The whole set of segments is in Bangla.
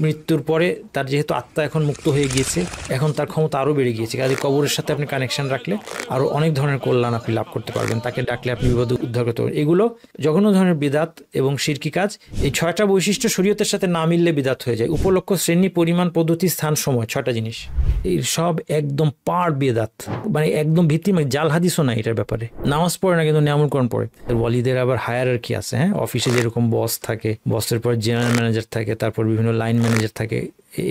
মৃত্যুর পরে তার যেহেতু আত্মা এখন মুক্ত হয়ে গিয়েছে, এখন তার ক্ষমতা আরও বেড়ে গিয়েছে, কাজে কবরের সাথে আপনি কানেকশন রাখলে আরও অনেক ধরনের কল্যাণ আপনি লাভ করতে পারবেন, তাকে ডাকলে আপনি বিপদ উদ্ধার করতে পারবেন। এগুলো জঘন্য ধরনের বিদাত এবং শিরকি কাজ। এই 6টা বৈশিষ্ট্য শরীয়তের সাথে না মিললে বিদাত হয়ে যায়। উপলক্ষ, শ্রেণী, পরিমাণ, পদ্ধতি, স্থান, সময়, 6টা জিনিস, এই সব একদম পার বেদাত, মানে একদম ভিত্তি, মানে জাল হাদিসও না এটার ব্যাপারে। নামাজ পড়ে না কিন্তু নিয়ামল কোরআন পড়ে। ওয়ালিদের আবার হায়ারার্কি আছে, হ্যাঁ, অফিসে যেরকম বস থাকে, বসের পর জেনারেল ম্যানেজার থাকে, তারপর বিভিন্ন লাইন ম্যানেজার থাকে,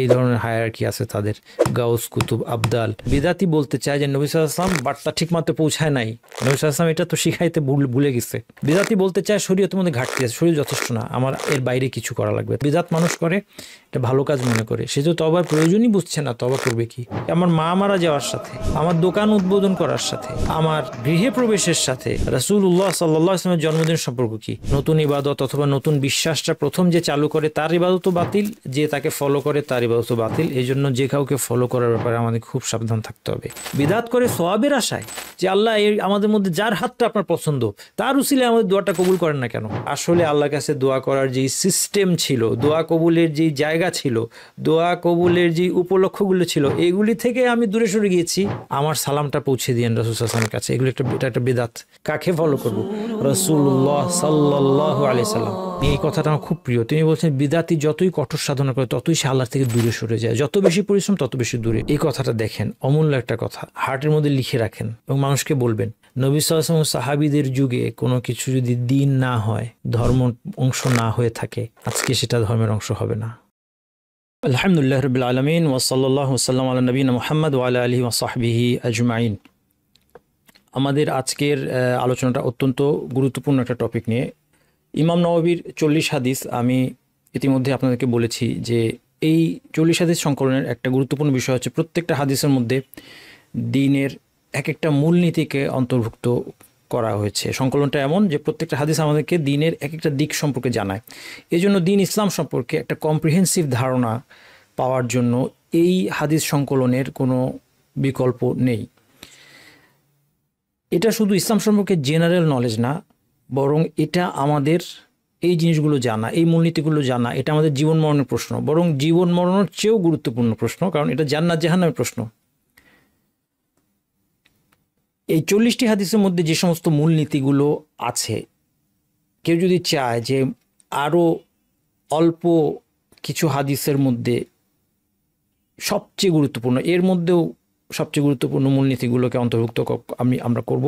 এই ধরনের হায়ারার্কি আছে তাদের। গাউস, কুতুব, আবদাল। বিদাতি বলতে চায় যে নবী সাল্লাল্লাহু আলাইহি ওয়াসাল্লাম বার্তা ঠিক মতো পৌঁছায় নাই, নবী সাল্লাল্লাহু আলাইহি ওয়াসাল্লাম এটা তো শিখাইতে ভুলে গেছে। বিদাতি বলতে চায় শরীয়তের মধ্যে ঘাটতি আছে, শরীয়ত যথেষ্ট না, আমার এর বাইরে কিছু করা লাগবে। বিদাত মানুষ করে এটা ভালো কাজ মনে করে, সে তো তবার প্রয়োজনই বুঝছে না, তবা করবে কি? আমার মা মারা যাওয়ার সাথে, আমার দোকান উদ্বোধন করার সাথে, আমার গৃহে প্রবেশের সাথে রাসূলুল্লাহ সাল্লাল্লাহু আলাইহি ওয়াসাল্লামের জন্মদিনের সম্পর্ক কি? নতুন ইবাদত অথবা নতুন বিশ্বাসটা প্রথম যে চালু করে তার ইবাদতও বাতিল, যে তাকে ফলো করে তার ইবাদতও বাতিল। এই জন্য যে কাউকে ফলো করার ব্যাপারে আমাদের খুব সাবধান থাকতে হবে। বিদাত করে সওয়াবের আশায় যে আল্লাহ আমাদের মধ্যে যার হাতটা আপনার পছন্দ তার উসিলায় আমাদের দোয়াটা কবুল করেন না কেন? আসলে আল্লাহর কাছে দোয়া করার যে সিস্টেম ছিল, দোয়া কবুলের যে জায়গা ছিল, দোয়া কবুলের যে উপলক্ষগুলো ছিল, এগুলি থেকে আমি দূরে সরে গিয়েছি। আমার সালামটা পৌঁছে দিয়েন রাসূল সাল্লাল্লাহু আলাইহি ওয়াসাল্লামের কাছে। এগুলো একটা বিদাত। কাকে ফলো করব? রাসূলুল্লাহ সাল্লাল্লাহু আলাইহি ওয়াসাল্লাম। এই কথাটা আমার খুব প্রিয়। তিনি বলছেন বিদাতি যতই কঠোর সাধনা করে ততই সে আল্লাহ থেকে দূরে সরে যায়, যত বেশি পরিশ্রম তত বেশি দূরে। এই কথাটা দেখেন, অমূল্য একটা কথা, হার্টের মধ্যে লিখে রাখেন এবং মানুষকে বলবেন। নবী সাল্লাল্লাহু আলাইহি ওয়াসাল্লাম সাহাবীদের যুগে কোনো কিছু যদি দিন না হয়, ধর্ম অংশ না হয়ে থাকে, আজকে সেটা ধর্মের অংশ হবে না। আলহামদুলিল্লাহ রাব্বিল আলামিন ওয়া সাল্লাল্লাহু ওয়াসাল্লাম আলা নবিয়িনা মুহাম্মদ ওয়া আলা আলিহি ওয়া সাহবিহি আজমাইন। আমাদের আজকের আলোচনাটা অত্যন্ত গুরুত্বপূর্ণ একটা টপিক নিয়ে। ইমাম নওয়াবীর 40 হাদিস, আমি ইতিমধ্যে আপনাদেরকে বলেছি যে এই 40 হাদিস সংকলনের একটা গুরুত্বপূর্ণ বিষয় হচ্ছে প্রত্যেকটা হাদিসের মধ্যে দ্বীনের এক একটা মূলনীতিকে অন্তর্ভুক্ত করা হয়েছে। সংকলনটা এমন যে প্রত্যেকটা হাদিস আমাদেরকে দ্বীনের এক একটা দিক সম্পর্কে জানায়। এই জন্য দ্বীন ইসলাম সম্পর্কে একটা কম্প্রিহেন্সিভ ধারণা পাওয়ার জন্য এই হাদিস সংকলনের কোনো বিকল্প নেই। এটা শুধু ইসলাম সম্পর্কে জেনারেল নলেজ না, বরং এটা আমাদের এই জিনিসগুলো জানা, এই মূলনীতিগুলো জানা, এটা আমাদের জীবন মরণের প্রশ্ন, বরং জীবন মরণের চেয়েও গুরুত্বপূর্ণ প্রশ্ন, কারণ এটা জান্নাত জাহান্নামের প্রশ্ন। এই 40টি হাদিসের মধ্যে যে সমস্ত মূলনীতিগুলো আছে, কেউ যদি চায় যে আরও অল্প কিছু হাদিসের মধ্যে সবচেয়ে গুরুত্বপূর্ণ, এর মধ্যেও সবচেয়ে গুরুত্বপূর্ণ মূলনীতিগুলোকে অন্তর্ভুক্ত আমরা করব।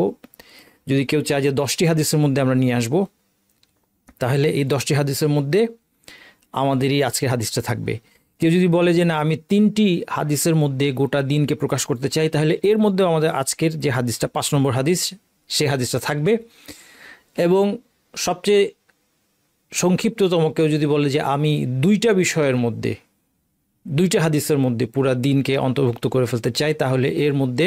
যদি কেউ চায় যে 10টি হাদিসের মধ্যে আমরা নিয়ে আসব, তাহলে এই 10টি হাদিসের মধ্যে আমাদের এই আজকের হাদিসটা থাকবে। কেউ যদি বলে যে না, আমি 3টি হাদিসের মধ্যে গোটা দিনকে প্রকাশ করতে চাই, তাহলে এর মধ্যেও আমাদের আজকের যে হাদিসটা 5 নম্বর হাদিস, সেই হাদিসটা থাকবে। এবং সবচেয়ে সংক্ষিপ্ততম কেউ যদি বলে যে আমি 2টা বিষয়ের মধ্যে, 2টা হাদিসের মধ্যে পুরা দিনকে অন্তর্ভুক্ত করে ফেলতে চাই, তাহলে এর মধ্যে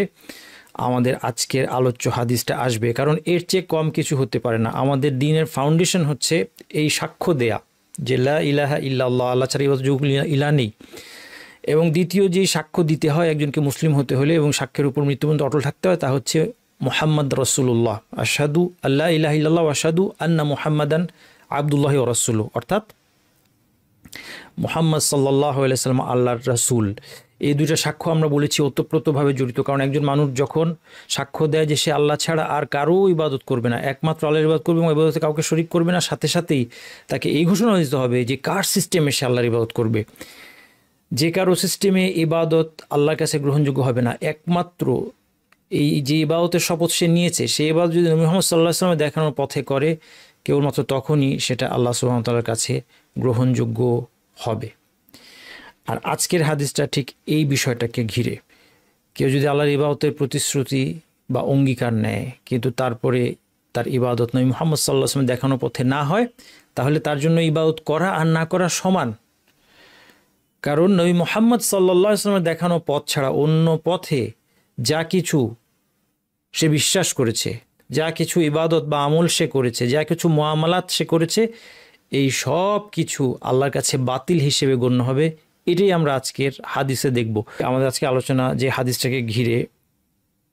আমাদের আজকের আলোচ্য হাদিসটা আসবে। কারণ এর চেয়ে কম কিছু হতে পারে না। আমাদের দিনের ফাউন্ডেশন হচ্ছে এই সাক্ষ্য দেয়া যে লা ইলাহা ইল্লাল্লাহ, আল্লাহ ছাড়া ইলাহ নেই। এবং দ্বিতীয় যে সাক্ষ্য দিতে হয় একজনকে মুসলিম হতে হলে এবং সাক্ষ্যের উপর মৃত্যু পর্যন্ত অটল থাকতে হয়, তা হচ্ছে মুহাম্মদ রাসূলুল্লাহ, আশহাদু আল্লা ইলাহা ইল্লাল্লাহ ওয়া আশহাদু আন্না মুহাম্মাদান আবদুল্লাহি ওয়া রাসূলুহু, অর্থাৎ মুহাম্মদ সাল্লাল্লাহু আলাইহি ওয়াসাল্লাম আল্লাহর রাসূল। এই 2টা সাক্ষ্য আমরা বলেছি ওতপ্রোতভাবে জড়িত। কারণ একজন মানুষ যখন সাক্ষ্য দেয় যে সে আল্লাহ ছাড়া আর কারো ইবাদত করবে না, একমাত্র আল্লাহর ইবাদত করবে এবং ইবাদতে কাউকে শরীক করবে না, সাথে সাথেই তাকে এই ঘোষণা দিতে হবে যে কার সিস্টেমে সে আল্লাহর ইবাদত করবে। যে কারো সিস্টেমে ইবাদত আল্লাহর কাছে গ্রহণযোগ্য হবে না। একমাত্র এই যে ইবাদতের শপথ সে নিয়েছে, সেই ইবাদত যদি নবী মুহাম্মদ সাল্লাল্লাহু আলাইহি ওয়াসাল্লামের দেখানোর পথে করে, কেবলমাত্র তখনই সেটা আল্লাহ সুবহানাহু ওয়া তাআলার কাছে গ্রহণযোগ্য হবে। আর আজকের হাদিসটা ঠিক এই বিষয়টাকে ঘিরে। কেউ যদি আল্লাহর ইবাদতের প্রতিশ্রুতি বা অঙ্গীকার নেয়, কিন্তু তারপরে তার ইবাদত নবী মুহাম্মদ সাল্লাল্লাহু আলাইহি ওয়াসাল্লামের দেখানো পথে না হয়, তাহলে তার জন্য ইবাদত করা আর না করা সমান। কারণ নবী মুহাম্মদ সাল্লাল্লাহু আলাইহি ওয়াসাল্লামের দেখানো পথ ছাড়া অন্য পথে যা কিছু সে বিশ্বাস করেছে, যা কিছু ইবাদত বা আমল সে করেছে, যা কিছু মুআমালাত সে করেছে, এই সব কিছু আল্লাহর কাছে বাতিল হিসেবে গণ্য হবে। এটাই আমরা আজকের হাদিসে দেখব। আমাদের আজকে আলোচনা যে হাদিসটাকে ঘিরে,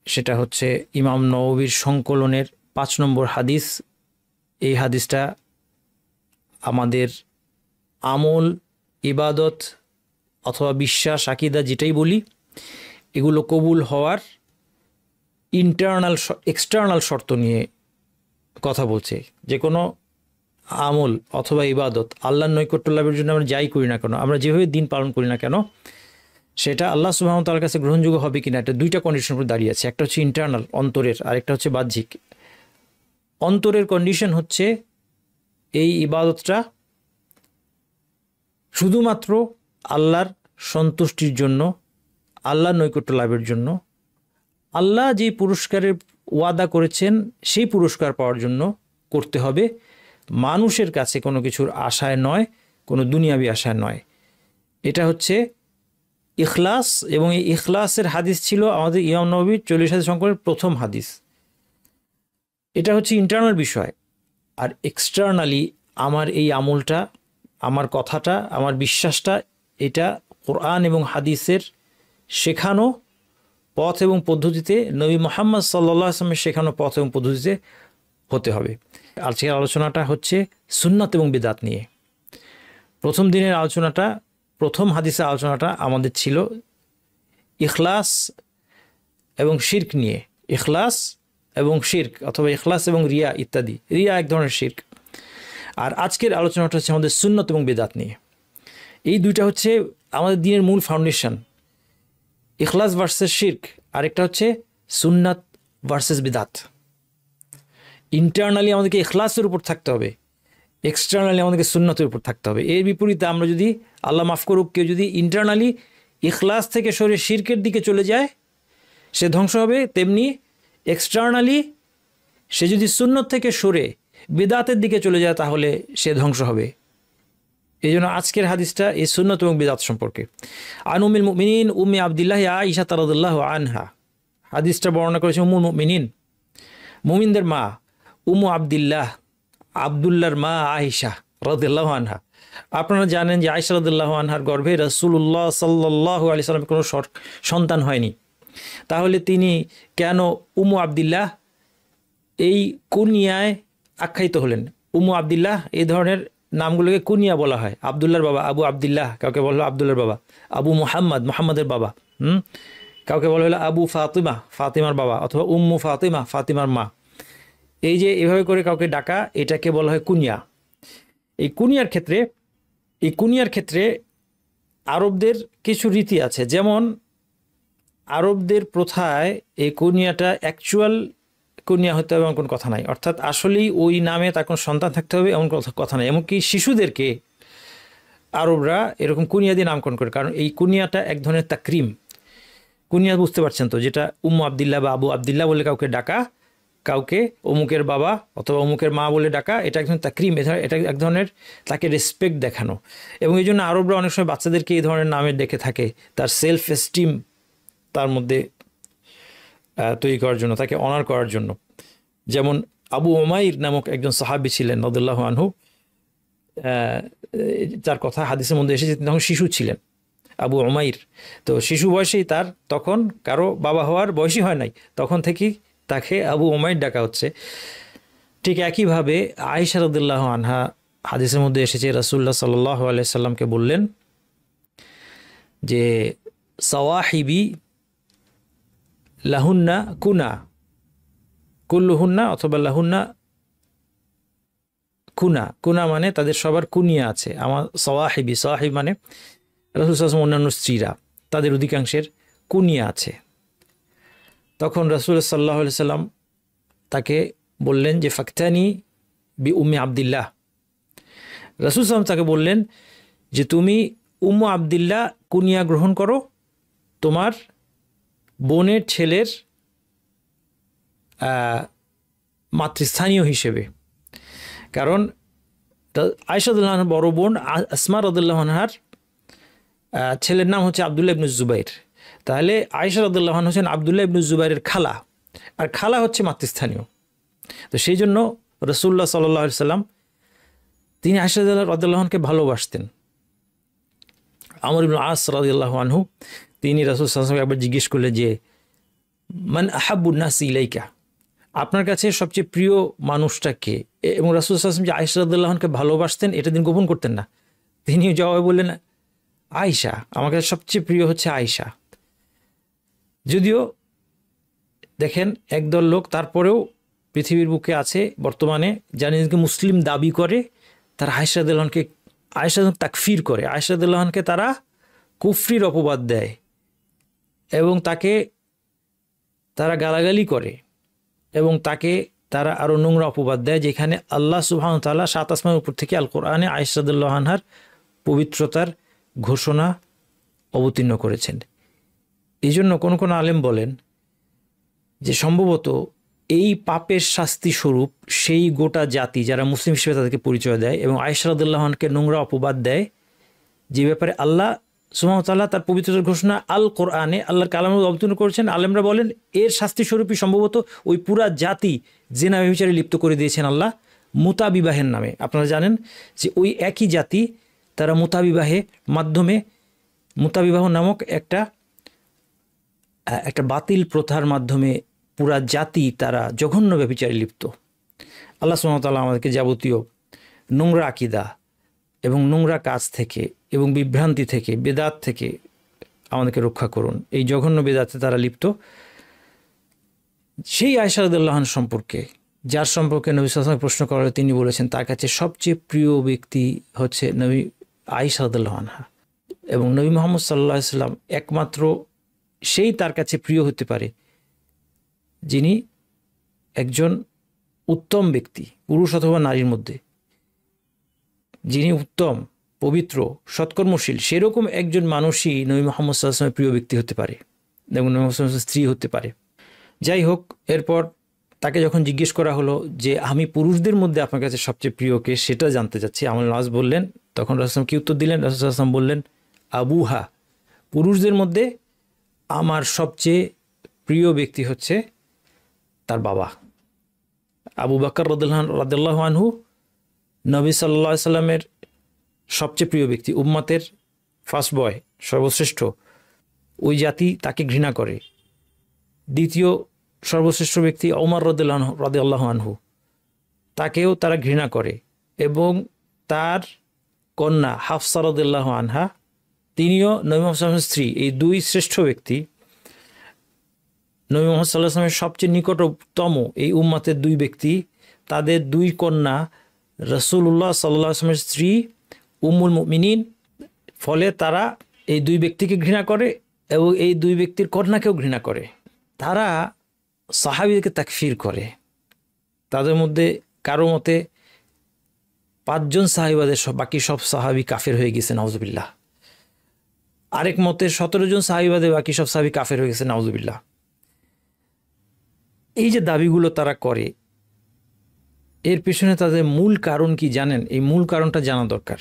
সেটা হচ্ছে ইমাম নওয়াবীর সংকলনের 5 নম্বর হাদিস। এই হাদিসটা আমাদের আমল ইবাদত অথবা বিশ্বাস, আকীদা যেটাই বলি, এগুলো কবুল হওয়ার ইন্টারনাল এক্সটার্নাল শর্ত নিয়ে কথা বলছে। যে কোনো আমল অথবা ইবাদত আল্লাহর নৈকট্য লাভের জন্য আমরা যাই করি না কেন, আমরা যেভাবে দিন পালন করি না কেন, সেটা আল্লাহ সুবহানাহু ওয়া তাআলার কাছে গ্রহণযোগ্য হবে কিনা, এটা দুইটা কন্ডিশন উপর দাঁড়িয়ে আছে। একটা হচ্ছে ইন্টারনাল, অন্তরের, আর একটা হচ্ছে বাহ্যিক। অন্তরের কন্ডিশন হচ্ছে এই ইবাদতটা শুধুমাত্র আল্লাহর সন্তুষ্টির জন্য, আল্লাহর নৈকট্য লাভের জন্য, আল্লাহ যে পুরস্কারের ওয়াদা করেছেন সেই পুরস্কার পাওয়ার জন্য করতে হবে, মানুষের কাছে কোনো কিছুর আশায় নয়, কোনো দুনিয়াবি আশায় নয়। এটা হচ্ছে ইখলাস। এবং এই ইখলাসের হাদিস ছিল আমাদের ইমাম নববীর 40 হাদিস সংকলনের প্রথম হাদিস। এটা হচ্ছে ইন্টারনাল বিষয়। আর এক্সটার্নালি আমার এই আমলটা, আমার কথাটা, আমার বিশ্বাসটা, এটা কোরআন এবং হাদিসের শেখানো পথ এবং পদ্ধতিতে, নবী মুহাম্মদ সাল্লাল্লাহু আলাইহি ওয়াসাল্লামের শেখানো পথ এবং পদ্ধতিতে হতে হবে। আজকের আলোচনাটা হচ্ছে সুন্নাত এবং বিদআত নিয়ে। প্রথম দিনের আলোচনাটা, প্রথম হাদিসের আলোচনাটা আমাদের ছিল ইখলাস এবং শিরক নিয়ে। ইখলাস এবং শিরক অথবা ইখলাস এবং রিয়া ইত্যাদি। রিয়া এক ধরনের শিরক। আর আজকের আলোচনাটা হচ্ছে আমাদের সুন্নাত এবং বিদআত নিয়ে। এই দুইটা হচ্ছে আমাদের দিনের মূল ফাউন্ডেশন। ইখলাস ভার্সেস শিরক, আরেকটা হচ্ছে সুন্নাত ভার্সেস বিদআত। ইন্টারনালি আমাদেরকে ইখলাসের উপর থাকতে হবে, এক্সটার্নালি আমাদেরকে সুন্নাতের উপর থাকতে হবে। এর বিপরীতে আমরা যদি, আল্লাহ মাফ করুক, কেউ যদি ইন্টারনালি ইখলাস থেকে সরে শিরকের দিকে চলে যায়, সে ধ্বংস হবে। তেমনি এক্সটার্নালি সে যদি সুন্নত থেকে সরে বিদআতের দিকে চলে যায়, তাহলে সে ধ্বংস হবে। এই জন্য আজকের হাদিসটা এই সুন্নত এবং বিদআত সম্পর্কে। আন উম্মুল মুমিনিন উম্মি আব্দুল্লাহ আয়েশা রাদিয়াল্লাহু আনহা, হাদিসটা বর্ণনা করেছে উম্মুল মুমিনিন, মুমিনদের মা, উম্মু আব্দুল্লাহ, আব্দুল্লাহর মা আয়েশা রাদিয়াল্লাহু আনহা। আপনারা জানেন যে আয়েশা রাদিয়াল্লাহু আনহার গর্ভে রাসূলুল্লাহ সাল্লাল্লাহু আলাইহি সাল্লামের কোনো সন্তান হয়নি। তাহলে তিনি কেন উম্মু আব্দুল্লাহ এই কুনিয়ায় আখ্যায়িত হলেন? উম্মু আব্দুল্লাহ এই ধরনের নামগুলোকে কুনিয়া বলা হয়। আব্দুল্লাহর বাবা আবু আব্দুল্লাহ, কাউকে বলা হলো আব্দুল্লাহর বাবা। আবু মুহাম্মদ, মুহাম্মাদের বাবা। কাউকে বলা হলো আবু ফাতিমা, ফাতিমার বাবা, অথবা উম্মু ফাতিমা, ফাতিমার মা। এই যে এভাবে করে কাউকে ডাকা, এটাকে বলা হয় কুনিয়া। এই কুনিয়ার ক্ষেত্রে আরবদের কিছু রীতি আছে। যেমন আরবদের প্রথায় এই কুনিয়াটা অ্যাকচুয়াল কুনিয়া হতে হবে এমন কোনো কথা নাই। অর্থাৎ আসলেই ওই নামে তার কোনো সন্তান থাকতে হবে এমন কথা নাই। এমনকি শিশুদেরকে আরবরা এরকম কুনিয়া দিয়ে নামকরণ করে, কারণ এই কুনিয়াটা এক ধরনের তাকরিম। কুনিয়া বুঝতে পারছেন তো, যেটা উম্মু আব্দুল্লাহ বা আবু আব্দুল্লাহ বলে কাউকে ডাকা, কাউকে অমুকের বাবা অথবা অমুকের মা বলে ডাকা, এটা এক ধরনের তাকরিম, এটা এক ধরনের তাকে রেসপেক্ট দেখানো। এবং এই জন্য আরবরা অনেক সময় বাচ্চাদেরকে এই ধরনের নামে ডেকে থাকে, তার সেলফ এস্টিম তার মধ্যে তৈরি করার জন্য, তাকে অনার করার জন্য। যেমন আবু উমাইর নামক একজন সাহাবী ছিলেন রাদিয়াল্লাহু আনহু, যার কথা হাদিসের মধ্যে এসেছে, তিনি তখন শিশু ছিলেন, আবু উমাইর। তো শিশু বয়সেই তার, তখন কারো বাবা হওয়ার বয়সই হয় নাই, তখন থেকেই তাকে আবু উমাইর ডাকা হচ্ছে। ঠিক একইভাবে আয়েশা রাদিয়াল্লাহু আনহা, হাদিসের মধ্যে এসেছে রাসূলুল্লাহ সাল্লাল্লাহু আলাইহি সাল্লামকে বললেন যে সাওয়াহিবি লাহুন্না কুনা, কুল্লুহুন্না অথবা লাহুন্না কুনা। কুনা মানে তাদের সবার কুনিয়া আছে। আমার সাওয়াহিবি, সাওয়াহিব মানে রাসূল সাল্লাল্লাহু আলাইহি ওয়াসাল্লাম অন্যান্য স্ত্রীরা, তাদের অধিকাংশের কুনিয়া আছে। তখন রাসূল সাল্লাল্লাহু আলাইহি সাল্লাম তাকে বললেন যে ফাকতানি বি উম্মি আব্দুল্লাহ। রাসূল সাল্লাল্লাহু তাকে বললেন যে তুমি উম্মু আব্দুল্লাহ কুনিয়া গ্রহণ করো তোমার বোনের ছেলের মাতৃস্থানীয় হিসেবে। কারণ আয়েশা রাদিয়াল্লাহু আনহার বড় বোন আসমা রাদিয়াল্লাহু আনহার ছেলের নাম হচ্ছে আব্দুল্লাহ ইবনে জুবাইর। তাহলে আয়েশা রাদিয়াল্লাহু আনহা হচ্ছেন আব্দুল্লাহ ইবনে জুবাইরের খালা, আর খালা হচ্ছে মাতৃস্থানীয়। তো সেই জন্য রাসূলুল্লাহ সাল্লাল্লাহু আলাইহি সাল্লাম তিনি আয়েশা রাদিয়াল্লাহু আনহাকে ভালোবাসতেন। আমর ইবনে আস রাদিয়াল্লাহু আনহু তিনি রাসূল সাল্লাল্লাহু আলাইহি ওয়াসাল্লামকে একবার জিজ্ঞেস করলেন যে মান আহাব্বুন নাসি ইলাইকা, আপনার কাছে সবচেয়ে প্রিয় মানুষটা কে? এবং রাসূল সাল্লাল্লাহু আলাইহি ওয়াসাল্লাম যে আয়েশা রাদিয়াল্লাহু আনহাকে ভালোবাসতেন এটা তিনি গোপন করতেন না। তিনি জবাবে বললেন আয়েশা, আমার কাছে সবচেয়ে প্রিয় হচ্ছে আয়েশা। যদিও দেখেন একদল লোক তারপরেও পৃথিবীর বুকে আছে বর্তমানে যারা নিজেকে মুসলিম দাবি করে, তারা আয়েশা রাদিয়াল্লাহু আনহাকে তাকফির করে, আয়েশা রাদিয়াল্লাহু আনহাকে তারা কুফরির অপবাদ দেয় এবং তাকে তারা গালাগালি করে এবং তাকে তারা আরও নোংরা অপবাদ দেয়, যেখানে আল্লাহ সুবহানাহু ওয়া তাআলা 7 আসমানের উপর থেকে আল কোরআনে আয়েশা রাদিয়াল্লাহু আনহার পবিত্রতার ঘোষণা অবতীর্ণ করেছেন। এই জন্য কোনো কোনো আলেম বলেন যে সম্ভবত এই পাপের শাস্তি স্বরূপ সেই গোটা জাতি যারা মুসলিম হিসেবে তাদেরকে পরিচয় দেয় এবং আয়েশা রাদিয়াল্লাহু আনহাকে নোংরা অপবাদ দেয়, যে ব্যাপারে আল্লাহ সুবহানাহু ওয়া তাআলা তার পবিত্রতার ঘোষণা আল কোরআনে আল্লাহর কালামে অবতীর্ণ করেছেন, আলেমরা বলেন এর শাস্তি স্বরূপই সম্ভবত ওই পুরা জাতি জিনা ব্যভিচারে লিপ্ত করে দিয়েছেন আল্লাহ মুতাবিবাহের নামে। আপনারা জানেন যে ওই একই জাতি তারা মুতাবিবাহের মাধ্যমে, মুতাবিবাহ নামক একটা বাতিল প্রথার মাধ্যমে পুরা জাতি তারা জঘন্য ব্যভিচারে লিপ্ত। আল্লাহ সুবহানাহু ওয়া তাআলা আমাদেরকে যাবতীয় নোংরা আকীদা এবং নোংরা কাজ থেকে এবং বিভ্রান্তি থেকে, বেদাত থেকে আমাদেরকে রক্ষা করুন। এই জঘন্য বেদাতে তারা লিপ্ত। সেই আয়েশা রাদিয়াল্লাহু আনহা সম্পর্কে, যার সম্পর্কে নবী সাল্লাল্লাহু আলাইহি ওয়াসাল্লাম প্রশ্ন করা হলে তিনি বলেছেন তার কাছে সবচেয়ে প্রিয় ব্যক্তি হচ্ছে নবী আয়েশা রাদিয়াল্লাহু আনহা, এবং নবী মুহাম্মদ সাল্লাল্লাহু আলাইহি ওয়াসাল্লাম একমাত্র সেই তার কাছে প্রিয় হতে পারে যিনি একজন উত্তম ব্যক্তি, পুরুষ অথবা নারীর মধ্যে, যিনি উত্তম, পবিত্র, সৎকর্মশীল, সেরকম একজন মানুষই নবী মুহাম্মদ সাল্লাল্লাহু আলাইহি ওয়াসাল্লামের প্রিয় ব্যক্তি হতে পারে এবং নবী মুহাম্মদ সাল্লাল্লাহু আলাইহি ওয়াসাল্লামের স্ত্রী হতে পারে। যাই হোক, এরপর তাকে যখন জিজ্ঞেস করা হলো যে আমি পুরুষদের মধ্যে আপনার কাছে সবচেয়ে প্রিয় কে, সেটা জানতে চাচ্ছি, আমর নাজ বললেন, তখন রাসূলুল্লাহ সাল্লাল্লাহু আলাইহি ওয়াসাল্লাম কি উত্তর দিলেন? রাসূলুল্লাহ সাল্লাল্লাহু আলাইহি ওয়াসাল্লাম বললেন আবুহা, পুরুষদের মধ্যে আমার সবচেয়ে প্রিয় ব্যক্তি হচ্ছে তার বাবা। আবু বকর রাদিয়াল্লাহু আনহু নবী সাল্লাল্লাহু আলাইহি ওয়াসাল্লামের সবচেয়ে প্রিয় ব্যক্তি, উম্মতের ফার্স্ট বয়, সর্বশ্রেষ্ঠ। ওই জাতি তাকে ঘৃণা করে। দ্বিতীয় সর্বশ্রেষ্ঠ ব্যক্তি ওমর রাদিয়াল্লাহু আনহু, তাকেও তারা ঘৃণা করে, এবং তার কন্যা হাফসা রাদিয়াল্লাহু আনহা, তিনিও নবী মুহাম্মদ সাল্লাল্লাহু আলাইহি ওয়াসাল্লামের স্ত্রী। এই দুই শ্রেষ্ঠ ব্যক্তি নবী মুহাম্মদ সাল্লাল্লাহু আলাইহি ওয়াসাল্লামের সবচেয়ে নিকটতম এই উম্মতের দুই ব্যক্তি, তাদের দুই কন্যা রাসূলুল্লাহ সাল্লাল্লাহু আলাইহি ওয়াসাল্লামের স্ত্রী উম্মুল মুমিনিন। ফলে তারা এই দুই ব্যক্তিকে ঘৃণা করে এবং এই দুই ব্যক্তির কন্যাকেও ঘৃণা করে। তারা সাহাবীদেরকে তাকফির করে। তাদের মধ্যে কারো মতে 5 জন সাহাবীদের বাকি সব সাহাবী কাফের হয়ে গেছে, নাউজুবিল্লাহ। আরেক মতে 17 জন সাহাবীদের বাকি সব সাহাবী কাফের হয়ে গেছে, নাউজুবিল্লাহ। এই যে দাবিগুলো তারা করে, এর পিছনে তাদের মূল কারণ কি জানেন? এই মূল কারণটা জানা দরকার,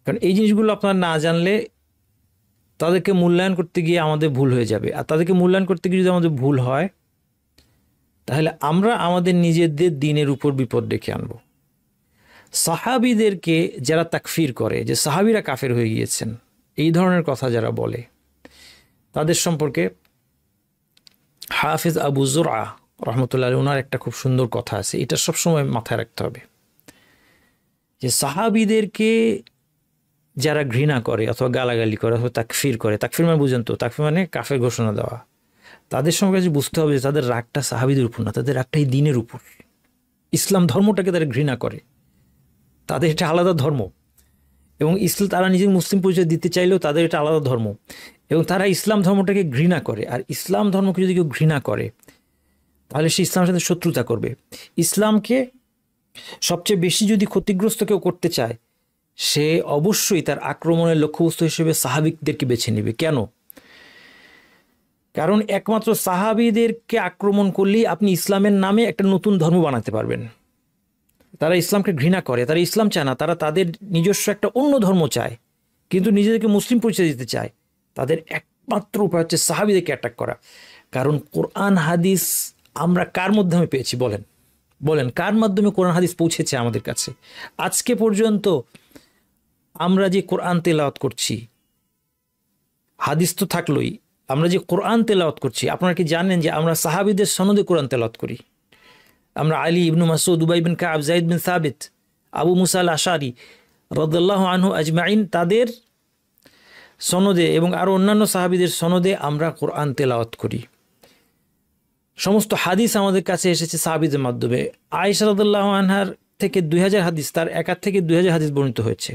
কারণ এই জিনিসগুলো আপনারা না জানলে তাদেরকে মূল্যায়ন করতে গিয়ে আমাদের ভুল হয়ে যাবে। আর তাদেরকে মূল্যায়ন করতে গিয়ে যদি আমাদের ভুল হয়, তাহলে আমরা আমাদের নিজেদের দিনের উপর বিপদ ডেকে আনব। সাহাবীদেরকে যারা তাকফির করে, যে সাহাবীরা কাফের হয়ে গিয়েছেন, এই ধরনের কথা যারা বলে, তাদের সম্পর্কে হাফিজ আবু যুরআ রাহমাতুল্লাহ আলাইহি ওনার একটা খুব সুন্দর কথা আছে। এটা সবসময় মাথায় রাখতে হবে যে সাহাবীদেরকে যারা ঘৃণা করে অথবা গালাগালি করে অথবা তাকফির করে, তাকফির মানে বুঝেন তো, তাকফির মানে কাফের ঘোষণা দেওয়া, তাদের সঙ্গে বুঝতে হবে যে তাদের রাগটা সাহাবীদের উপর না, তাদের রাগটা এই দিনের উপর। ইসলাম ধর্মটাকে তারা ঘৃণা করে, তাদের এটা আলাদা ধর্ম, এবং তারা নিজের মুসলিম পরিচয় দিতে চাইলেও তাদের এটা আলাদা ধর্ম, এবং তারা ইসলাম ধর্মটাকে ঘৃণা করে। আর ইসলাম ধর্মকে যদি কেউ ঘৃণা করে, তাহলে সে ইসলামের সাথে শত্রুতা করবে। ইসলামকে সবচেয়ে বেশি যদি ক্ষতিগ্রস্ত কেউ করতে চায়, সে অবশ্যই তার আক্রমণের লক্ষ্যবস্তু হিসেবে সাহাবীদেরকে বেছে নেবে। কেন? কারণ একমাত্র সাহাবীদেরকে আক্রমণ করলেই আপনি ইসলামের নামে একটা নতুন ধর্ম বানাতে পারবেন। তারা ইসলামকে ঘৃণা করে, তারা ইসলাম চায় না, তারা তাদের নিজস্ব একটা অন্য ধর্ম চায়, কিন্তু নিজেদেরকে মুসলিম পরিচয় দিতে চায়। তাদের একমাত্র উপায় হচ্ছে সাহাবীদেরকে অ্যাটাক করা। কারণ কোরআন হাদিস আমরা কার মাধ্যমে পেয়েছি? বলেন কার মাধ্যমে কোরআন হাদিস পৌঁছেছে আমাদের কাছে? আজকে পর্যন্ত আমরা যে কোরআন তেলাওয়াত করছি, হাদিস তো থাকলোই, আমরা যে কোরআন তেলাওয়াত করছি, আপনারা কি জানেন যে আমরা সাহাবীদের সনদে কোরআন তেলাওয়াত করি? আমরা আলী ইবনু মাসউদ, উবাই বিন কাব, যায়েদ বিন সাবিত, আবু মুসা আল আশআরী রাদিয়াল্লাহু আনহু আজমাইন, তাদের সনদে এবং আরও অন্যান্য সাহাবীদের সনদে আমরা কোরআন তেলাওয়াত করি। সমস্ত হাদিস আমাদের কাছে এসেছে সাহাবীদের মাধ্যমে। আয়েশা রাদিয়াল্লাহু আনহার থেকে 2000 হাদিস, তার একার থেকে 2000 হাদিস বর্ণিত হয়েছে।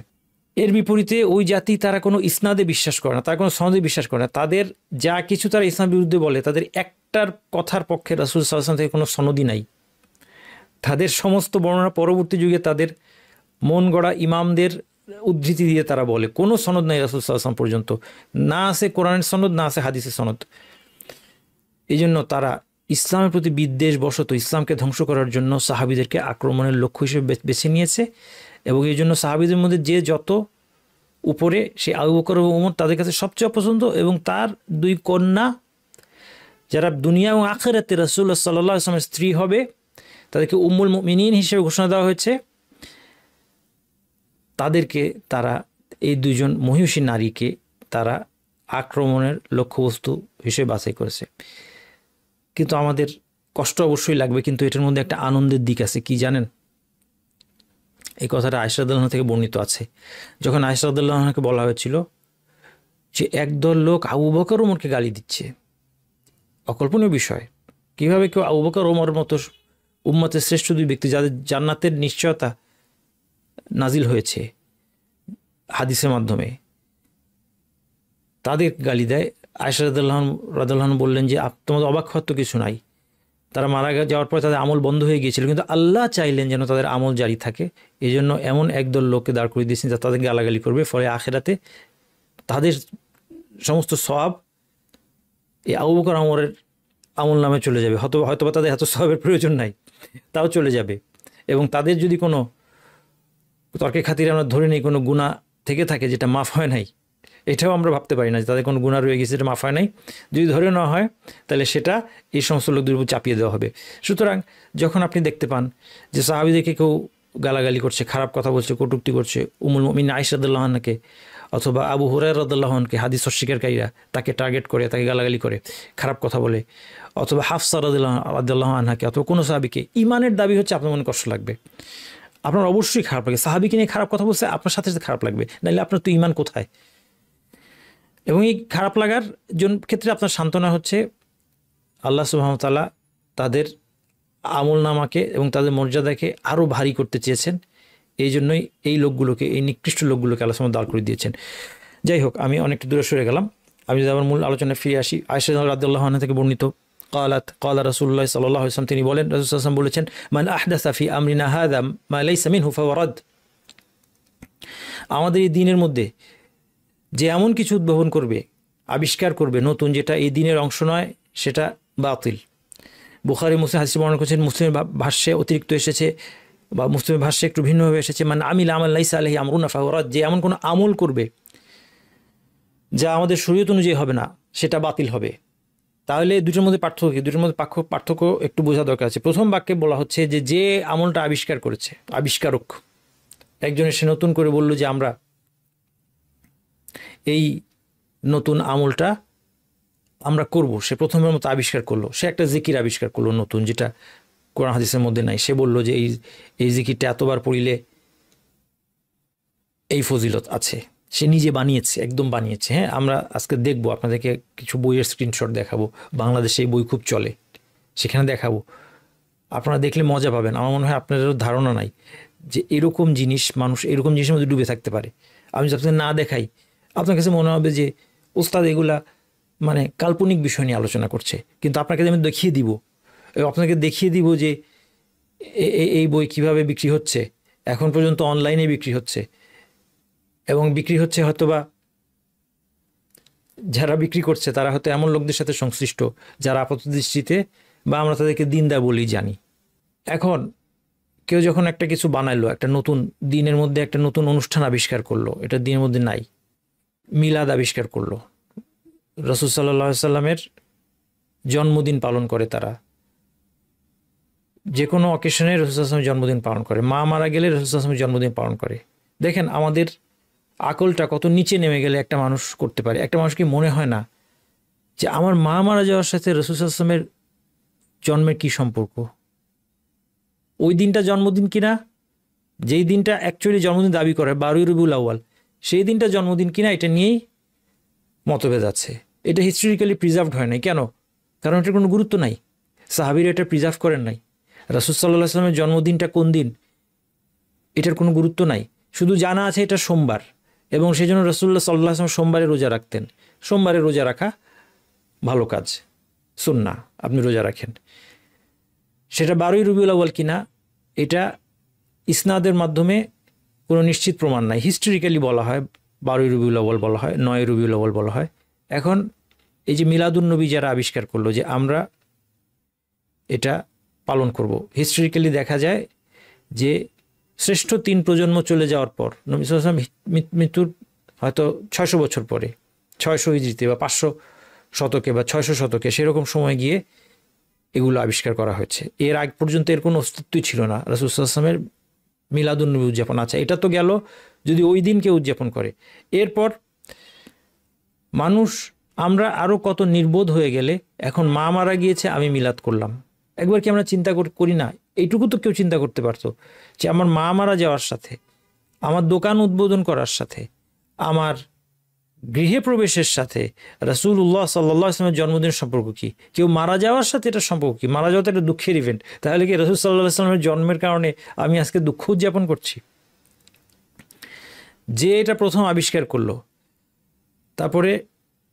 এর বিপরীতে ওই জাতি তারা কোনো ইসনাদে বিশ্বাস করে না, তারা কোনো সনদে বিশ্বাস করে না। তাদের যা কিছু তারা ইসলামের বিরুদ্ধে বলে, তাদের একটার কথার পক্ষে রাসূল সাল্লাল্লাহু আলাইহি ওয়াসাল্লাম থেকে কোনো সনদই নাই। তাদের সমস্ত বর্ণনা পরবর্তী যুগে তাদের মন গড়া ইমামদের উদ্ধৃতি দিয়ে তারা বলে, কোনো সনদ নাই রাসূল সাল্লাল্লাহু আলাইহি ওয়াসাল্লাম পর্যন্ত, না আছে কোরআনের সনদ, না আছে হাদিসের সনদ। এই জন্য তারা ইসলামের প্রতি বিদ্বেষ বশত ইসলামকে ধ্বংস করার জন্য সাহাবীদেরকে আক্রমণের লক্ষ্য হিসেবে বেছে নিয়েছে। এবং এই জন্য সাহাবীদের মধ্যে যে যত উপরে, সে আবু বকর এবং ওমর তাদের কাছে সবচেয়ে পছন্দ। এবং তার দুই কন্যা যারা দুনিয়া এবং আখিরাতে রাসূলুল্লাহ সাল্লাল্লাহু আলাইহি ওয়াসাল্লামের স্ত্রী হবে, তাদেরকে উম্মুল মুমিনিন হিসেবে ঘোষণা দেওয়া হয়েছে। তাদেরকে তারা, এই দুজন মহিষী নারীকে তারা আক্রমণের লক্ষ্যবস্তু হিসেবে বাছাই করেছে। কিন্তু আমাদের কষ্ট অবশ্যই লাগবে, কিন্তু এটার মধ্যে একটা আনন্দের দিক আছে। কি জানেন? এই কথাটা আয়েশা রাদিয়াল্লাহু আনহা থেকে বর্ণিত আছে। যখন আয়েশা রাদিয়াল্লাহু আনহাকে বলা হয়েছিল যে একদল লোক আবু বকর ওমরকে গালি দিচ্ছে, অকল্পনীয় বিষয়, কিভাবে কেউ আবু বকর ওমরের মতো উম্মতের শ্রেষ্ঠ দুই ব্যক্তি, যাদের জান্নাতের নিশ্চয়তা নাজিল হয়েছে হাদিসের মাধ্যমে, তাদের গালি দেয়। আয়েশা রাদিয়াল্লাহু আনহা বললেন যে তোমাদের অবাক হওয়ার তো কিছু নাই। তারা মারা যাওয়ার পর তাদের আমল বন্ধ হয়ে গিয়েছিল, কিন্তু আল্লাহ চাইলেন যেন তাদের আমল জারি থাকে। এই জন্য এমন একদল লোককে দাঁড় করিয়ে দিয়েছেন যা তাদের গালাগালি করবে, ফলে আখিরাতে তাদের সমস্ত সওয়াব এই আবু বকর ওমরের আমল নামে চলে যাবে। হয়তোবা তাদের এত সওয়াবের প্রয়োজন নাই, তাও চলে যাবে। এবং তাদের যদি কোনো তর্কের খাতিরে আমরা ধরে নিই কোনো গুনাহ থেকে থাকে যেটা মাফ হয় নাই, এটাও আমরা ভাবতে পারি না যে তাদের কোনো গুনাহ রয়ে গেছে যেটা মাফ হয় নাই, যদি ধরে নেওয়া হয় তাহলে সেটা এই সমস্ত লোকদের উপর চাপিয়ে দেওয়া হবে। সুতরাং যখন আপনি দেখতে পান যে সাহাবীদেরকে কেউ গালাগালি করছে, খারাপ কথা বলছে, কটূক্তি করছে, উম্মুল মুমিনিন আয়েশা রাদিয়াল্লাহু আনহাকে অথবা আবু হুরায়রা রাদিয়াল্লাহু আনহুকে, হাদিস অস্বীকারীরা তাকে টার্গেট করে, তাকে গালাগালি করে, খারাপ কথা বলে, অথবা হাফসা রাদিয়াল্লাহু আনহাকে, অথবা কোনো সাহাবীকে, ইমানের দাবি হচ্ছে আপনার মনে কষ্ট লাগবে, আপনার অবশ্যই খারাপ লাগে। সাহাবীকে নিয়ে খারাপ কথা বলছে, আপনার সাথে সাথে খারাপ লাগবে, নাহলে আপনার তো ইমান কোথায়? এবং এই খারাপ লাগার ক্ষেত্রে আপনার সান্ত্বনা হচ্ছে আল্লাহ সুবহানাহু ওয়া তাআলা তাদের আমলনামাকে এবং তাদের মর্যাদাকে আরও ভারী করতে চেয়েছেন। এই জন্যই এই লোকগুলোকে, এই নিকৃষ্ট লোকগুলোকে আল্লাহ সুবহানাহু ওয়া তাআলা দাঁড় করে দিয়েছেন। যাই হোক, আমি অনেকটা দূরে সরে গেলাম। আমি যদি আমার মূল আলোচনায় ফিরে আসি, আয়েশা রাদিয়াল্লাহু আনহা থেকে বর্ণিত, ক্বালা রাসূলুল্লাহ সাল্লাল্লাহু আলাইহি ওয়াসাল্লাম, তিনি বলেন, রাসূল সাল্লাল্লাহু আলাইহি ওয়াসাল্লাম বলেছেন, মান আহদাসা ফি আমরিনা হাযা মা লাইসা মিনহু ফাহুয়া রাদ। আমাদের এই দ্বীনের মধ্যে যে এমন কিছু উদ্ভাবন করবে, আবিষ্কার করবে নতুন, যেটা এই দ্বীনের অংশ নয়, সেটা বাতিল। বুখারী মুসলিম হাদিস বর্ণনা করেছেন, মুসলিমের ভাষ্যে অতিরিক্ত এসেছে, বা মুসলিমের ভাষ্যে একটু ভিন্নভাবে এসেছে, মান আমিলা আমাল লাইসা আলাইহি আমরুনা ফাহুয়া রাদ। যে এমন কোনো আমল করবে যা আমাদের শরীয়ত অনুযায়ী হবে না, সেটা বাতিল হবে। তাহলে দুটোর মধ্যে পার্থক্য কি? দুটোর মধ্যে পার্থক্য একটু বোঝা দরকার আছে। প্রথম বাক্যে বলা হচ্ছে যে যে আমলটা আবিষ্কার করেছে, আবিষ্কারক একজন এসে নতুন করে বলল যে আমরা এই নতুন আমলটা আমরা করব, সে প্রথমের মতো আবিষ্কার করলো, সে একটা জিকির আবিষ্কার করলো নতুন, যেটা কোরআন হাদিসের মধ্যে নাই। সে বলল যে এই জিকিরটা এতবার পড়িলে এই ফজিলত আছে। সে নিজে বানিয়েছে, একদম বানিয়েছে। হ্যাঁ, আমরা আজকে দেখব, আপনাদেরকে কিছু বইয়ের স্ক্রিনশট দেখাবো, বাংলাদেশে এই বই খুব চলে, সেখানে দেখাবো, আপনারা দেখলে মজা পাবেন। আমার মনে হয় আপনাদেরও ধারণা নাই যে এরকম জিনিস, মানুষ এরকম জিনিসের মধ্যে ডুবে থাকতে পারে। আমি যদি আপনাকে না দেখাই, আপনার কাছে মনে হবে যে ওস্তাদ এগুলা মানে কাল্পনিক বিষয় নিয়ে আলোচনা করছে। কিন্তু আপনাকে আমি দেখিয়ে দিব, আপনাকে দেখিয়ে দিব যে এই বই কিভাবে বিক্রি হচ্ছে, এখন পর্যন্ত অনলাইনে বিক্রি হচ্ছে, এবং বিক্রি হচ্ছে হয়তোবা যারা বিক্রি করছে তারা হয়তো এমন লোকদের সাথে সংশ্লিষ্ট যারা আপাত দৃষ্টিতে, বা আমরা তাদেরকে দিনদা বলেই জানি। এখন কেউ যখন একটা কিছু বানাইলো, একটা নতুন দিনের মধ্যে একটা নতুন অনুষ্ঠান আবিষ্কার করলো, এটা দিনের মধ্যে নাই, মিলাদ আবিষ্কার করলো, রাসূল সাল্লাল্লাহু আলাইহি সাল্লামের জন্মদিন পালন করে, তারা যে কোনো অকেশনে রাসূল সাল্লাল্লাহু আলাইহি সাল্লামের জন্মদিন পালন করে, মা মারা গেলে রাসূল সাল্লাল্লাহু আলাইহি সাল্লামের জন্মদিন পালন করে। দেখেন আমাদের আকলটা কত নিচে নেমে গেলে একটা মানুষ করতে পারে। একটা মানুষকে মনে হয় না যে আমার মা মারা যাওয়ার সাথে রাসূল সাল্লাল্লাহু আলাইহি সাল্লামের জন্মের কি সম্পর্ক? ওই দিনটা জন্মদিন কিনা, যেই দিনটা অ্যাকচুয়ালি জন্মদিন দাবি করে 12 রবিউল আউয়াল, সেই দিনটা জন্মদিন কিনা, এটা নিয়েই মতভেদ আছে। এটা হিস্টোরিক্যালি প্রিজার্ভড হয় নাই। কেন? কারণ এটার কোনো গুরুত্ব নাই, সাহাবীরা এটা প্রিজার্ভ করেন নাই। রাসূল সাল্লাল্লাহু আলাইহি ওয়াসাল্লামের জন্মদিনটা কোন দিন এটার কোনো গুরুত্ব নাই, শুধু জানা আছে এটা সোমবার, এবং সেই জন্য রাসূলুল্লাহ সাল্লাল্লাহু আলাইহি ওয়াসাল্লাম সোমবারে রোজা রাখতেন। সোমবারে রোজা রাখা ভালো কাজ, সুন্নাহ, আপনি রোজা রাখেন। সেটা 12ই রবিউল আউয়াল কিনা এটা ইসনাদের মাধ্যমে কোনো নিশ্চিত প্রমাণ নাই। হিস্টোরিক্যালি বলা হয় 12ই রবিউল আউয়াল বলা হয়, 9ই রবিউল আউয়াল বলা হয়। এখন এই যে মিলাদুন নবী যারা আবিষ্কার করলো যে আমরা এটা পালন করব, হিস্টোরিক্যালি দেখা যায় যে শ্রেষ্ঠ 3 প্রজন্ম চলে যাওয়ার পর নবী সাল্লাল্লাহু আলাইহি ওয়াসাল্লাম মৃত্যুর হয়তো 600 বছর পরে, 600 হিজরিতে বা 500 শতকে বা 600 শতকে, সেরকম সময় গিয়ে এগুলো আবিষ্কার করা হয়েছে। এর আগ পর্যন্ত এর কোনো অস্তিত্বই ছিল না। রাসূল সাল্লাল্লাহু আলাইহি ওয়াসাল্লামের মিলাদুন নবী উদযাপন, আচ্ছা এটা তো গেল যদি ওই দিন কেউ উদযাপন করে। এরপর মানুষ আমরা আরও কত নির্বোধ হয়ে গেলে এখন মা মারা গিয়েছে আমি মিলাদ করলাম। একবার কি আমরা চিন্তা করি না? এইটুকু তো কেউ চিন্তা করতে পারতো যে আমার মা মারা যাওয়ার সাথে, আমার দোকান উদ্বোধন করার সাথে, আমার গৃহে প্রবেশের সাথে রাসূলুল্লাহ সাল্লাল্লাহু আলাইহি ওয়াসাল্লামের জন্মদিনের সম্পর্ক কি? কেউ মারা যাওয়ার সাথে এটা সম্পর্ক কি? মারা যাওয়া তো একটা দুঃখের ইভেন্ট। তাহলে কি রাসূল সাল্লাল্লাহু আলাইহি ওয়াসাল্লামের জন্মের কারণে আমি আজকে দুঃখ উদযাপন করছি? যে এটা প্রথম আবিষ্কার করলো, তারপরে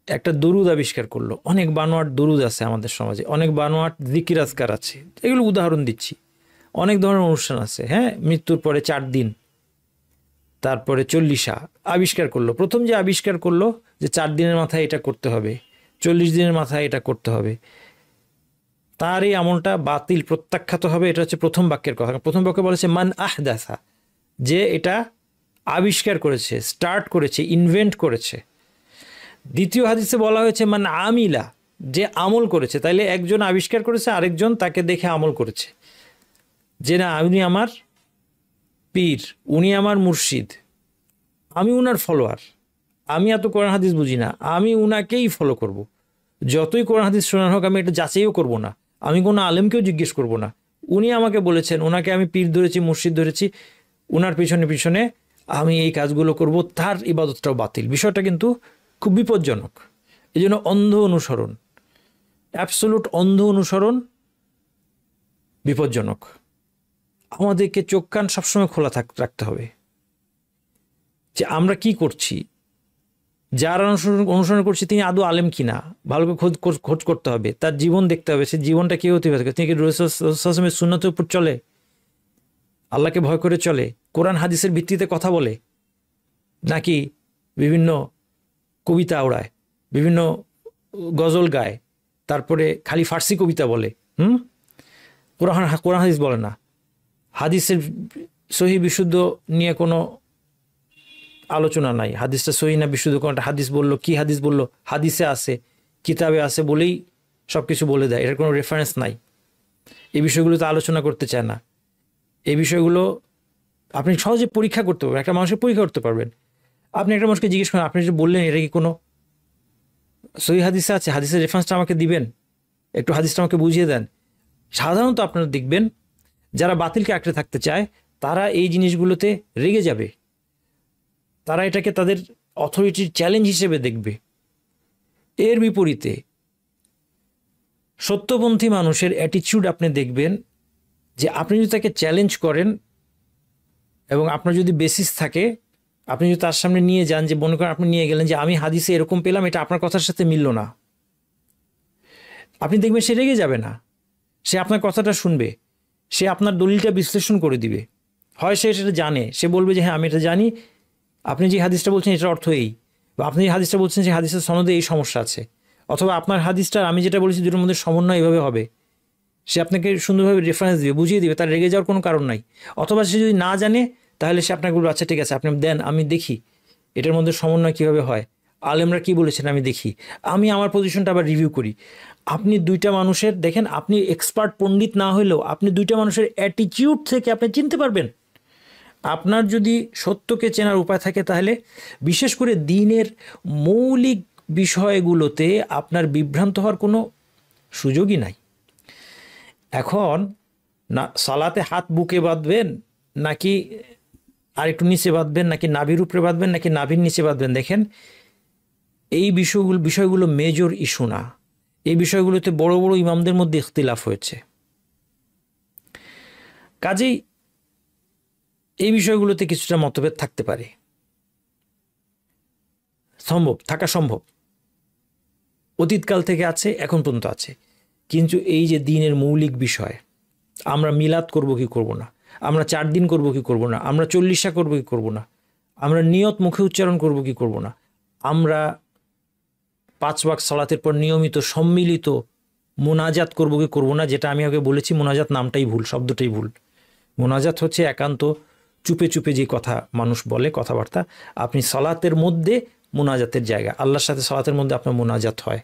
একটা দরুদ আবিষ্কার করলো। অনেক বানোয়াট দরুদ আছে আমাদের সমাজে, অনেক বানোয়াট জিকির আজকার আছে, এগুলো উদাহরণ দিচ্ছি। অনেক ধরনের অনুষ্ঠান আছে, হ্যাঁ, মৃত্যুর পরে 4 দিন, তারপরে 40 আবিষ্কার করলো। প্রথম যে আবিষ্কার করলো যে 4 দিনের মাথায় এটা করতে হবে, 40 দিনের মাথায় এটা করতে হবে, তার এই আমলটা বাতিল, প্রত্যাখ্যাত হবে। এটা হচ্ছে প্রথম বাক্যের কথা। প্রথম বাক্য বলেছে মান আহদাসা, যে এটা আবিষ্কার করেছে, স্টার্ট করেছে, ইনভেন্ট করেছে। দ্বিতীয় হাদিসে বলা হয়েছে মান আমিলা, যে আমল করেছে। তাইলে একজন আবিষ্কার করেছে, আরেকজন তাকে দেখে আমল করেছে, যে না উনি আমার পীর, উনি আমার মুর্শিদ, আমি উনার ফলোয়ার, আমি এত কোরআন হাদিস বুঝি না, আমি উনাকেই ফলো করব। যতই কোরআন হাদিস শোনানো হোক আমি এটা যাচাইও করব না, আমি কোনো আলেমকেও জিজ্ঞেস করব না। উনি আমাকে বলেছেন, ওনাকে আমি পীর ধরেছি, মুর্শিদ ধরেছি, উনার পিছনে পিছনে আমি এই কাজগুলো করব, তার ইবাদতটাও বাতিল। বিষয়টা কিন্তু খুব বিপজ্জনক। এই জন্য অন্ধ অনুসরণ, অ্যাবসোলুট অন্ধ অনুসরণ বিপজ্জনক। আমাদেরকে চোখ কান সবসময় খোলা রাখতে হবে যে আমরা কি করছি, যার অনুসরণ করছি তিনি আদৌ আলেম কিনা ভালো করে খোঁজ করতে হবে, তার জীবন দেখতে হবে, সে জীবনটা কি অতিবাহিত করে, তিনি কি রাসূল সাল্লাল্লাহু আলাইহি ওয়াসাল্লামের সুন্নতের উপর চলে, আল্লাহকে ভয় করে চলে, কোরআন হাদিসের ভিত্তিতে কথা বলে, নাকি বিভিন্ন কবিতা ওড়ায়, বিভিন্ন গজল গায়, তারপরে খালি ফার্সি কবিতা বলে, কোরআন হাদিস বলে না, হাদিসের সহি বিশুদ্ধ নিয়ে কোনো আলোচনা নাই, হাদিসটা সহি না বিশুদ্ধ, কোনটা হাদিস বললো, কি হাদিস বললো, হাদিসে আছে, কিতাবে আছে বলেই সব কিছু বলে দেয়, এটার কোনো রেফারেন্স নাই। এই বিষয়গুলো তো আলোচনা করতে চায় না। এই বিষয়গুলো আপনি সহজে পরীক্ষা করতে পারবেন, একটা মানুষের পরীক্ষা করতে পারবেন। আপনি একটা মানুষকে জিজ্ঞেস করেন, আপনি যে বললেন এটা কি কোনো সহি হাদিসে আছে, হাদিসের রেফারেন্সটা আমাকে দিবেন, একটু হাদিসটা আমাকে বুঝিয়ে দেন। সাধারণত আপনারা দেখবেন যারা বাতিলকে আঁকড়ে থাকতে চায় তারা এই জিনিসগুলোতে রেগে যাবে, তারা এটাকে তাদের অথরিটির চ্যালেঞ্জ হিসেবে দেখবে। এর বিপরীতে সত্যপন্থী মানুষের অ্যাটিটিউড আপনি দেখবেন যে আপনি যদি তাকে চ্যালেঞ্জ করেন এবং আপনার যদি বেসিস থাকে, আপনি যদি তার সামনে নিয়ে যান, যে মনে করেন আপনি নিয়ে গেলেন যে আমি হাদিসে এরকম পেলাম, এটা আপনার কথার সাথে মিলল না, আপনি দেখবেন সে রেগে যাবে না, সে আপনার কথাটা শুনবে, সে আপনার দলিলটা বিশ্লেষণ করে দিবে। হয় সে সেটা জানে, সে বলবে যে হ্যাঁ আমি এটা জানি, আপনি যে হাদিসটা বলছেন এটার অর্থ এই, বা আপনি যে হাদিসটা বলছেন যে হাদিসের সনদে এই সমস্যা আছে, অথবা আপনার হাদিসটা আমি যেটা বলেছি দুটোর মধ্যে সমন্বয় এভাবে হবে, সে আপনাকে সুন্দরভাবে রেফারেন্স দিবে, বুঝিয়ে দিবে, তার রেগে যাওয়ার কোনো কারণ নাই। অথবা সে যদি না জানে তাহলে সে আপনাকে বলবে আচ্ছা ঠিক আছে আপনি দেন, আমি দেখি এটার মধ্যে সমন্বয় কীভাবে হয়, আলেমরা কি বলেছেন আমি দেখি, আমি আমার পজিশনটা আবার রিভিউ করি। আপনি দুইটা মানুষের দেখেন, আপনি এক্সপার্ট পণ্ডিত না হলেও আপনি দুইটা মানুষের অ্যাটিটিউড থেকে আপনি চিনতে পারবেন। আপনার যদি সত্যকে চেনার উপায় থাকে তাহলে বিশেষ করে দ্বীনের মৌলিক বিষয়গুলোতে আপনার বিভ্রান্ত হওয়ার কোনো সুযোগই নাই। এখন না সালাতে হাত বুকে বাঁধবেন, নাকি আর একটু নিচে বাঁধবেন, নাকি নাভির উপরে বাঁধবেন, নাকি নাভির নিচে বাঁধবেন, দেখেন এই বিষয়গুলো মেজর ইস্যু না। এই বিষয়গুলোতে বড় বড় ইমামদের মধ্যে ইখতিলাফ হয়েছে। কাজেই এই বিষয়গুলোতে কিছুটা মতভেদ থাকতে পারে, থাকা সম্ভব, অতীতকাল থেকে আছে, এখন পর্যন্ত আছে। কিন্তু এই যে দিনের মৌলিক বিষয়, আমরা মিলাদ করব কি করব না, আমরা 4 দিন করব কি করব না, আমরা 40 করব কি করব না, আমরা নিয়ত মুখে উচ্চারণ করব কি করব না, আমরা 5 ওয়াক্ত সালাতের পর নিয়মিত সম্মিলিত মোনাজাত করব কি করব না, যেটা আমি আগে বলেছি মোনাজাত নামটাই ভুল, শব্দটাই ভুল। মোনাজাত হচ্ছে একান্ত চুপে চুপে যে কথা মানুষ বলে, কথাবার্তা। আপনি সালাতের মধ্যে মোনাজাতের জায়গা, আল্লাহর সাথে সালাতের মধ্যে আপনার মোনাজাত হয়,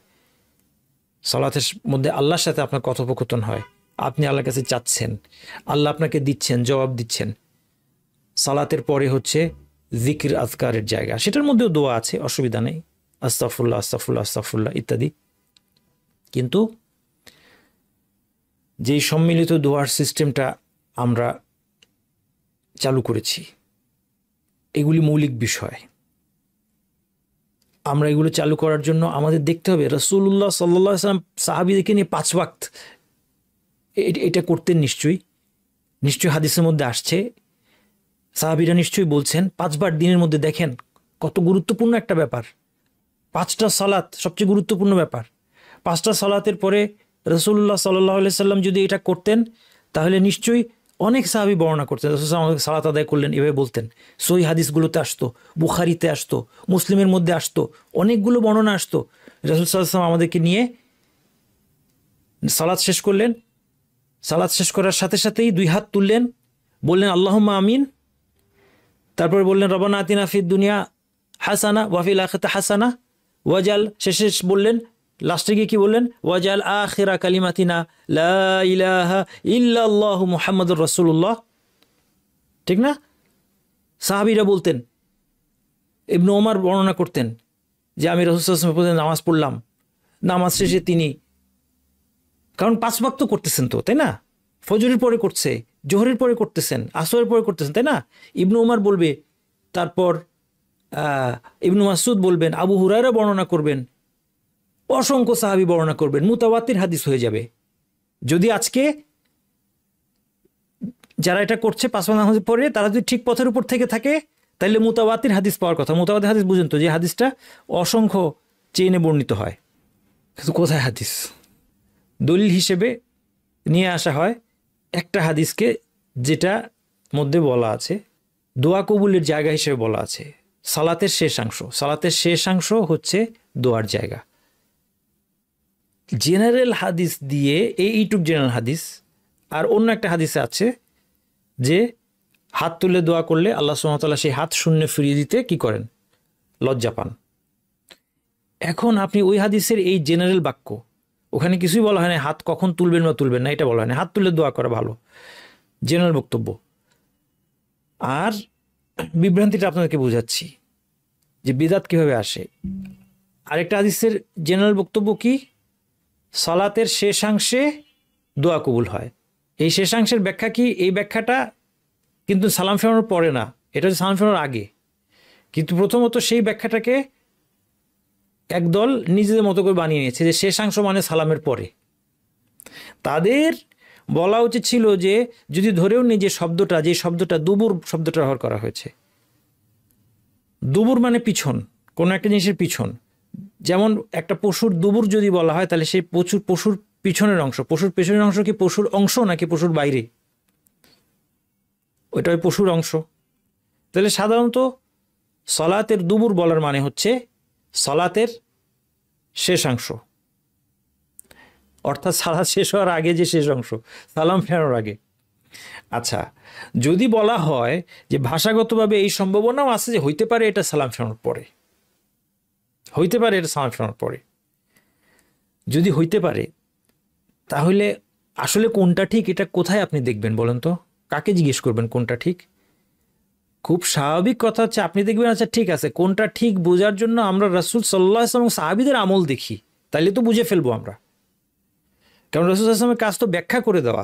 সালাতের মধ্যে আল্লাহর সাথে আপনার কথোপকথন হয়, আপনি আল্লাহর কাছে চাচ্ছেন, আল্লাহ আপনাকে দিচ্ছেন, জবাব দিচ্ছেন। সালাতের পরে হচ্ছে জিকির আজকারের জায়গা, সেটার মধ্যেও দোয়া আছে, অসুবিধা নেই, আস্তাগফিরুল্লাহ আস্তাগফিরুল্লাহ আস্তাগফিরুল্লাহ ইত্যাদি। কিন্তু যেই সম্মিলিত দোয়ার সিস্টেমটা আমরা চালু করেছি, এগুলি মৌলিক বিষয়। আমরা এগুলো চালু করার জন্য আমাদের দেখতে হবে রাসূলুল্লাহ সাল্লাল্লাহু আলাইহি ওয়াসাল্লাম সাহাবীদেরকে নিয়ে 5 ওয়াক্ত এটা করতেন। নিশ্চয়ই হাদিসের মধ্যে আসছে, সাহাবীরা নিশ্চয়ই বলছেন 5 বার দিনের মধ্যে। দেখেন কত গুরুত্বপূর্ণ একটা ব্যাপার। 5টা সালাত সবচেয়ে গুরুত্বপূর্ণ ব্যাপার। 5টা সালাতের পরে রাসূলুল্লাহ সাল্লাল্লাহু আলাইহি ওয়াসাল্লাম যদি এটা করতেন, তাহলে নিশ্চয়ই অনেক সাহাবী বর্ণনা করতেন, রাসূল সাল্লাল্লাহু আলাইহি ওয়াসাল্লাম সালাত আদায় করলেন, এভাবে বলতেন। সহিহ হাদিসগুলোতে আসতো, বুখারীতে আসতো, মুসলিমের মধ্যে আসতো, অনেকগুলো বর্ণনা আসতো। রাসূল সাল্লাল্লাহু আলাইহি ওয়াসাল্লাম আমাদেরকে নিয়ে সালাত শেষ করলেন, সালাত শেষ করার সাথে সাথেই 2 হাত তুললেন, বললেন আল্লাহুম্মা আমিন, তারপরে বললেন রব্বানা আতিনা ফিদ দুনিয়া হাসানা ওয়া ফিল আখিরাতি হাসানা ওয়াজাল, শেষে বললেন, লাস্টে গিয়ে কি বললেন, ওয়াজাল আখিরা কালিমাতিনা লা ইলাহা ইল্লাল্লাহু মুহাম্মাদুর রাসূলুল্লাহ। ঠিক না? সাহাবীরা বলতেন, ইবনে ওমর বর্ণনা করতেন যে আমি রাসূল সাল্লাল্লাহু আলাইহি ওয়াসাল্লামের নামাজ পড়লাম, নামাজ শেষে তিনি, কারণ 5 ওয়াক্ত করতেছেন তো, তাই না? ফজরের পরে করছে, জোহরের পরে করতেছেন, আসরের পরে করতেছেন, তাই না? ইবনে ওমর বলবে, তারপর ইবনে মাসউদ বলবেন, আবু হুরায়রা বর্ণনা করবেন, অসংখ্য সাহাবী বর্ণনা করবেন, মুতাওয়াতির হাদিস হয়ে যাবে। যদি আজকে যারা এটা করছে 5 ওয়াক্ত নামাজ পড়ে, তারা যদি ঠিক পথের উপর থেকে থাকে, তাহলে মুতাওয়াতির হাদিস পাওয়ার কথা। মুতাওয়াতির হাদিস বুঝেন তো, যে হাদিসটা অসংখ্য চেইনে বর্ণিত হয়। কিন্তু কোথায় হাদিস? দলিল হিসেবে নিয়ে আসা হয় একটা হাদিসকে, যেটা মধ্যে বলা আছে দোয়া কবুলের জায়গা হিসেবে বলা আছে সালাতের শেষাংশ। সালাতের শেষাংশ হচ্ছে দোয়ার জায়গা। জেনারেল হাদিস দিয়ে এইটুক জেনারেল হাদিস, আর অন্য একটা হাদিসে আছে যে হাত তুলে দোয়া করলে আল্লাহ সুবহানাহু ওয়া তাআলা সেই হাত শূন্যে ফিরিয়ে দিতে কি করেন? লজ্জা পান। এখন আপনি ওই হাদিসের এই জেনারেল বাক্য, ওখানে কিছুই বলা হয় না হাত কখন তুলবেন বা তুলবেন না, এটা বলা হয় না। হাত তুলে দোয়া করা ভালো, জেনারেল বক্তব্য। আর বিভ্রান্তিটা আপনাদেরকে বোঝাচ্ছি যে বিদআত কিভাবে আসে। আরেকটা হাদিসের জেনারেল বক্তব্য কি? সালাতের শেষাংশে দোয়া কবুল হয়। এই শেষাংশের ব্যাখ্যা কি? এই ব্যাখ্যাটা কিন্তু সালাম ফেরানোর পরে না, এটা হচ্ছে সালাম ফেরানোর আগে। কিন্তু প্রথমত সেই ব্যাখ্যাটাকে একদল নিজেদের মতো করে বানিয়ে নিয়েছে যে শেষাংশ মানে সালামের পরে। তাদের বলা উচিত ছিল যে, যদি ধরেও নিই যে শব্দটা দুবুর শব্দটা ব্যবহার করা হয়েছে। দুবুর মানে পিছন, কোনো একটা জিনিসের পিছন। যেমন একটা পশুর দুবুর যদি বলা হয়, তাহলে সেই পশুর পিছনের অংশ। পশুর পেছনের অংশ কি পশুর অংশ নাকি পশুর বাইরে? ওইটা ওই পশুর অংশ। তাহলে সাধারণত সালাতের দুবুর বলার মানে হচ্ছে সালাতের শেষাংশ, অর্থাৎ সালাত শেষ হওয়ার আগে যে শেষ অংশ, সালাম ফেরানোর আগে। আচ্ছা, যদি বলা হয় যে ভাষাগতভাবে এই সম্ভাবনাও আছে যে হইতে পারে এটা সালাম ফেরানোর পরে, হইতে পারে এটা সালাম ফেরানোর পরে, যদি হইতে পারে, তাহলে আসলে কোনটা ঠিক এটা কোথায় আপনি দেখবেন বলেন তো? কাকে জিজ্ঞেস করবেন কোনটা ঠিক? খুব স্বাভাবিক কথা হচ্ছে আপনি দেখবেন, আচ্ছা ঠিক আছে, কোনটা ঠিক বোঝার জন্য আমরা রাসূল সাল্লাল্লাহু আলাইহি ওয়াসাল্লাম সাহাবীদের আমল দেখি, তাইলে তো বুঝে ফেলবো আমরা। কারণ রাসূল সাল্লাল্লাহু আলাইহি ওয়াসাল্লামের কাজ তো ব্যাখ্যা করে দেওয়া।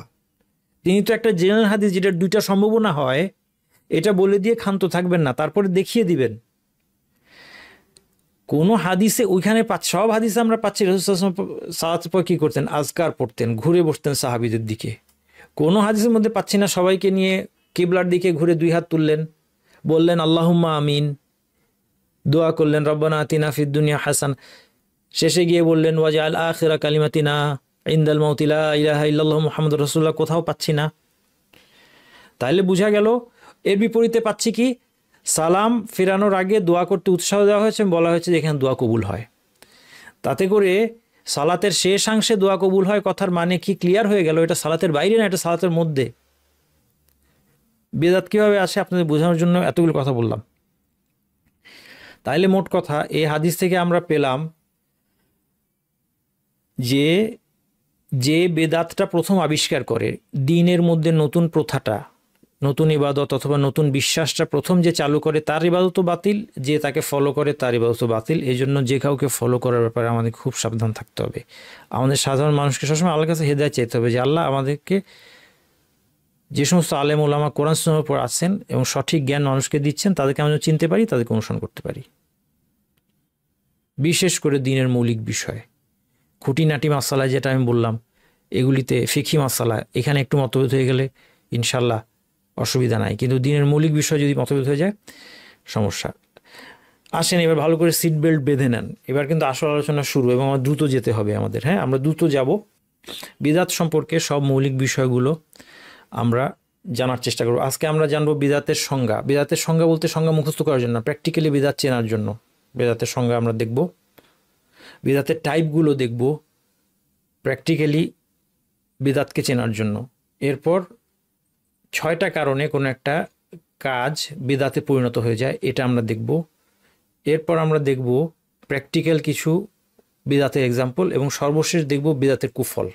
তিনি তো একটা জেনারেল হাদিস যেটার 2টা সম্ভাবনা হয়, এটা বলে দিয়ে ক্ষান্ত থাকবেন না, তারপরে দেখিয়ে দিবেন। কোনো হাদিসে ওইখানে সব হাদিসে আমরা পাচ্ছি রাসূল সাল্লাল্লাহু আলাইহি ওয়াসাল্লাম সালাতের পর কী করতেন, আজকার পড়তেন, ঘুরে বসতেন সাহাবীদের দিকে। কোনো হাদিসের মধ্যে পাচ্ছি না সবাইকে নিয়ে কিবলার দিকে ঘুরে 2 হাত তুললেন, বললেন আল্লাহুম্মা আমিন, দোয়া করলেন রব্বানা আতিনা ফিদ দুনিয়া হাসান, শেষে গিয়ে বললেন ওয়াজআল আখিরা কালিমাতিনা ইনদাল মাউতি লা ইলাহা ইল্লাল্লাহু মুহাম্মাদুর রাসূলুল্লাহ। কোথাও পাচ্ছি না। তাহলে বোঝা গেল এর বিপরীতে পাচ্ছি কি, সালাম ফেরানোর আগে দোয়া করতে উৎসাহ দেওয়া হয়েছে, বলা হয়েছে যে এখানে দোয়া কবুল হয়। তাতে করে সালাতের শেষাংশে দোয়া কবুল হয় কথার মানে কি ক্লিয়ার হয়ে গেল, এটা সালাতের বাইরে না, এটা সালাতের মধ্যে। বিদআত কীভাবে আসে আপনাদের বোঝানোর জন্য এতগুলো কথা বললাম। তাইলে মোট কথা এই হাদিস থেকে আমরা পেলাম যে যে বেদাতটা প্রথম আবিষ্কার করে, দ্বীনের মধ্যে নতুন প্রথাটা, নতুন ইবাদত অথবা নতুন বিশ্বাসটা প্রথম যে চালু করে, তার ইবাদতও বাতিল, যে তাকে ফলো করে তার ইবাদতও বাতিল। এই জন্য যে কাউকে ফলো করার ব্যাপারে আমাদের খুব সাবধান থাকতে হবে। আমাদের সাধারণ মানুষকে সবসময় আল্লাহর কাছে হেদায়েত চাইতে হবে যে আল্লাহ আমাদেরকে যে সমস্ত আলেম ওলামা কোরআন সুন্নাহর উপর আছেন এবং সঠিক জ্ঞান মানুষকে দিচ্ছেন, তাদেরকে আমরা চিনতে পারি, তাদেরকে অনুসরণ করতে পারি। বিশেষ করে দ্বীনের মৌলিক বিষয়, খুঁটিনাটি মাসালা যেটা আমি বললাম, এগুলিতে ফিকহি মাসালা, এখানে একটু মতভেদ হয়ে গেলে ইনশাল্লাহ অসুবিধা নাই, কিন্তু দ্বীনের মৌলিক বিষয় যদি মতভেদ হয়ে যায় সমস্যা। আসেন এবার ভালো করে সিট বেল্ট বেঁধে নেন, এবার কিন্তু আসল আলোচনা শুরু, এবং আমার দ্রুত যেতে হবে আমাদের। হ্যাঁ, আমরা দ্রুত যাব। বিদআত সম্পর্কে সব মৌলিক বিষয়গুলো আমরা জানার চেষ্টা করব। আজকে আমরা জানবো বিদআতের সংজ্ঞা। বিদআতের সংজ্ঞা বলতে সংজ্ঞা মুখস্থ করার জন্য, প্র্যাকটিক্যালি বিদআত চেনার জন্য বিদআতের সংজ্ঞা আমরা দেখব। বিদআতের টাইপগুলো দেখব প্র্যাকটিক্যালি বিদআতকে চেনার জন্য। এরপর 6টা কারণে কোনো একটা কাজ বিদআতে পরিণত হয়ে যায়, এটা আমরা দেখব। এরপর আমরা দেখব প্র্যাকটিক্যাল কিছু বিদআতের এক্সাম্পল, এবং সর্বশেষ দেখব বিদআতের কুফল।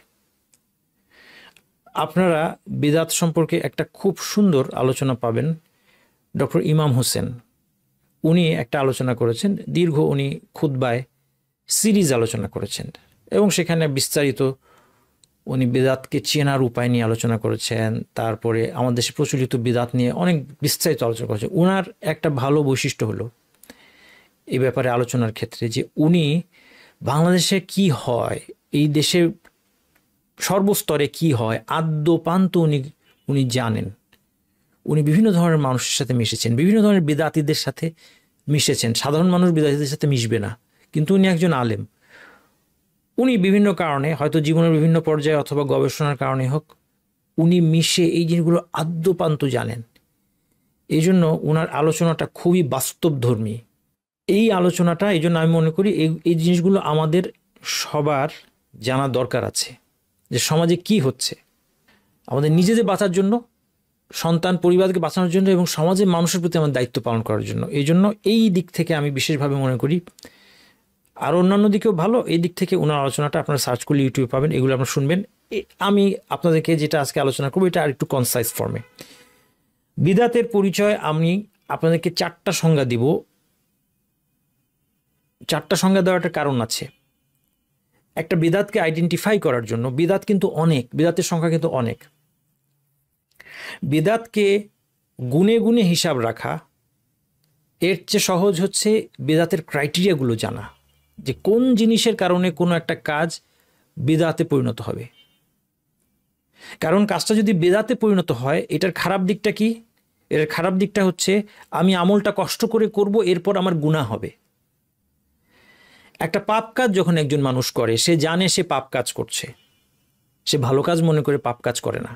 আপনারা বিদআত সম্পর্কে একটা খুব সুন্দর আলোচনা পাবেন ডক্টর ইমাম হোসেন। উনি একটা আলোচনা করেছেন, দীর্ঘ উনি খুতবায় সিরিজ আলোচনা করেছেন, এবং সেখানে বিস্তারিত উনি বিদআতকে চেনার উপায় নিয়ে আলোচনা করেছেন। তারপরে আমাদের দেশে প্রচলিত বিদআত নিয়ে অনেক বিস্তারিত আলোচনা করেছেন। ওনার একটা ভালো বৈশিষ্ট্য হলো এই ব্যাপারে আলোচনার ক্ষেত্রে যে উনি বাংলাদেশে কি হয়, এই দেশে সর্বস্তরে কি হয়, আদ্যপান্ত উনি জানেন। উনি বিভিন্ন ধরনের মানুষের সাথে মিশেছেন, বিভিন্ন ধরনের বিদআতীদের সাথে মিশেছেন। সাধারণ মানুষ বিদআতীদের সাথে মিশবে না, কিন্তু উনি একজন আলেম। উনি বিভিন্ন কারণে, হয়তো জীবনের বিভিন্ন পর্যায়ে অথবা গবেষণার কারণে হোক, উনি মিশে এই জিনিসগুলো আদ্যপান্ত জানেন। এই জন্য ওনার আলোচনাটা খুবই বাস্তবধর্মী। এই আলোচনাটা, এই জন্য আমি মনে করি এই জিনিসগুলো আমাদের সবার জানা দরকার আছে, যে সমাজে কি হচ্ছে, আমাদের নিজেদের বাঁচার জন্য, সন্তান পরিবারকে বাঁচানোর জন্য, এবং সমাজের মানুষের প্রতি আমার দায়িত্ব পালন করার জন্য। এই জন্য এই দিক থেকে আমি বিশেষভাবে মনে করি, আর অন্যান্য দিকেও ভালো, এই দিক থেকে ওনার আলোচনাটা আপনারা সার্চ করলে ইউটিউবে পাবেন, এগুলো আপনারা শুনবেন। আমি আপনাদেরকে যেটা আজকে আলোচনা করবো এটা আর একটু কনসাইজ ফর্মে। বিদআতের পরিচয় আমি আপনাদেরকে 4টা সংজ্ঞা দিব। 4টা সংজ্ঞা দেওয়ার একটা কারণ আছে। একটা বিদআতকে আইডেন্টিফাই করার জন্য, বিদআত কিন্তু অনেক, বিদআতের সংখ্যা কিন্তু অনেক। বিদআতকে গুণে গুণে হিসাব রাখা এর চেয়ে সহজ হচ্ছে বিদআতের ক্রাইটেরিয়াগুলো জানা, যে কোন জিনিসের কারণে কোনো একটা কাজ বিদআতে পরিণত হবে। কারণ কাজটা যদি বিদআতে পরিণত হয়, এটার খারাপ দিকটা কি? এর খারাপ দিকটা হচ্ছে আমি আমলটা কষ্ট করে করব, এরপর আমার গুনাহ হবে। একটা পাপ কাজ যখন একজন মানুষ করে, সে জানে সে পাপ কাজ করছে, সে ভালো কাজ মনে করে পাপ কাজ করে না।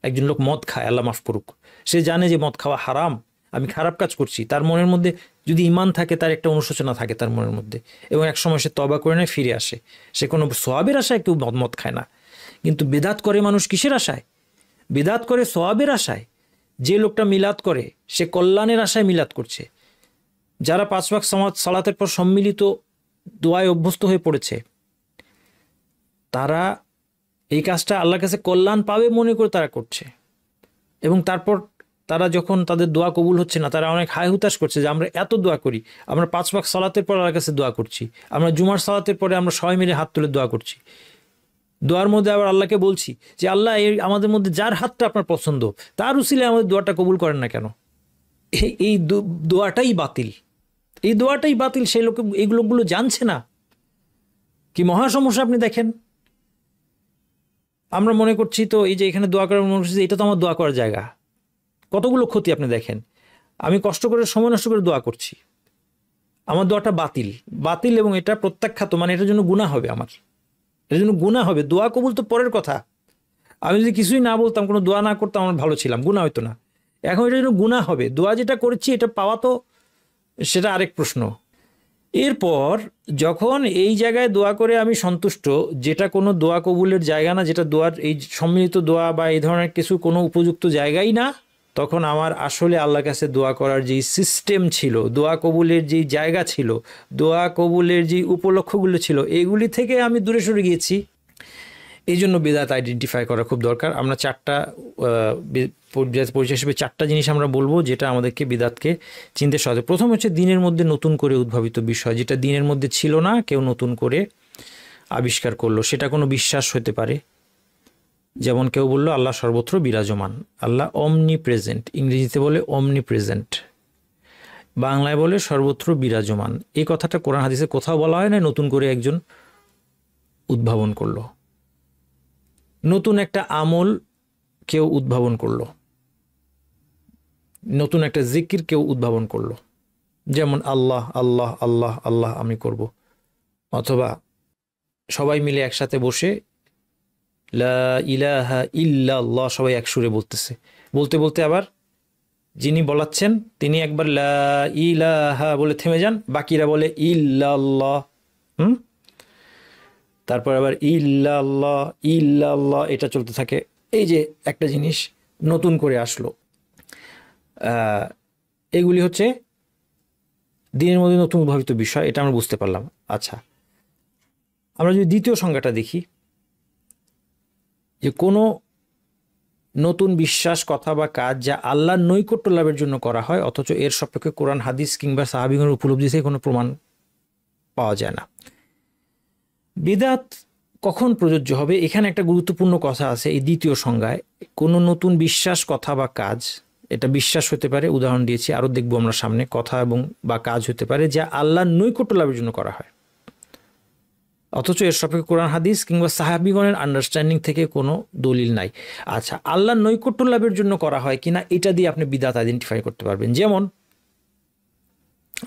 একজন লোক মদ খায়, আল্লাহ মাফ করুক, সে জানে যে মদ খাওয়া হারাম, আমি খারাপ কাজ করছি। তার মনের মধ্যে যদি ঈমান থাকে, তার একটা অনুশোচনা থাকে তার মনের মধ্যে, এবং এক সময় সে তওবা করে নেয়, ফিরে আসে। সে কোনো সওয়াবের আশায় কেউ মদ খায় না। কিন্তু বিদআত করে মানুষ কিসের আশায়? বিদআত করে সওয়াবের আশায়। যে লোকটা মিলাদ করে, সে কল্যাণের আশায় মিলাদ করছে। যারা 5 ওয়াক্ত সালাতের পর সম্মিলিত দোয়ায় অভ্যস্ত হয়ে পড়েছে, তারা এই কাজটা আল্লাহর কাছে কল্যাণ পাবে মনে করে তারা করছে। এবং তারপর তারা যখন তাদের দোয়া কবুল হচ্ছে না, তারা অনেক হায় হুতাশ করছে যে আমরা এত দোয়া করি, আমরা 5 ওয়াক্ত সালাতের পর আল্লাহর কাছে দোয়া করছি, আমরা জুমার সালাতের পরে আমরা সবাই মিলে হাত তুলে দোয়া করছি। দোয়ার মধ্যে আবার আল্লাহকে বলছি যে আল্লাহ, আমাদের মধ্যে যার হাতটা আপনার পছন্দ, তার উসিলায় আমাদের দোয়াটা কবুল করেন না কেন? এই দোয়াটাই বাতিল। এই দোয়াটাই বাতিল, সেই লোক এই লোকগুলো জানছে না। কি মহা সমস্যা আপনি দেখেন। আমরা মনে করছি তো এই যে এখানে দোয়া করার মনে করছি এটা তো আমার দোয়া করার জায়গা, কতগুলো ক্ষতি আপনি দেখেন। আমি কষ্ট করে সময় নষ্ট করে দোয়া করছি, আমার দোয়াটা বাতিল বাতিল এবং এটা প্রত্যাখ্যাত, মানে এটার জন্য গুনাহ হবে, আমার এটার জন্য গুনাহ হবে। দোয়া কবুল তো পরের কথা, আমি যদি কিছুই না বলতাম, কোনো দোয়া না করতাম, আমার ভালো ছিলাম, গুনাহ হইতো না। এখন এটার জন্য গুনাহ হবে, দোয়া যেটা করেছি এটা পাওয়া তো সেটা আরেক প্রশ্ন। এরপর যখন এই জায়গায় দোয়া করে আমি সন্তুষ্ট, যেটা কোনো দোয়া কবুলের জায়গা না, যেটা দোয়ার এই সম্মিলিত দোয়া বা এই ধরনের কিছু কোনো উপযুক্ত জায়গাই না, তখন আমার আসলে আল্লাহর কাছে দোয়া করার যেই সিস্টেম ছিল, দোয়া কবুলের যেই জায়গা ছিল, দোয়া কবুলের যেই উপলক্ষগুলো ছিল, এগুলি থেকে আমি দূরে সরে গিয়েছি। এই জন্য বিদাত আইডেন্টিফাই করা খুব দরকার। আমরা চারটা পরিচয় হিসেবে চারটা জিনিস আমরা বলবো যেটা আমাদেরকে বিদাতকে চিনতে সাহায্য। প্রথম হচ্ছে দিনের মধ্যে নতুন করে উদ্ভাবিত বিষয়, যেটা দিনের মধ্যে ছিল না, কেউ নতুন করে আবিষ্কার করলো। সেটা কোনো বিশ্বাস হতে পারে, যেমন কেউ বললো আল্লাহ সর্বত্র বিরাজমান, আল্লাহ অমনি প্রেজেন্ট, ইংরেজিতে বলে অমনি প্রেজেন্ট, বাংলায় বলে সর্বত্র বিরাজমান। এই কথাটা কোরআন হাদিসে কোথাও বলা হয় না, নতুন করে একজন উদ্ভাবন করলো, নতুন একটা আমল কেউ উদ্ভাবন করলো, নতুন একটা জিকির কেউ উদ্ভাবন করলো, যেমন আল্লাহ আল্লাহ আল্লাহ আল্লাহ আমি করব, অথবা সবাই মিলে একসাথে বসে লা ইলাহা ইল্লাল্লাহ সবাই একসুরে বলতেছে, বলতে বলতে আবার যিনি বলাচ্ছেন তিনি একবার লা ইলাহা বলে থেমে যান, বাকিরা বলে ইল্লাল্লাহ, তারপর আবার ইল্লাল্লাহ ইল্লাল্লাহ, এটা চলতে থাকে। এই যে একটা জিনিস নতুন করে আসলো, এগুলি হচ্ছে দিনের মধ্যে নতুন উদ্ভাবিত বিষয়, এটা আমরা বুঝতে পারলাম। আচ্ছা, আমরা যদি দ্বিতীয় সংজ্ঞাটা দেখি, যে কোনো নতুন বিশ্বাস, কথা বা কাজ যা আল্লাহর নৈকট্য লাভের জন্য করা হয়, অথচ এর সপক্ষে কোরআন হাদিস কিংবা সাহাবীগণের উপলব্ধি থেকে কোনো প্রমাণ পাওয়া যায় না। বিদআত কখন প্রযোজ্য হবে, এখানে একটা গুরুত্বপূর্ণ কথা আছে এই দ্বিতীয় সংজ্ঞায়। কোনো নতুন বিশ্বাস, কথা বা কাজ, এটা বিশ্বাস হতে পারে, উদাহরণ দিয়েছি, আরও দেখবো আমরা সামনে, কথা এবং বা কাজ হতে পারে যা আল্লাহর নৈকট্য লাভের জন্য করা হয়, অথচ এর সপক্ষে কোরআন হাদিস কিংবা সাহাবীগণের আন্ডারস্ট্যান্ডিং থেকে কোনো দলিল নাই। আচ্ছা, আল্লাহর নৈকট্য লাভের জন্য করা হয় কিনা এটা দিয়ে আপনি বিদআত আইডেন্টিফাই করতে পারবেন। যেমন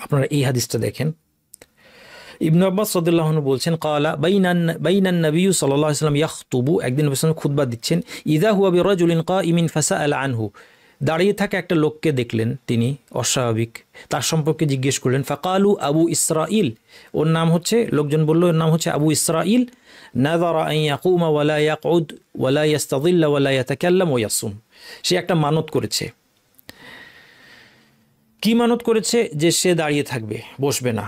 আপনারা এই হাদিসটা দেখেন, ইবনে আব্বাস রাদিয়াল্লাহু আনহু বলছেন, ক্বালা বাইনান নবী সাল্লাল্লাহু আলাইহি ওয়াসাল্লাম ইয়াখতুবু, একদিন নবী সাল্লাল্লাহু আলাইহি ওয়াসাল্লাম খুতবা দিচ্ছেন, ইযা হুয়া বিরাজুলিন কাইমিন ফাসাআলা আনহু, দাঁড়িয়ে থাকা একটা লোককে দেখলেন তিনি অস্বাভাবিক, তার সম্পর্কে জিজ্ঞেস করলেন। ফাকালু আবু ইসরাইল, ওর নাম হচ্ছে, লোকজন বলল ওর নাম হচ্ছে আবু ইসরাইল, নাযারা আন ইয়াকুমা ওয়ালা ইয়াকউদ ওয়ালা ইস্তাযিল্লা ওয়ালা ইয়াতাকাল্লাম ওয়া ইয়াসুম, সে একটা মানত করেছে। কি মানত করেছে? যে সে দাঁড়িয়ে থাকবে, বসবে না,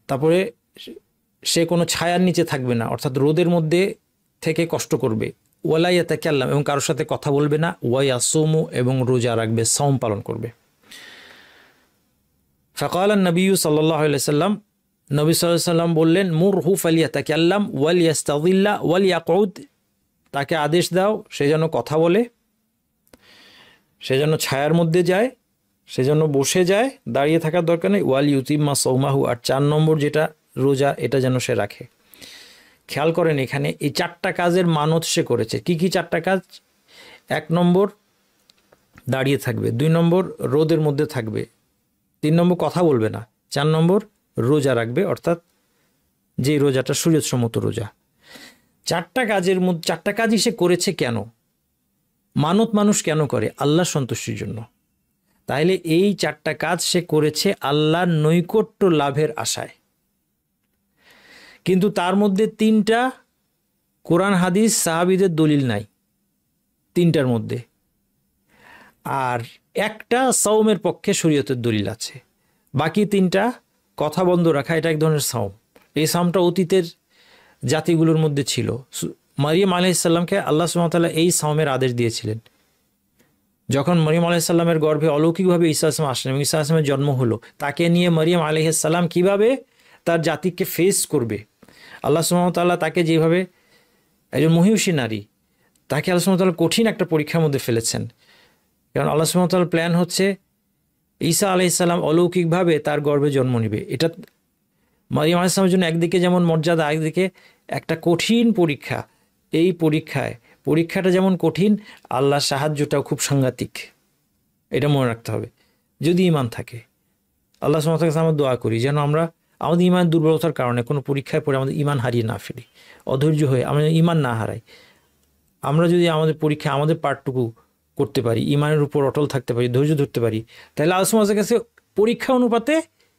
তারপরে সে কোনো ছায়ার নিচে থাকবে না, অর্থাৎ রোদের মধ্যে থেকে কষ্ট করবে, ওয়ালা ইয়াতাকাল্লাম এবং কারোর সাথে কথা বলবে না, ওয়া ইয়াসুমু এবং রোজা রাখবে, সাওম পালন করবে। ফাকাল নবী সাল্লাল্লাহু আলাইহি ওয়াসাল্লাম, নবী সাল্লাল্লাহু আলাইহি ওয়াসাল্লাম বললেন, মুরহু ফালিয়াতাকাল্লাম ওয়াল ইয়াস্তাযিল্লা ওয়াল ইয়াকউদ, তাকে আদেশ দাও সে যেন কথা বলে, সে যেন ছায়ার মধ্যে যায়, সে যেন বসে যায়, দাঁড়িয়ে থাকার দরকার নেই, ওয়াল ইউতিম্মা সাওমাহু, আর 4 নম্বর যেটা রোজা, এটা যেন সে রাখে। খেয়াল করেন এখানে এই 4টা কাজের মানত সে করেছে। কি কি 4টা কাজ? 1 নম্বর দাঁড়িয়ে থাকবে, 2 নম্বর রোদের মধ্যে থাকবে, 3 নম্বর কথা বলবে না, 4 নম্বর রোজা রাখবে, অর্থাৎ যে রোজাটা শরীয়তসম্মত রোজা। 4টা কাজের মধ্যে 4টা কাজই সে করেছে কেন? মানত মানুষ কেন করে? আল্লাহর সন্তুষ্টির জন্য। তাহলে এই 4টা কাজ সে করেছে আল্লাহর নৈকট্য লাভের আশায়, কিন্তু তার মধ্যে 3টা কোরআন হাদিস সাহাবীদের দলিল নাই 3টার মধ্যে, আর একটা সাওমের পক্ষে শরীয়তের দলিল আছে, বাকি 3টা কথা বন্ধ রাখা, এটা এক ধরনের সাওম। এই সাওমটা অতীতের জাতিগুলোর মধ্যে ছিল। মারিয়াম আলাইহিস সালামকে আল্লাহ সুবহানাহু ওয়া তাআলা এই সাওমের আদেশ দিয়েছিলেন। যখন মরিয়ম আলাইহিস সালামের গর্ভে অলৌকিকভাবে ঈসা আলাইহিস সালাম আসলেন এবং ঈসা আলাইহিস সালামের জন্ম হলো, তাকে নিয়ে মরিয়ম আলাইহিস সালাম কীভাবে তার জাতিকে ফেস করবে, আল্লাহ সুবহানাহু ওয়া তাআলা তাকে যেভাবে, একজন মহিষী নারী, তাকে আল্লাহ সুবহানাহু ওয়া তাআলা কঠিন একটা পরীক্ষার মধ্যে ফেলেছেন। কারণ আল্লাহ সুবহানাহু ওয়া তাআলার প্ল্যান হচ্ছে ঈসা আলাইহিস সালাম অলৌকিকভাবে তার গর্ভে জন্ম নেবে। এটা মারিয়াম আলাইহিস সালামের জন্য একদিকে যেমন মর্যাদা, একদিকে একটা কঠিন পরীক্ষা। এই পরীক্ষাটা যেমন কঠিন, আল্লাহর সাহায্যটাও খুব সাংঘাতিক। এটা মনে রাখতে হবে যদি ঈমান থাকে। আল্লাহ সুবহানাহু ওয়া তাআলার কাছে আমরা দোয়া করি যেন আমরা আমাদের ঈমান দুর্বলতার কারণে কোনো পরীক্ষায় পড়ে আমাদের ঈমান হারিয়ে না ফেলি, অধৈর্য হয়ে আমরা ঈমান না হারাই। আমরা যদি আমাদের পরীক্ষায় আমাদের পার্টটুকু করতে পারি, ঈমানের উপর অটল থাকতে পারি, ধৈর্য ধরতে পারি, তাহলে আল্লাহ সুবহানাহু ওয়া তাআলার কাছে পরীক্ষা অনুপাতে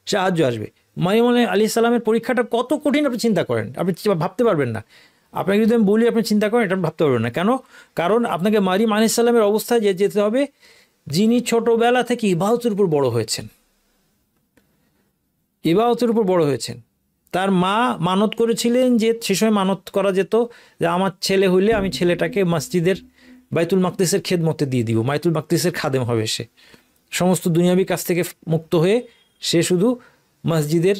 সাহায্য আসবে। মারিয়াম আলাইহিস সালামের পরীক্ষাটা কত কঠিন আপনি চিন্তা করেন, আপনি ভাবতে পারবেন না। আপনাকে যদি আমি বলি আপনি চিন্তা করেন, এটা ভাবতে পারবেন না। কেন? কারণ আপনাকে মারিয়াম আলাইহিস সালামের অবস্থায় যেতে হবে যিনি ছোটবেলা থেকে ইবাদতের উপর বড় হয়েছেন, ইবাদতের উপর বড় হয়েছেন। তার মা মানত করেছিলেন যে সে সময় মানত করা যেত যে আমার ছেলে হইলে আমি ছেলেটাকে মসজিদের বাইতুল মাকদিসের খেদমতে দিয়ে দিব, বাইতুল মাকদিসের খাদেম হবে, সে সমস্ত দুনিয়াবী কাছ থেকে মুক্ত হয়ে সে শুধু মসজিদের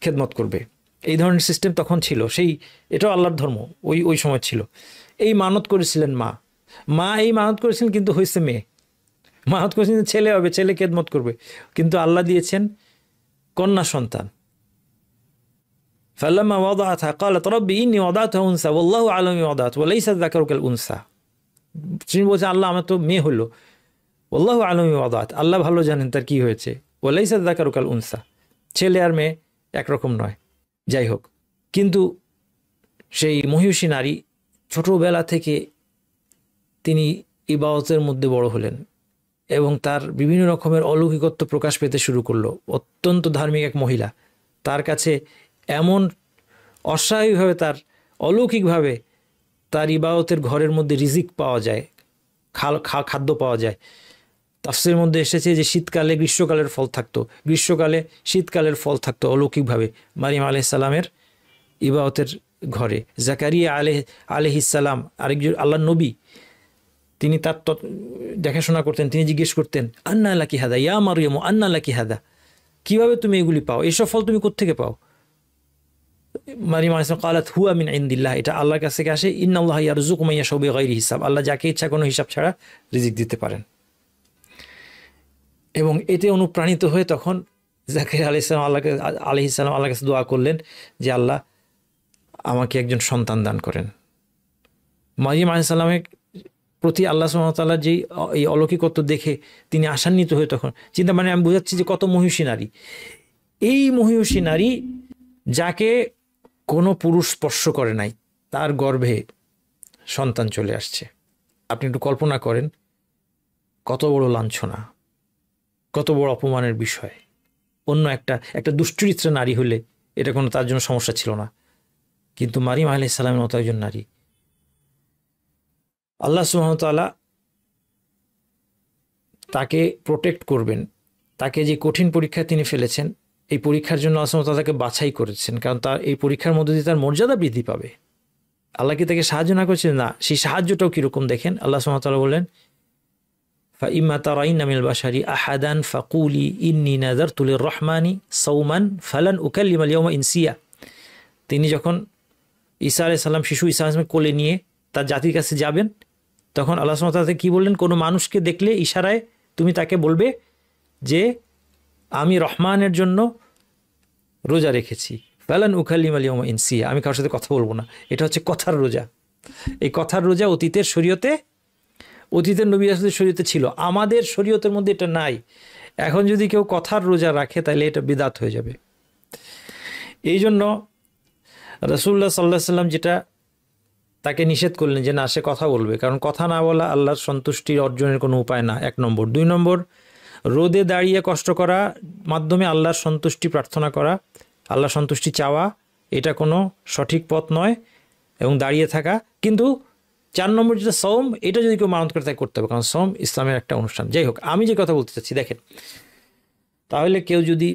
খেদমত করবে। এই ধরনের সিস্টেম তখন ছিল, এটাও আল্লাহর ধর্ম ওই সময় ছিল। এই মানত করেছিলেন মা এই মানত করেছিলেন, কিন্তু হয়েছে মেয়ে। মানত করেছিলেন ছেলে হবে, ছেলে খেদমত করবে, কিন্তু আল্লাহ দিয়েছেন কন্যা সন্তান। ফালাম্মা ওয়াদাআতহা ক্বালাত রাব্বি ইন্নী ওয়াদাতুহা উনসা ওয়াল্লাহু আ'লামু বিমা ওয়াদাত ওয়া লাইসা যাকারু কাল উনসা। তিনি বলছেন আল্লাহ আমার তো মেয়ে হলো, ওয়াল্লাহু আ'লামু বিমা ওয়াদাত, আল্লাহ ভালো জানেন তার কি হয়েছে, ওয়া লাইসা যাকারু কাল উনসা, ছেলে আর মেয়ে একরকম নয়। যাই হোক, কিন্তু সেই মহিষী নারী ছোটবেলা থেকে তিনি ইবাদতের মধ্যে বড় হলেন এবং তার বিভিন্ন রকমের অলৌকিকত্ব প্রকাশ পেতে শুরু করলো। অত্যন্ত ধার্মিক এক মহিলা, তার কাছে এমন অস্বাভাবিকভাবে তার অলৌকিকভাবে তার ইবাদতের ঘরের মধ্যে রিজিক পাওয়া যায়, খাদ্য পাওয়া যায়। তাফসীরের মধ্যে এসেছে যে শীতকালে গ্রীষ্মকালের ফল থাকতো, গ্রীষ্মকালে শীতকালের ফল থাকতো অলৌকিকভাবে মারিয়াম আলাইহিস সালামের ইবাদতের ঘরে। জাকারিয়া আলাইহিস সালাম আরেকজন আল্লাহর নবী, তিনি তার দেখাশোনা করতেন। তিনি জিজ্ঞেস করতেন আন্না লাকি হাদা ইয়া মারিয়াম আন্না লাকি হাদা, কিভাবে তুমি এগুলি পাও, এইসব ফল তুমি কোত্থেকে পাও? মারিয়াম আলাইহিস সালাম ক্বালাত হুয়া মিন ইনদিল্লাহ, এটা আল্লাহর কাছ থেকে আসে। ইন্নাল্লাহা ইয়ারযুকু মান ইয়াশাউ বিগাইরি হিসাব, আল্লাহ যাকে ইচ্ছা কোনো হিসাব ছাড়া রিজিক দিতে পারেন। এবং এতে অনুপ্রাণিত হয়ে তখন জাকারিয়া আলাইহিস সালাম আল্লাহর কাছে দোয়া করলেন যে আল্লাহ আমাকে একজন সন্তান দান করেন। মারিয়াম আলাইহিস সালামের প্রতি আল্লাহ সুবহানাহু ওয়া তাআলার যেই এই অলৌকিকত্ব দেখে তিনি আশান্বিত হয়ে তখন চিন্তা, মানে আমি বুঝাচ্ছি যে কত মহিষী নারী, এই মহিষী নারী যাকে কোনো পুরুষ স্পর্শ করে নাই, তার গর্ভে সন্তান চলে আসছে। আপনি একটু কল্পনা করেন কত বড় লাঞ্ছনা, কত বড় অপমানের বিষয়। অন্য একটা দুশ্চরিত্র নারী হলে এটা কোনো তার জন্য সমস্যা ছিল না, কিন্তু মারিয়াম আলাইহিস সালামের মতো একজন নারী, আল্লাহ সুবহানাহু ওয়া তাআলা তাকে প্রোটেক্ট করবেন। তাকে যে কঠিন পরীক্ষায় তিনি ফেলেছেন, এই পরীক্ষার জন্য আল্লাহ সুবহানাহু ওয়া তাআলা তাকে বাছাই করেছেন, কারণ তার এই পরীক্ষার মধ্যে দিয়ে তার মর্যাদা বৃদ্ধি পাবে। আল্লাহ কি তাকে সাহায্য না করেছেন? না, সেই সাহায্যটাও কীরকম দেখেন। আল্লাহ সুবহানাহু ওয়া তাআলা বলেন ফাইম্মা তারাইন্না মিনাল বাশারি আহাদান ফাকুলি ইন্নী নাযারতু লির-রাহমানি সাওমান ফালান উকাল্লিমাল ইয়াওমা ইনসিয়া। তিনি যখন ঈসা আলাইহিস সালাম, শিশু ঈসা আলাইহিস সালামকে কোলে নিয়ে তার জাতির কাছে যাবেন, তখন আল্লাহ সুবহানাহু ওয়া তাআলা কী বললেন? কোনো মানুষকে দেখলে ইশারায় তুমি তাকে বলবে যে আমি রহমানের জন্য রোজা রেখেছি, ফালান উকাল্লিমাল ইয়াওমা ইনসিয়া, আমি কারোর সাথে কথা বলবো না। এটা হচ্ছে কথার রোজা। এই কথার রোজা অতীতের শরীয়তে, অতীতের নবী রাসূলের শরীয়তে ছিল, আমাদের শরীয়তের মধ্যে এটা নাই। এখন যদি কেউ কথার রোজা রাখে তাহলে এটা বিদআত হয়ে যাবে। এই জন্য রাসূলুল্লাহ সাল্লাল্লাহু আলাইহি ওয়াসাল্লাম যেটা তাকে নিষেধ করলেন যে না, সে কথা বলবে, কারণ কথা না বলা আল্লাহর সন্তুষ্টির অর্জনের কোনো উপায় না, 1 নম্বর। 2 নম্বর, রোদে দাঁড়িয়ে কষ্ট করা মাধ্যমে আল্লাহর সন্তুষ্টি প্রার্থনা করা, আল্লাহর সন্তুষ্টি চাওয়া, এটা কোনো সঠিক পথ নয়, এবং দাঁড়িয়ে থাকা। কিন্তু 4 নম্বর যেটা সওম, এটা যদি কেউ মানত করে তাকে করতে হবে, কারণ সওম ইসলামের একটা অনুষ্ঠান। যাই হোক, আমি যে কথা বলতে চাচ্ছি দেখেন, তাহলে কেউ যদি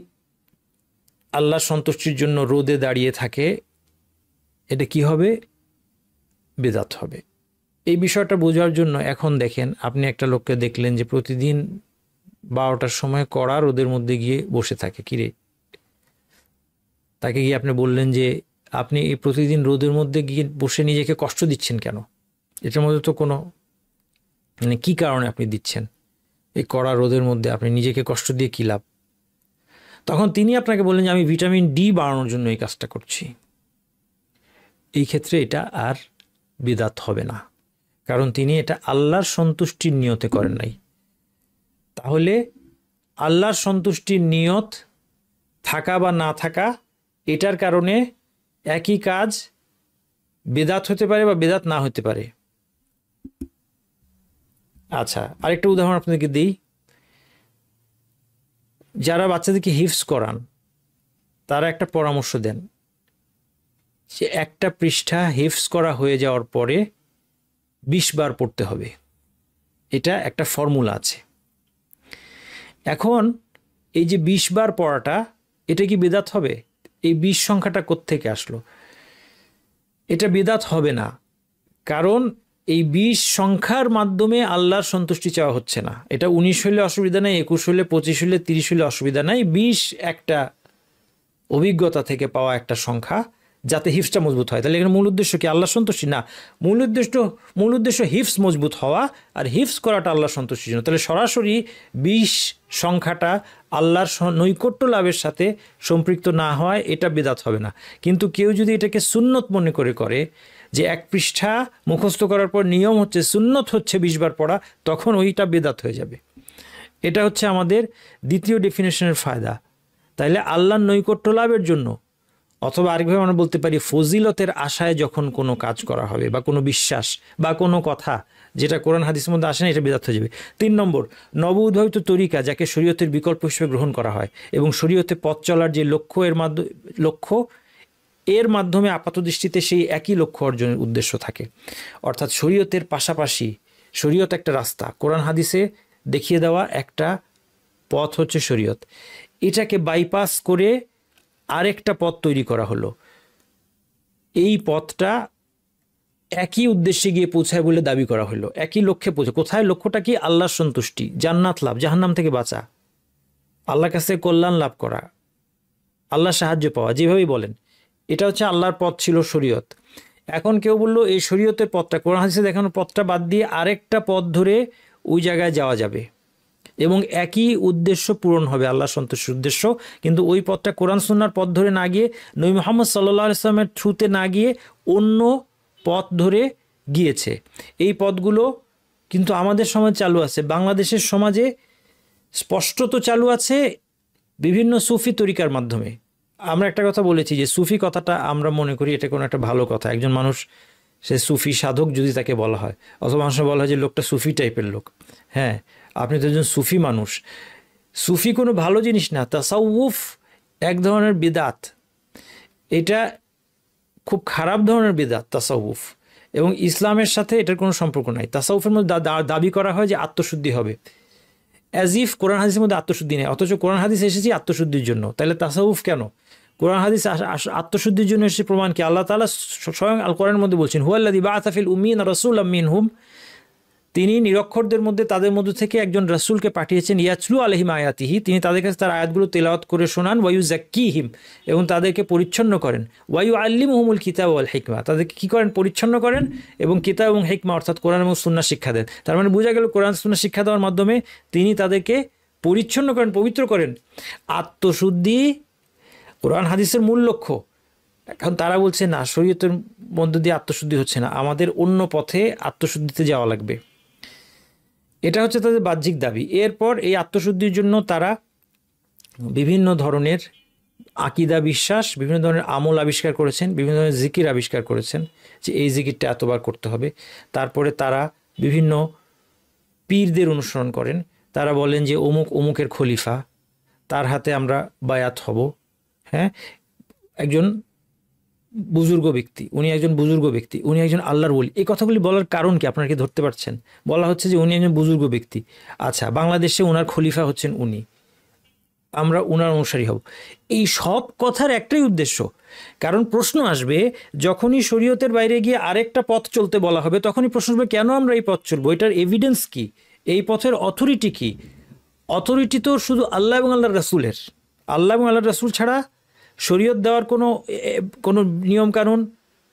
আল্লাহর সন্তুষ্টির জন্য রোদে দাঁড়িয়ে থাকে, এটা কি হবে? বিদআত হবে। এই বিষয়টা বোঝার জন্য এখন দেখেন, আপনি একটা লোককে দেখলেন যে প্রতিদিন 12টার সময় কড়া রোদের মধ্যে গিয়ে বসে থাকে, কিরে, তাকে গিয়ে আপনি বললেন যে আপনি এই প্রতিদিন রোদের মধ্যে গিয়ে বসে নিজেকে কষ্ট দিচ্ছেন কেন? এটার মধ্যে তো কোনো, মানে কী কারণে আপনি দিচ্ছেন? এই কড়া রোদের মধ্যে আপনি নিজেকে কষ্ট দিয়ে কী লাভ? তখন তিনি আপনাকে বললেন যে আমি ভিটামিন ডি বাড়ানোর জন্য এই কাজটা করছি। এই ক্ষেত্রে এটা আর বিদআত হবে না, কারণ তিনি এটা আল্লাহর সন্তুষ্টির নিয়তে করেন নাই। তাহলে আল্লাহর সন্তুষ্টির নিয়ত থাকা বা না থাকা, এটার কারণে একই কাজ বিদআত হতে পারে বা বিদআত না হতে পারে। আচ্ছা, আরেকটা উদাহরণ আপনাদেরকে দিই। যারা বাচ্চাদেরকে হিফজ করান তারা একটা পরামর্শ দেন যে একটা পৃষ্ঠা হিফজ করা হয়ে যাওয়ার পরে 20 বার পড়তে হবে। এটা একটা ফর্মুলা আছে। এখন এই যে 20 বার পড়াটা, এটা কি বিদআত হবে? এই 20 সংখ্যাটা কোত্থেকে আসলো? এটা বিদআত হবে না, কারণ এই 20 সংখ্যার মাধ্যমে আল্লাহর সন্তুষ্টি চাওয়া হচ্ছে না। এটা 19 হলে অসুবিধা নাই, 21 হলে, 25 হলে, 30 হলে অসুবিধা নাই। 20 একটা অভিজ্ঞতা থেকে পাওয়া একটা সংখ্যা, যাতে হিফজটা মজবুত হয়। তাহলে এখানে মূল উদ্দেশ্য কি আল্লাহ সন্তুষ্টি? না, মূল উদ্দেশ্য হিফজ মজবুত হওয়া, আর হিফজ করাটা আল্লাহ সন্তুষ্টির জন্য। তাহলে সরাসরি 20 সংখ্যাটা আল্লাহর নৈকট্য লাভের সাথে সম্পৃক্ত না হয় এটা বিদআত হবে না। কিন্তু কেউ যদি এটাকে সুন্নত মনে করে যে এক পৃষ্ঠা মুখস্থ করার পর নিয়ম হচ্ছে, সুন্নত হচ্ছে 20 বার পড়া, তখন ওইটা বিদআত হয়ে যাবে। এটা হচ্ছে আমাদের দ্বিতীয় ডেফিনেশনের ফায়দা। তাইলে আল্লাহর নৈকট্য লাভের জন্য, অথবা আরেকভাবে আমরা বলতে পারি ফজিলতের আশায় যখন কোনো কাজ করা হবে বা কোনো বিশ্বাস বা কোনো কথা যেটা কোরআন হাদিসের মধ্যে আসে না, এটা বিদআত হয়ে যাবে। 3 নম্বর, নব উদ্ভাবিত তরিকা যাকে শরীয়তের বিকল্প হিসেবে গ্রহণ করা হয় এবং শরীয়তে পথ চলার যে লক্ষ্য এর মাধ্যমে আপাত দৃষ্টিতে সেই একই লক্ষ্য অর্জনের উদ্দেশ্য থাকে। অর্থাৎ শরীয়তের পাশাপাশি শরীয়ত একটা রাস্তা, কোরআন হাদিসে দেখিয়ে দেওয়া একটা পথ হচ্ছে শরীয়ত, এটাকে বাইপাস করে আরেকটা পথ তৈরি করা হলো। এই পথটা একই উদ্দেশ্যে গিয়ে পৌঁছায় বলে দাবি করা হলো, একই লক্ষ্যে পৌঁছায়। কোথায়? লক্ষ্যটা কি? আল্লাহর সন্তুষ্টি, জান্নাত লাভ, জাহান্নাম থেকে বাঁচা, আল্লাহর কাছে কল্যাণ লাভ করা, আল্লাহর সাহায্য পাওয়া, যেভাবেই বলেন। এটা হচ্ছে আল্লাহর পথ ছিল শরীয়ত। এখন কেউ বললো এই শরীয়তের পথটা, কোরআন হাদিসে দেখানো পথটা বাদ দিয়ে আরেকটা পথ ধরে ওই জায়গায় যাওয়া যাবে এবং একই উদ্দেশ্য পূরণ হবে, আল্লাহর সন্তুষ্টির উদ্দেশ্য। কিন্তু ওই পথটা কোরআন সুন্নাহর পথ ধরে না গিয়ে, নবী মুহাম্মদ সাল্লাল্লাহু আলাইহি ওয়াসাল্লামের থ্রুতে না গিয়ে অন্য পথ ধরে গিয়েছে। এই পথগুলো কিন্তু আমাদের সমাজে চালু আছে, বাংলাদেশের সমাজে স্পষ্টত চালু আছে বিভিন্ন সুফি তরিকার মাধ্যমে। আমরা একটা কথা বলেছি যে সুফি কথাটা আমরা মনে করি এটা কোনো একটা ভালো কথা। একজন মানুষ সে সুফি সাধক যদি তাকে বলা হয়, অথবা মানুষের বলা হয় যে লোকটা সুফি টাইপের লোক, হ্যাঁ আপনি তো একজন সুফি মানুষ। সুফি কোনো ভালো জিনিস না, তাসাউফ এক ধরনের বিদআত, এটা খুব খারাপ ধরনের বিদআত তাসাউফ, এবং ইসলামের সাথে এটার কোনো সম্পর্ক নাই। তাসাউফের মধ্যে দাবি করা হয় যে আত্মশুদ্ধি হবে, অ্যাজ ইফ কোরআন হাদিসের মধ্যে আত্মশুদ্ধি নেই, অথচ কোরআন হাদিস এসেছে আত্মশুদ্ধির জন্য। তাহলে তাসাউফ কেন? কোরআন হাদিস আত্মশুদ্ধির জন্য এসেছে, প্রমাণ কি? আল্লাহ তাআলা স্বয়ং আল কোরআনের মধ্যে বলছেন, হুয়াল্লাযী বাআসা ফিল উম্মিয়িনা রাসূলাম মিনহুম, তিনি নিরক্ষরদের মধ্যে তাদের মধ্য থেকে একজন রাসূলকে পাঠিয়েছেন, ইয়াতলু আলাইহিম আয়াতিহি, তিনি তাদের কাছে তার আয়াতগুলো তেলাওয়াত করে শোনান, ওয়ায়ুযাক্কিহিম, এবং তাদেরকে পরিচ্ছন্ন করেন, ওয়ায়ুআল্লিমুহুমুল কিতাব ওয়াল হিকমা, তাদেরকে কী করেন? পরিচ্ছন্ন করেন এবং কিতাব এবং হিকমা অর্থাৎ কোরআন এবং সুন্নাহ শিক্ষা দেন। তার মানে বোঝা গেল কোরআন সুন্নাহ শিক্ষা দেওয়ার মাধ্যমে তিনি তাদেরকে পরিচ্ছন্ন করেন, পবিত্র করেন। আত্মশুদ্ধি কোরআন হাদিসের মূল লক্ষ্য। এখন তারা বলছে না, শরীয়তের মধ্য দিয়ে আত্মশুদ্ধি হচ্ছে না, আমাদের অন্য পথে আত্মশুদ্ধিতে যাওয়া লাগবে। এটা হচ্ছে তাদের বাহ্যিক দাবি। এরপর এই আত্মশুদ্ধির জন্য তারা বিভিন্ন ধরনের আকিদা বিশ্বাস, বিভিন্ন ধরনের আমল আবিষ্কার করেছেন, বিভিন্ন ধরনের জিকির আবিষ্কার করেছেন যে এই জিকিরটা এতবার করতে হবে। তারপরে তারা বিভিন্ন পীরদের অনুসরণ করেন, তারা বলেন যে অমুকের খলিফা, তার হাতে আমরা বায়াত হব। হ্যাঁ, একজন বুজুর্গ ব্যক্তি, উনি একজন বুজুর্গ ব্যক্তি, উনি একজন আল্লাহর ওলি। এই কথাগুলি বলার কারণ কি আপনারা কি ধরতে পারছেন? বলা হচ্ছে যে উনি একজন বুজুর্গ ব্যক্তি, আচ্ছা বাংলাদেশে ওনার খলিফা হচ্ছেন উনি, আমরা ওনার অনুসারী হব। এই সব কথার একটাই উদ্দেশ্য, কারণ প্রশ্ন আসবে যখনই শরীয়তের বাইরে গিয়ে আরেকটা পথ চলতে বলা হবে, তখনই প্রশ্ন আসবে কেন আমরা এই পথ চলবো, এটার এভিডেন্স কি, এই পথের অথরিটি কি? অথরিটি তো শুধু আল্লাহ এবং আল্লাহর রাসূলের। আল্লাহ এবং আল্লাহর রাসূল ছাড়া শরীয়ত দেওয়ার কোনো নিয়ম কানুন,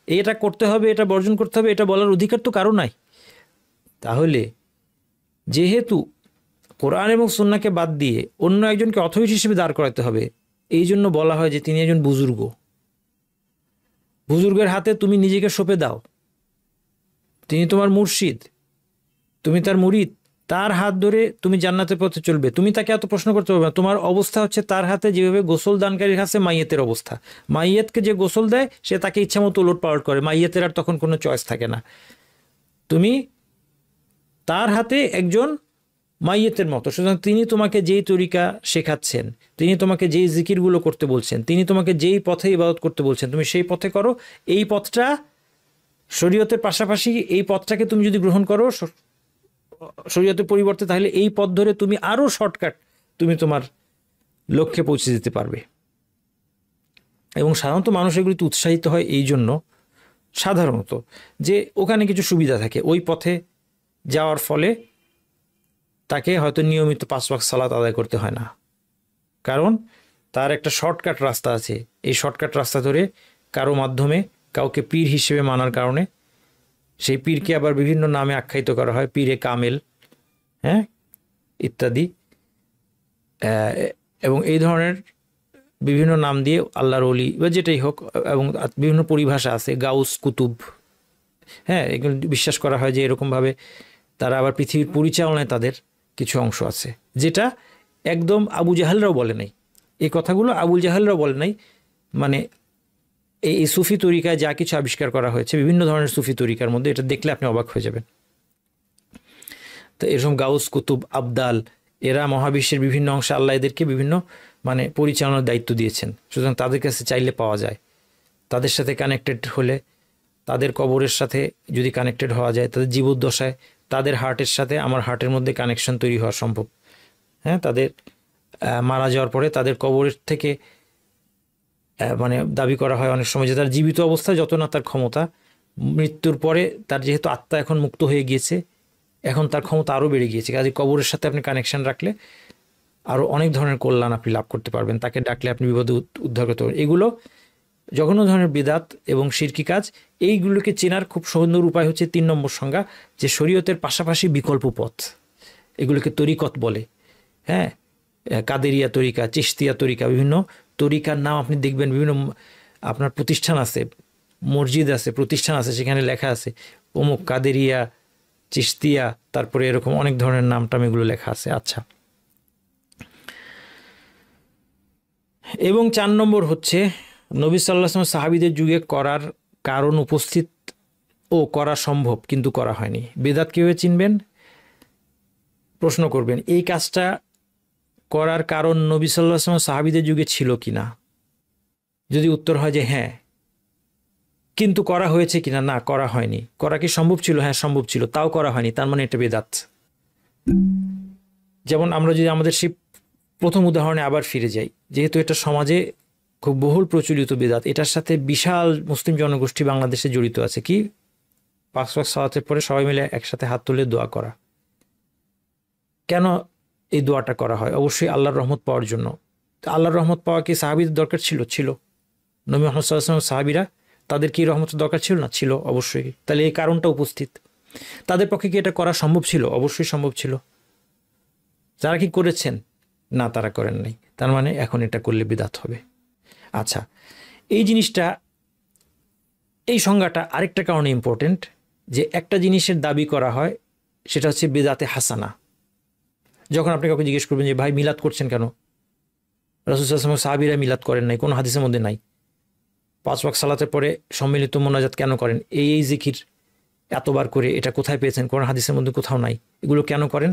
এটা করতে হবে, এটা বর্জন করতে হবে, এটা বলার অধিকার তো কারো নাই। তাহলে যেহেতু কোরআন এবং সুন্নাহকে বাদ দিয়ে অন্য একজনকে অথরিটি হিসেবে দাঁড় করাতে হবে। এই জন্য বলা হয় যে তিনি একজন বুজুর্গ। বুজুর্গের হাতে তুমি নিজেকে সঁপে দাও, তিনি তোমার মুর্শিদ, তুমি তার মুরিদ, তার হাত ধরে তুমি জান্নাতের পথে চলবে। তুমি তাকে এত প্রশ্ন করতে পারবে না। তোমার অবস্থা হচ্ছে তার হাতে যেভাবে গোসল দানকারীর কাছে মাইয়েতের অবস্থা। মাইয়েতকে যে গোসল দেয় সে তাকে ইচ্ছা মতো ওলট পালট করে, মাইয়েতের আর তখন কোনো চয়েস থাকে না। তুমি তার হাতে একজন মাইয়েতের মতো। সুতরাং তিনি তোমাকে যেই তরিকা শেখাচ্ছেন, তিনি তোমাকে যেই জিকিরগুলো করতে বলছেন, তিনি তোমাকে যেই পথে ইবাদত করতে বলছেন, তুমি সেই পথে করো। এই পথটা শরীয়তের পাশাপাশি এই পথটাকে তুমি যদি গ্রহণ করো শরীয়তের পরিবর্তে, তাহলে এই পথ ধরে তুমি আরও শর্টকাট তুমি তোমার লক্ষ্যে পৌঁছে যেতে পারবে। এবং সাধারণত মানুষ এগুলিতে উৎসাহিত হয় এই জন্য, সাধারণত যে ওখানে কিছু সুবিধা থাকে। ওই পথে যাওয়ার ফলে তাকে হয়তো নিয়মিত 5 ওয়াক্ত সালাত আদায় করতে হয় না, কারণ তার একটা শর্টকাট রাস্তা আছে। এই শর্টকাট রাস্তা ধরে কারো মাধ্যমে কাউকে পীর হিসেবে মানার কারণে, সেই পীরকে আবার বিভিন্ন নামে আখ্যায়িত করা হয়, পীরে কামেল, হ্যাঁ, ইত্যাদি, এবং এই ধরনের বিভিন্ন নাম দিয়ে আল্লাহর ওলি বা যেটাই হোক, এবং বিভিন্ন পরিভাষা আছে, গাউস, কুতুব, হ্যাঁ, এগুলো বিশ্বাস করা হয় যে এরকমভাবে তারা আবার পৃথিবীর পরিচালনায় তাদের কিছু অংশ আছে, যেটা একদম আবু জাহেলরাও বলে নাই। এই কথাগুলো আবুল জাহেলরাও বলে নাই। মানে এই সুফি তরিকায় যা কিছু আবিষ্কার করা হয়েছে বিভিন্ন ধরনের সুফি তরিকার মধ্যে, এটা দেখলে আপনি অবাক হয়ে যাবেন। তো এরকম গাউস, কুতুব, আবদাল, এরা মহাবিশ্বের বিভিন্ন অংশে আল্লাহ এদেরকে বিভিন্ন মানে পরিচালনার দায়িত্ব দিয়েছেন। সুতরাং তাদের কাছে চাইলে পাওয়া যায়। তাদের সাথে কানেক্টেড হলে, তাদের কবরের সাথে যদি কানেক্টেড হওয়া যায়, তাদের জীবদ্দশায় তাদের হার্টের সাথে আমার হার্টের মধ্যে কানেকশন তৈরি হওয়া সম্ভব। হ্যাঁ, তাদের মারা যাওয়ার পরে তাদের কবরের থেকে মানে দাবি করা হয় অনেক সময় যে তার জীবিত অবস্থায় যত না তার ক্ষমতা, মৃত্যুর পরে তার যেহেতু আত্মা এখন মুক্ত হয়ে গিয়েছে, এখন তার ক্ষমতা আরও বেড়ে গিয়েছে। কাজে কবরের সাথে আপনি কানেকশন রাখলে আরও অনেক ধরনের কল্যাণ আপনি লাভ করতে পারবেন। তাকে ডাকলে আপনি বিপদে উদ্ধার করতে পারবেন। এগুলো জঘন্য ধরনের বিদাত এবং শিরকি কাজ। এইগুলোকে চেনার খুব সুন্দর উপায় হচ্ছে 3 নম্বর সংজ্ঞা, যে শরীয়তের পাশাপাশি বিকল্প পথ, এগুলোকে তরিকত বলে। হ্যাঁ, কাদেরিয়া তরিকা, চিশতিয়া তরিকা, বিভিন্ন তরিকার নাম আপনি দেখবেন। বিভিন্ন আপনার প্রতিষ্ঠান আছে, মসজিদ আছে, প্রতিষ্ঠান আছে, সেখানে লেখা আছে অমুক কাদেরিয়া, চিশতিয়া, তারপরে এরকম অনেক ধরনের নাম টাম এগুলো লেখা আছে। আচ্ছা, এবং 4 নম্বর হচ্ছে নবী সাল্লাল্লাহু আলাইহি ওয়াসাল্লাম সাহাবীদের যুগে করার কারণ উপস্থিত ও করা সম্ভব কিন্তু করা হয়নি। বেদাত কীভাবে চিনবেন? প্রশ্ন করবেন এই কাজটা করার কারণ নবী সাল্লাল্লাহু আলাইহি ওয়াসাল্লাম সাহাবীদের যুগে ছিল কিনা। যদি উত্তর হয় যে হ্যাঁ, কিন্তু করা হয়েছে কিনা, না করা হয়নি। করা কি সম্ভব ছিল? হ্যাঁ সম্ভব ছিল, তাও করা হয়নি, তার মানে এটা বেদাত। যেমন আমরা যদি আমাদের সেই প্রথম উদাহরণে আবার ফিরে যাই, যেহেতু এটা সমাজে খুব বহুল প্রচলিত বেদাত, এটার সাথে বিশাল মুসলিম জনগোষ্ঠী বাংলাদেশে জড়িত আছে। কি? 5 ওয়াক্ত সালাতের পরে সবাই মিলে একসাথে হাত তুলে দোয়া করা। কেন এই দোয়াটা করা হয়? অবশ্যই আল্লাহর রহমত পাওয়ার জন্য। আল্লাহর রহমত পাওয়া কি সাহাবীদের দরকার ছিল? ছিল। নবী মুহাম্মদ সাল্লাল্লাহু আলাইহি ওয়াসাল্লাম সাহাবীরা, তাদের কি রহমতের দরকার ছিল না? ছিল, অবশ্যই। তাহলে এই কারণটা উপস্থিত। তাদের পক্ষে কি এটা করা সম্ভব ছিল? অবশ্যই সম্ভব ছিল। যারা কি করেছেন? না, তারা করেন নাই। তার মানে এখন এটা করলে বিদাত হবে। আচ্ছা, এই জিনিসটা, এই সংজ্ঞাটা আরেকটা কারণে ইম্পর্টেন্ট, যে একটা জিনিসের দাবি করা হয় সেটা হচ্ছে বিদাতে হাসানা। যখন আপনি কাউকে জিজ্ঞেস করবেন যে ভাই মিলাদ করছেন কেন, রাসূল সাল্লাল্লাহু আলাইহি ওয়াসাল্লাম সাহাবীরা মিলাদ করেন নাই, কোনো হাদিসের মধ্যে নাই। 5 ওয়াক্ত সালাতের পরে সম্মিলিত মোনাজাত কেন করেন, এই জিকির এতবার করে, এটা কোথায় পেয়েছেন? কোন হাদিসের মধ্যে কোথাও নাই। এগুলো কেন করেন?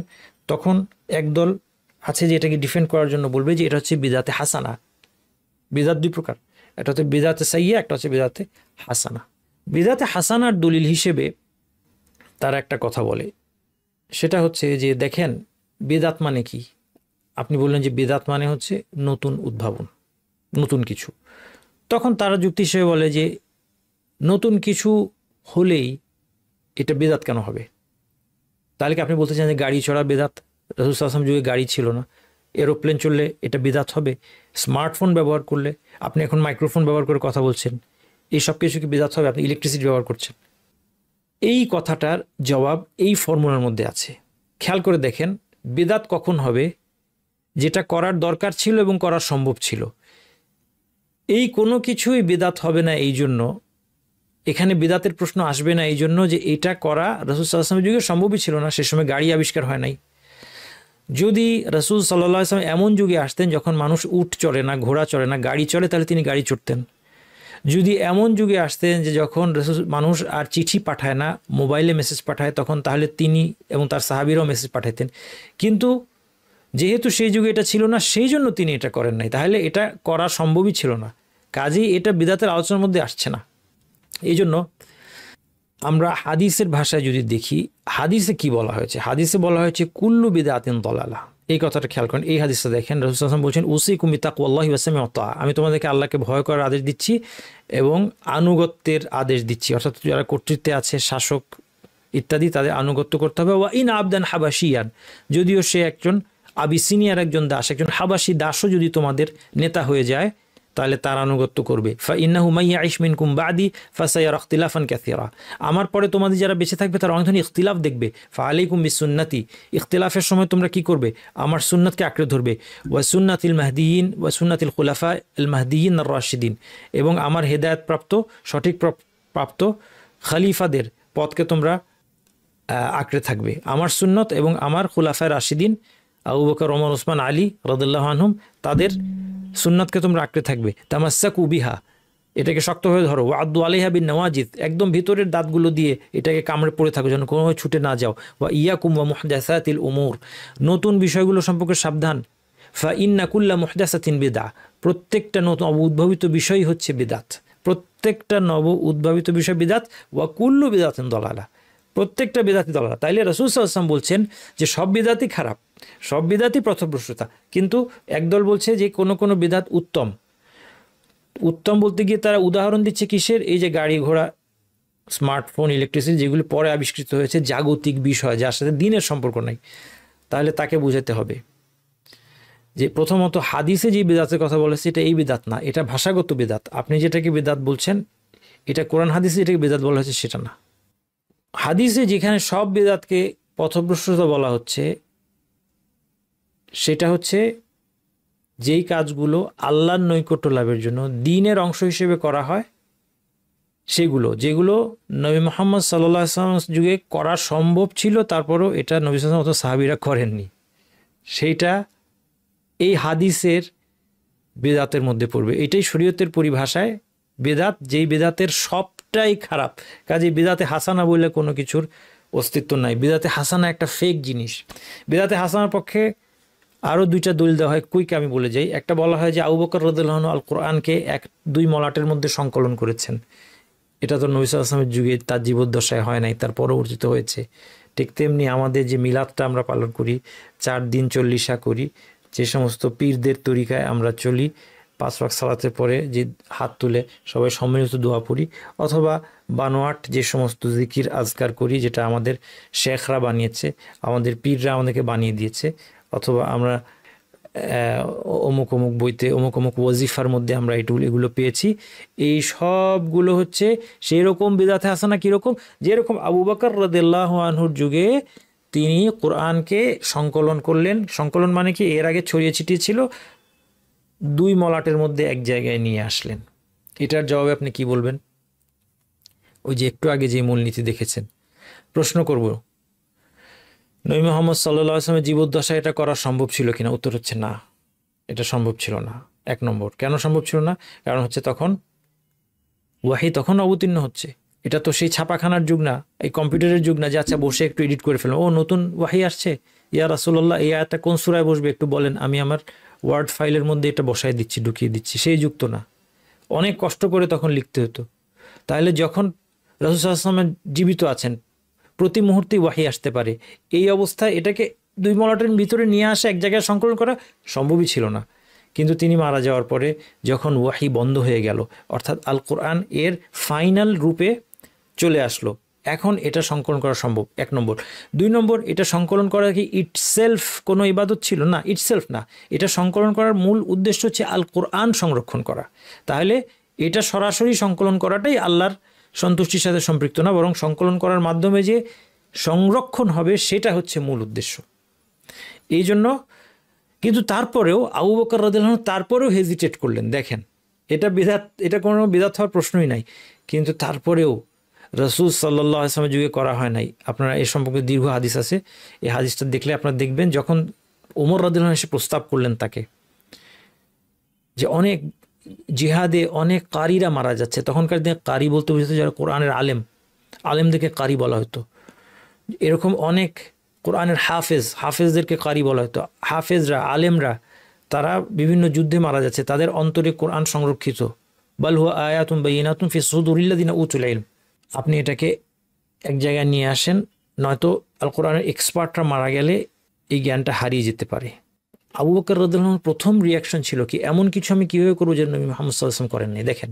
তখন একদল আছে যে এটাকে ডিফেন্ড করার জন্য বলবে যে এটা হচ্ছে বিদাতে হাসানা। বিদাত 2 প্রকার, একটা হচ্ছে বিদাতে সাইয়্যা, একটা হচ্ছে বিদাতে হাসানা। বিদাতে হাসানার দলিল হিসেবে তারা একটা কথা বলে, সেটা হচ্ছে যে দেখেন বিদাত মানে কি। আপনি বললেন যে বিদাত মানে হচ্ছে নতুন উদ্ভাবন, নতুন কিছু। তখন তারা যুক্তি হিসেবে বলে যে নতুন কিছু হলেই এটা বেদাত কেন হবে? তাহলে কি আপনি বলতে চান যে গাড়ি চড়া বেদাত? রাসূল সাল্লাল্লাহু আলাইহি ওয়াসাল্লাম যুগে গাড়ি ছিল না, এরোপ্লেন চললে এটা বিদাত হবে? স্মার্টফোন ব্যবহার করলে, আপনি এখন মাইক্রোফোন ব্যবহার করে কথা বলছেন, এই সব কিছু কি বিদাত হবে? আপনি ইলেকট্রিসিটি ব্যবহার করছেন। এই কথাটার জবাব এই ফর্মুলার মধ্যে আছে। খেয়াল করে দেখেন, বিদাত কখন হবে? যেটা করার দরকার ছিল এবং করা সম্ভব ছিল। এই কোনো কিছুই বিদাত হবে না এই জন্য, এখানে বিদাতের প্রশ্ন আসবে না এই জন্য যে এটা করা রাসূল সাল্লাল্লাহু আলাইহি ওয়াসাল্লামের যুগে সম্ভবই ছিল না, সে সময় গাড়ি আবিষ্কার হয় নাই। যদি রাসূল সাল্লাল্লাহু আলাইহি ওয়াসাল্লাম এমন যুগে আসতেন যখন মানুষ উট চড়ে না, ঘোড়া চড়ে না, গাড়ি চড়ে, তাহলে তিনি গাড়ি চড়তেন। যদি এমন যুগে আসতেন যে যখন মানুষ আর চিঠি পাঠায় না, মোবাইলে মেসেজ পাঠায়, তখন তাহলে তিনি এবং তার সাহাবীরাও মেসেজ পাঠাতেন। কিন্তু যেহেতু সেই যুগে এটা ছিল না, সেই জন্য তিনি এটা করেন নাই, তাহলে এটা করা সম্ভবই ছিল না। কাজেই এটা বিদাতের আলোচনার মধ্যে আসছে না। এই জন্য আমরা হাদিসের ভাষায় যদি দেখি, হাদিসে কি বলা হয়েছে? হাদিসে বলা হয়েছে কুল্লু বিদাতিন দলালা। এই কথাটা খেয়াল করেন। এই হাদিসটা দেখেন, রাসূল সাল্লাল্লাহু আলাইহি ওয়াসাল্লাম বলছেন উসিকুম বিতাকওয়াল্লাহি ওয়া সামিউ ওয়া তাআ, আমি তোমাদেরকে আল্লাহকে ভয় করার আদেশ দিচ্ছি এবং আনুগত্যের আদেশ দিচ্ছি। অর্থাৎ যারা কর্তৃত্বে আছে, শাসক ইত্যাদি, তাদের আনুগত্য করতে হবে। ওয়া ইন আবদান হাবাশিয়ান, যদিও সে একজন আবিসিনিয়ার একজন দাস, একজন হাবাসি দাসও যদি তোমাদের নেতা হয়ে যায়, তাহলে তার আনুগত্য করবে। ফাইন্নাহু মান ইয়াইশ মিনকুম বাদি ফাসায়ারা ইখতিলাফান কাসীরা, আমার পরে তোমাদের যারা বেঁচে থাকবে তারা অনেক ধরনের ইখতিলাফ দেখবে। ফাআলাইকুম বিসুন্নতি, ইখতিলাফের সময় তোমরা কি করবে? আমার সুন্নাতকে আঁকড়ে ধরবে। ওয়া সুন্নাতিল মাহদিয়িন ওয়া সুন্নাতিল খুলাফা আল মাহদিয়িন আর রাশিদিন, এবং আমার হেদায়েত প্রাপ্ত, সঠিক প্রাপ্ত খলিফাদের পথকে তোমরা আঁকড়ে থাকবে। আমার সুন্নত এবং আমার খুলাফায়ে রাশিদিন আবু বকর, ওমর, ওসমান, আলী রাদিয়াল্লাহু আনহুম, তাদের সুন্নাতকে তোমরা আঁকড়ে থাকবে। তামাসসাকু বিহা, এটাকে শক্তভাবে ধরো। ওয়া আদু আলাইহা বিন নওয়াজিদ, একদম ভিতরের দাঁতগুলো দিয়ে এটাকে কামড়ে পড়ে থাকো, যেন কোনোভাবে ছুটে না যাও। ওয়া ইয়াকুম ওয়া মুহদাসাতিল উমুর, নতুন বিষয়গুলো সম্পর্কে সাবধান। ফা ইন্না কুল্লা মুহদাসাতিন বিদআ, প্রত্যেকটা নতুন উদ্ভাবিত বিষয় হচ্ছে বিদাত, প্রত্যেকটা নব উদ্ভাবিত বিষয় বিদাত। ওয়া কুল্লু বিদাতিন দলালা, প্রত্যেকটা বিদাতি দলালা। তাইলে রাসূল সাল্লাল্লাহু আলাইহি ওয়াসাল্লাম বলছেন যে সব বিদাতই খারাপ, সব বিদাতই পথভ্রষ্টতা, কিন্তু একদল বলছে যে কোনো কোনো বিদাত উত্তম। উত্তম বলতে গিয়ে তারা উদাহরণ দিচ্ছে কিসের? এই যে গাড়ি ঘোড়া, স্মার্টফোন, ইলেকট্রিসিটি, যেগুলি পরে আবিষ্কৃত হয়েছে, জাগতিক বিষয় যার সাথে দিনের সম্পর্ক নাই। তাহলে তাকে বোঝাতে হবে যে প্রথমত হাদিসে যে বিদাতের কথা বলেছে এটা এই বিদাত না, এটা ভাষাগত বিদাত। আপনি যেটাকে বিদাত বলছেন, এটা কোরআন হাদিসে যেটাকে বিদাত বলা হয়েছে সেটা না। হাদিসে যেখানে সব বিদাতকে পথভ্রষ্টতা বলা হচ্ছে, সেটা হচ্ছে যেই কাজগুলো আল্লাহর নৈকট্য লাভের জন্য দ্বীনের অংশ হিসেবে করা হয়, সেগুলো যেগুলো নবী মুহাম্মদ সাল্লাল্লাহু আলাইহি ওয়াসাল্লাম যুগে করা সম্ভব ছিল, তারপরও এটা নবী সাল্লাল্লাহু আলাইহি ওয়াসাল্লাম সাহাবীরা করেননি, সেইটা এই হাদিসের বেদাতের মধ্যে পড়বে। এটাই শরীয়তের পরিভাষায় বেদাত, যেই বেদাতের সবটাই খারাপ। কাজে বেদাতে হাসানা বললে কোনো কিছুর অস্তিত্ব নাই। বেদাতে হাসানা একটা ফেক জিনিস। বেদাতে হাসানার পক্ষে আরও দুইটা দলিল দেওয়া হয়, কুইক আমি বলে যাই। একটা বলা হয় যে আবু বকর রাদিয়াল্লাহু আনহু আল কোরআনকে 1-2 মলাটের মধ্যে সংকলন করেছেন। এটা তো নবী সাল্লাল্লাহু আলাইহি ওয়াসাল্লামের যুগে তার জীবদ্দশায় হয় নাই, তার পরবর্তীতে হয়েছে। ঠিক তেমনি আমাদের যে মিলাদটা আমরা পালন করি, 4 দিন 40 করি, যে সমস্ত পীরদের তরিকায় আমরা চলি, 5 ওয়াক্ত সালাতের পরে যে হাত তুলে সবাই সম্মিলিত দোয়া পড়ি, অথবা বানোয়াট যে সমস্ত জিকির আজকার করি, যেটা আমাদের শেখরা বানিয়েছে, আমাদের পীররা আমাদেরকে বানিয়ে দিয়েছে, অথবা আমরা অমুক অমুক বইতে অমুক অমুক ওয়াজিফার মধ্যে আমরা এগুলো পেয়েছি, এই সবগুলো হচ্ছে সেই রকম বিদাতে হাসানা। কীরকম? যেরকম আবু বকর রাদিয়াল্লাহু আনহুর যুগে তিনি কোরআনকে সংকলন করলেন। সংকলন মানে কি? এর আগে ছড়িয়ে ছিটিয়ে ছিল, 2 মলাটের মধ্যে এক জায়গায় নিয়ে আসলেন। এটার জবাবে আপনি কি বলবেন? ওই যে একটু আগে যে মূলনীতি দেখেছেন। প্রশ্ন করব, নবী মুহাম্মদ সাল্লাল্লাহু আলাইহি ওয়াসাল্লামের জীবদ্দশায় এটা করা সম্ভব ছিল কিনা? উত্তর হচ্ছে না, এটা সম্ভব ছিল না। 1 নম্বর, কেন সম্ভব ছিল না? কারণ হচ্ছে তখন ওয়াহি তখন অবতীর্ণ হচ্ছে। এটা তো সেই ছাপাখানার যুগ না, এই কম্পিউটারের যুগ না যে আচ্ছা বসে একটু এডিট করে ফেললাম, ও নতুন ওয়াহি আসছে, ইয়া রাসূলুল্লাহ এই আয়াতটা কোন সূরায় বসবে একটু বলেন, আমি আমার ওয়ার্ড ফাইলের মধ্যে এটা বসায় দিচ্ছি, ঢুকিয়ে দিচ্ছি। সেই যুগ তো না, অনেক কষ্ট করে তখন লিখতে হতো। তাহলে যখন রাসূল সাল্লাল্লাহু আলাইহি ওয়াসাল্লাম জীবিত আছেন, প্রতি মুহূর্তেই ওয়াহি আসতে পারে, এই অবস্থায় এটাকে 2 মলাটের ভিতরে নিয়ে আসা, এক জায়গায় সংকলন করা সম্ভবই ছিল না। কিন্তু তিনি মারা যাওয়ার পরে যখন ওয়াহি বন্ধ হয়ে গেল, অর্থাৎ আল কোরআন এর ফাইনাল রূপে চলে আসলো, এখন এটা সংকলন করা সম্ভব। 1 নম্বর। 2 নম্বর, এটা সংকলন করা কি ইটসেলফ কোনো ইবাদত ছিল? না, ইটসেলফ না। এটা সংকলন করার মূল উদ্দেশ্য হচ্ছে আল কোরআন সংরক্ষণ করা। তাহলে এটা সরাসরি সংকলন করাটাই আল্লাহর সন্তুষ্টির সাথে সম্পৃক্ত না, বরং সংকলন করার মাধ্যমে যে সংরক্ষণ হবে সেটা হচ্ছে মূল উদ্দেশ্য। এই জন্য কিন্তু তারপরেও আবু বকর রাদিয়াল্লাহু আনহু তারপরেও হেজিটেট করলেন। দেখেন, এটা বিদআত, এটা কোনো বিদআত হওয়ার প্রশ্নই নাই, কিন্তু তারপরেও রাসূল সাল্লাল্লাহু আলাইহি ওয়াসাল্লামের যুগে করা হয় নাই। আপনারা এ সম্পর্কে দীর্ঘ হাদিস আছে, এই হাদিসটা দেখলে আপনারা দেখবেন যখন ওমর রাদিয়াল্লাহু আনহু এসে প্রস্তাব করলেন তাকে, যে অনেক জিহাদে অনেক কারিরা মারা যাচ্ছে, তখনকার দিনে কারি বলতে বুঝতো যারা কোরআনের আলেমদেরকে কারি বলা হতো, এরকম অনেক কোরআনের হাফেজদেরকে কারি বলা হতো। হাফেজরা, আলেমরা, তারা বিভিন্ন যুদ্ধে মারা যাচ্ছে, তাদের অন্তরে কোরআন সংরক্ষিত। বাল হুয়া আয়াতুম বাইয়িনাতুম ফি সুদুরিল্লাযিনা উতুল ইলম। আপনি এটাকে এক জায়গায় নিয়ে আসেন, নয়তো আল কোরআনের এক্সপার্টরা মারা গেলে এই জ্ঞানটা হারিয়ে যেতে পারে। আবু বকর রাদিয়াল্লাহু আনহুর প্রথম রিয়াকশন ছিল কি, এমন কিছু আমি কীভাবে করবো যে নবী মুহাম্মদ সাল্লাল্লাহু আলাইহি ওয়াসাল্লাম করেননি। দেখেন,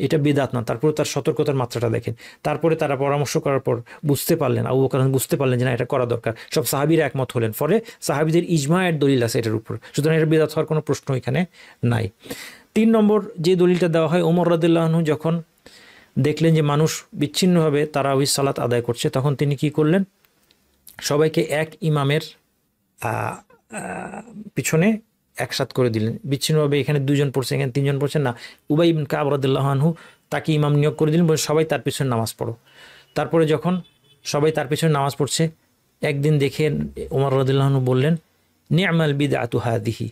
এটা বিদআত না, তারপরে তার সতর্কতার মাত্রাটা দেখেন। তারপরে তারা পরামর্শ করার পর বুঝতে পারলেন, আবু বকর বুঝতে পারলেন যে না, এটা করা দরকার। সব সাহাবীরা একমত হলেন, ফলে সাহাবীদের ইজমায়ের দলিল আছে এটার উপর, সুতরাং এটা বিদআত হওয়ার কোনো প্রশ্ন এখানে নাই। 3 নম্বর যে দলিলটা দেওয়া হয়, ওমর রাদিয়াল্লাহু আনহু যখন দেখলেন যে মানুষ বিচ্ছিন্নভাবে তারাবির সালাত আদায় করছে, তখন তিনি কি করলেন, সবাইকে এক ইমামের পিছনে একসাথ করে দিলেন। বিচ্ছিন্নভাবে এখানে 2 জন পড়ছে, এখানে 3 জন পড়ছেন না, উবাই ইবনে কাব রাদিয়াল্লাহু আনহু তাকে ইমাম নিয়োগ করে দিলেন, বলে সবাই তার পিছনে নামাজ পড়ো। তারপরে যখন সবাই তার পিছনে নামাজ পড়ছে, একদিন দেখে ওমর রাদিয়াল্লাহু আনহু বললেন, নি'মাল বিদআতু হাদিহি,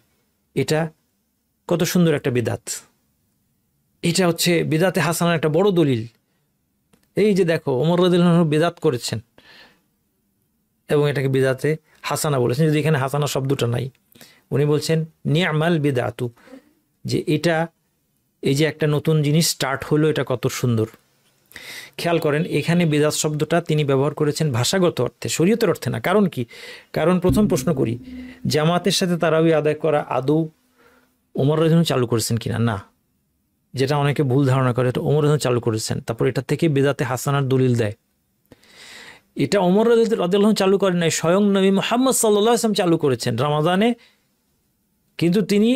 এটা কত সুন্দর একটা বিদআত, এটা হচ্ছে বিদআতে হাসানার একটা বড় দলিল। এই যে দেখো, ওমর রাদিয়াল্লাহু আনহু বিদআত করেছেন এবং এটাকে বিদআতে হাসানা বলেছেন, যদি এখানে হাসানা শব্দটা নাই। উনি বলছেন নি'মাল বিদআতু, যে এটা, এই যে একটা নতুন জিনিস স্টার্ট হলো, এটা কত সুন্দর। খেয়াল করেন, এখানে বিদআত শব্দটা তিনি ব্যবহার করেছেন ভাষাগত অর্থে, শরীয়তের অর্থে না। কারণ কি? কারণ প্রথম প্রশ্ন করি, জামাতের সাথে তারাবি আদায় করা আদৌ ওমর রাদিয়াল্লাহু আনহু চালু করেছেন কিনা? না, যেটা অনেকে ভুল ধারণা করে, এটা ওমর রাদিয়াল্লাহু আনহু চালু করেছেন। তারপর এটা থেকে বিদআতে হাসানার দলিল দেয়। এটা ওমর রাদিয়াল্লাহু আনহু চালু করেন নাই, স্বয়ং নবী মুহাম্মদ সাল্লাল্লাহু আলাইহি ওয়াসাল্লাম চালু করেছেন রামাদানে, কিন্তু তিনি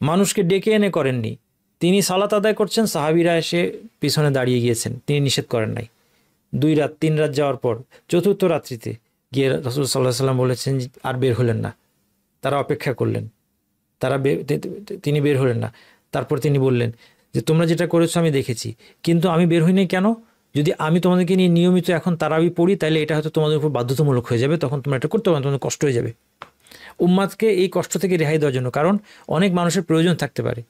মানুষকে ডেকে এনে করেননি। তিনি সালাত আদায় করছেন, সাহাবীরা এসে পিছনে দাঁড়িয়ে গিয়েছেন, তিনি নিষেধ করেন নাই। 2 রাত 3 রাত যাওয়ার পর 4র্থ রাত্রিতে গিয়ে রাসূল সাল্লাল্লাহু আলাইহি ওয়াসাল্লাম বলেছেন আর বের হলেন না, তারা অপেক্ষা করলেন, তিনি বের হলেন না। তারপর তিনি বললেন যে তোমরা যেটা করেছো আমি দেখেছি, কিন্তু আমি বের হই নাই কেন? যদি আমি তোমাদেরকে নিয়ে নিয়মিত এখন তারাবি পড়ি, তাহলে এটা হয়তো তোমাদের উপর বাধ্যতামূলক হয়ে যাবে, তখন তোমরা এটা করতে পারবে না, তোমাদের কষ্ট হয়ে যাবে। উম্মাদকে এই কষ্ট থেকে রেহাই দেওয়ার জন্য, কারণ অনেক মানুষের প্রয়োজন থাকতে পারে,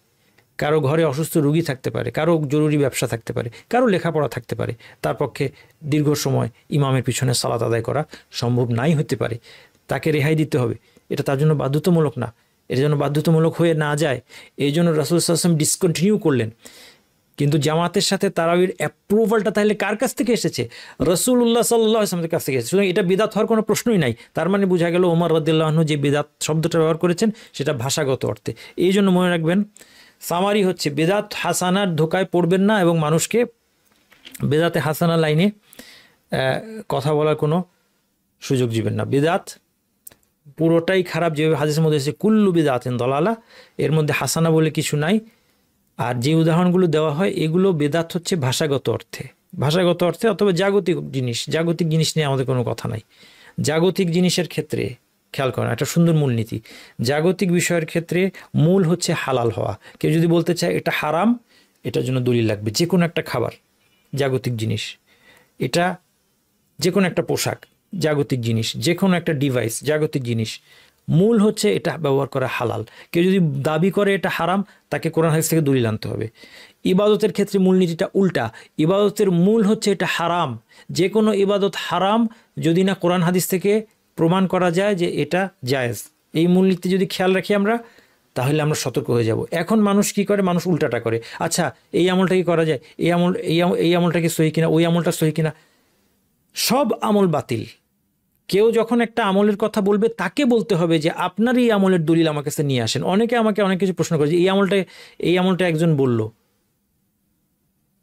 কারো ঘরে অসুস্থ রোগী থাকতে পারে, কারো জরুরি ব্যবসা থাকতে পারে, কারো লেখাপড়া থাকতে পারে, তার পক্ষে দীর্ঘ সময় ইমামের পিছনে সালাত আদায় করা সম্ভব নাই হতে পারে, তাকে রেহাই দিতে হবে। এটা তার জন্য বাধ্যতামূলক না, এর জন্য বাধ্যতামূলক হয়ে না যায়, এই জন্য রাসূল সাল্লাল্লাহু আলাইহি ওয়াসাল্লাম ডিসকন্টিনিউ করলেন। কিন্তু জামাতের সাথে তারাবির অ্যাপ্রুভালটা তাহলে কার কাছ থেকে এসেছে? রাসূলুল্লাহ সাল্লাল্লাহু আলাইহি ওয়াসাল্লামের কাছ থেকে এসেছে। সুতরাং এটা বিদআত হওয়ার কোনো প্রশ্নই নাই। তার মানে বোঝা গেল ওমর রাদিয়াল্লাহু আনহু যে বিদআত শব্দটা ব্যবহার করেছেন সেটা ভাষাগত অর্থে। এই জন্য মনে রাখবেন, সামারি হচ্ছে বিদআত হাসানার ধোকায় পড়বেন না এবং মানুষকে বিদআতে হাসানা লাইনে কথা বলার কোনো সুযোগ দিবেন না। বিদআত পুরোটাই খারাপ, যেভাবে হাদিসের মধ্যে এসেছে কুল্লু বিদআতিন দালালা, এর মধ্যে হাসানা বলে কিছু নাই। আর যে উদাহরণগুলো দেওয়া হয় এগুলো বেদাত হচ্ছে ভাষাগত অর্থে অথবা জাগতিক জিনিস নিয়ে আমাদের কোনো কথা নাই। জাগতিক জিনিসের ক্ষেত্রে খেয়াল করেন, একটা সুন্দর মূলনীতি, জাগতিক বিষয়ের ক্ষেত্রে মূল হচ্ছে হালাল হওয়া। কেউ যদি বলতে চায় এটা হারাম, এটার জন্য দলিল লাগবে। যে কোনো একটা খাবার জাগতিক জিনিস, এটা যে কোনো একটা পোশাক জাগতিক জিনিস, যে কোনো একটা ডিভাইস জাগতিক জিনিস, মূল হচ্ছে এটা ব্যবহার করা হালাল। কেউ যদি দাবি করে এটা হারাম, তাকে কোরআন হাদিস থেকে দলিল আনতে হবে। ইবাদতের ক্ষেত্রে মূলনীতিটা উল্টা, ইবাদতের মূল হচ্ছে এটা হারাম। যে কোনো ইবাদত হারাম যদি না কোরআন হাদিস থেকে প্রমাণ করা যায় যে এটা জায়েজ। এই মূলনীতি যদি খেয়াল রাখি আমরা, তাহলে আমরা সতর্ক হয়ে যাব। এখন মানুষ কি করে? মানুষ উল্টাটা করে। আচ্ছা, এই আমলটা কি করা যায়, এই আমলটা কি সহি কিনা, ওই আমলটা সহি কিনা, সব আমল বাতিল। কেউ যখন একটা আমলের কথা বলবে তাকে বলতে হবে যে আপনার এই আমলের দলিল আমার কাছে নিয়ে আসেন। অনেকে আমাকে অনেক কিছু প্রশ্ন করে যে এই আমলটা একজন বলল,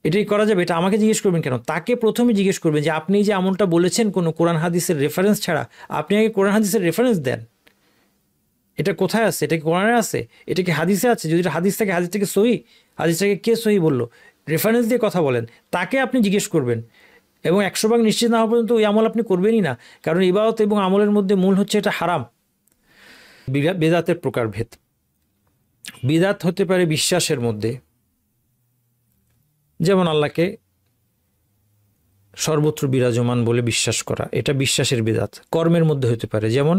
এটাই করা যাবে, এটা আমাকে জিজ্ঞেস করবেন কেন? তাকে প্রথমে জিজ্ঞেস করবেন যে আপনি যে আমলটা বলেছেন কোনো কোরআন হাদিসের রেফারেন্স ছাড়া, আপনি আগে কোরআন হাদিসের রেফারেন্স দেন। এটা কোথায় আছে? এটা কি কোরআনে আছে? এটা কি হাদিসে আছে? যদি এটা হাদিস থাকে, হাদিসটাকে সহি, হাদিসটাকে কে সহি বললো, রেফারেন্স দিয়ে কথা বলেন, তাকে আপনি জিজ্ঞেস করবেন। এবং 100% নিশ্চিত না হওয়া পর্যন্ত ওই আমল আপনি করবেনই না, কারণ ইবাদত এবং আমলের মধ্যে মূল হচ্ছে এটা হারাম। বেদাতের প্রকারভেদ। বিদাত হতে পারে বিশ্বাসের মধ্যে, যেমন আল্লাহকে সর্বত্র বিরাজমান বলে বিশ্বাস করা, এটা বিশ্বাসের বিদাত। কর্মের মধ্যে হতে পারে, যেমন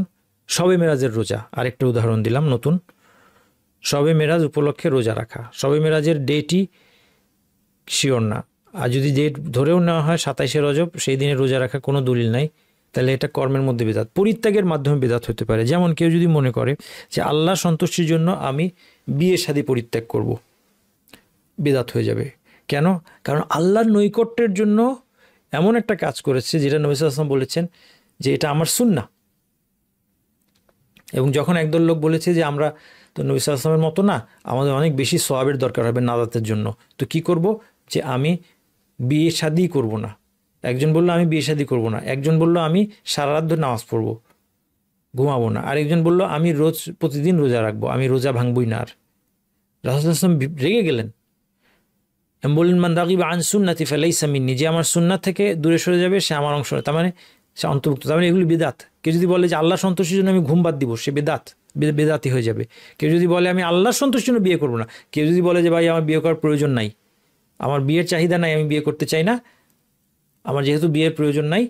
শবে মেরাজের রোজা, আরেকটা উদাহরণ দিলাম নতুন। শবে মেরাজ উপলক্ষে রোজা রাখা, শবে মেরাজের ডেটই শিওর না, আর যদি ডেট ধরেও নেওয়া হয় 27শে রজব, সেই দিনে রোজা রাখা কোনো দলিল নাই, তাহলে এটা কর্মের মধ্যে বিদাত। পরিত্যাগের মাধ্যমে বিদাত হতে পারে, যেমন কেউ যদি মনে করে যে আল্লাহ সন্তুষ্টির জন্য আমি বিয়ে শাদী পরিত্যাগ করব, বিদাত হয়ে যাবে। কেন? কারণ আল্লাহর নৈকট্যের জন্য এমন একটা কাজ করেছে যেটা নবী সাল্লাল্লাহু আলাইহি ওয়াসাল্লাম বলেছেন যে এটা আমার সুন্নাহ। এবং যখন একদল লোক বলেছে যে আমরা তো নবী সাল্লাল্লাহু আলাইহি ওয়াসাল্লামের মতো না, আমাদের অনেক বেশি সওয়াবের দরকার হবে নাজাতের জন্য, তো কি করব, যে আমি বিয়ে শাদী করব না। একজন বলল আমি বিয়ে শাদী করব না, একজন বলল আমি সারা রাত ধরে নামাজ পড়ব, ঘুমাবো না, আরেকজন বলল আমি প্রতিদিন রোজা রাখবো, আমি রোজা ভাঙবই না। আর রাসূলুল্লাহ সাল্লাল্লাহু আলাইহি ওয়াসাল্লাম রেগে গেলেন, বললেন মান রাগিবা আন সুন্নতি ফালাইসা মিন্নি, যে আমার সুন্নাত থেকে দূরে সরে যাবে সে আমার অংশ নয়, তার মানে সে অন্তর্ভুক্ত, তার মানে এগুলি বিদাত। কেউ যদি বলে যে আল্লাহ সন্তুষ্টির জন্য আমি ঘুম বাদ দিব, সে বেদাতি হয়ে যাবে। কেউ যদি বলে আমি আল্লাহর সন্তুষ্টির জন্য বিয়ে করবো না, কেউ যদি বলে যে ভাই আমার বিয়ে করার প্রয়োজন নাই, আমার বিয়ের চাহিদা নাই, আমি বিয়ে করতে চাই না, আমার যেহেতু বিয়ের প্রয়োজন নাই,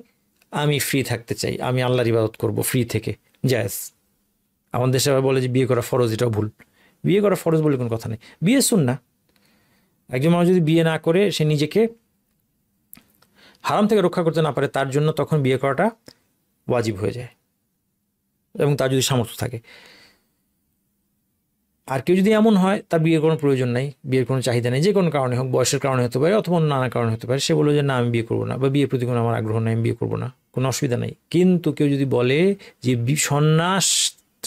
আমি ফ্রি থাকতে চাই, আমি আল্লাহর ইবাদত করব ফ্রি থেকে, জায়েজ। আমাদের দেশে আবার বলে যে বিয়ে করা ফরজ, এটাও ভুল। বিয়ে করা ফরজ বলে কোনো কথা নেই, বিয়ে সুন্নাহ। একজন মানুষ যদি বিয়ে না করে সে নিজেকে হারাম থেকে রক্ষা করতে না পারে, তার জন্য তখন বিয়ে করাটা ওয়াজিব হয়ে যায়, এবং তার যদি সামর্থ্য থাকে। আর কেউ যদি এমন হয় তার বিয়ের কোনো প্রয়োজন নাই, বিয়ের কোনো চাহিদা নেই, যে কোনো কারণে হোক, বয়সের কারণে হতে পারে অথবা নানা কারণে হতে পারে, সে বললো যে না আমি বিয়ে করবো না, বা বিয়ের প্রতি কোনো আমার আগ্রহ নেই, আমি বিয়ে করবো না, কোনো অসুবিধা নেই। কিন্তু কেউ যদি বলে যে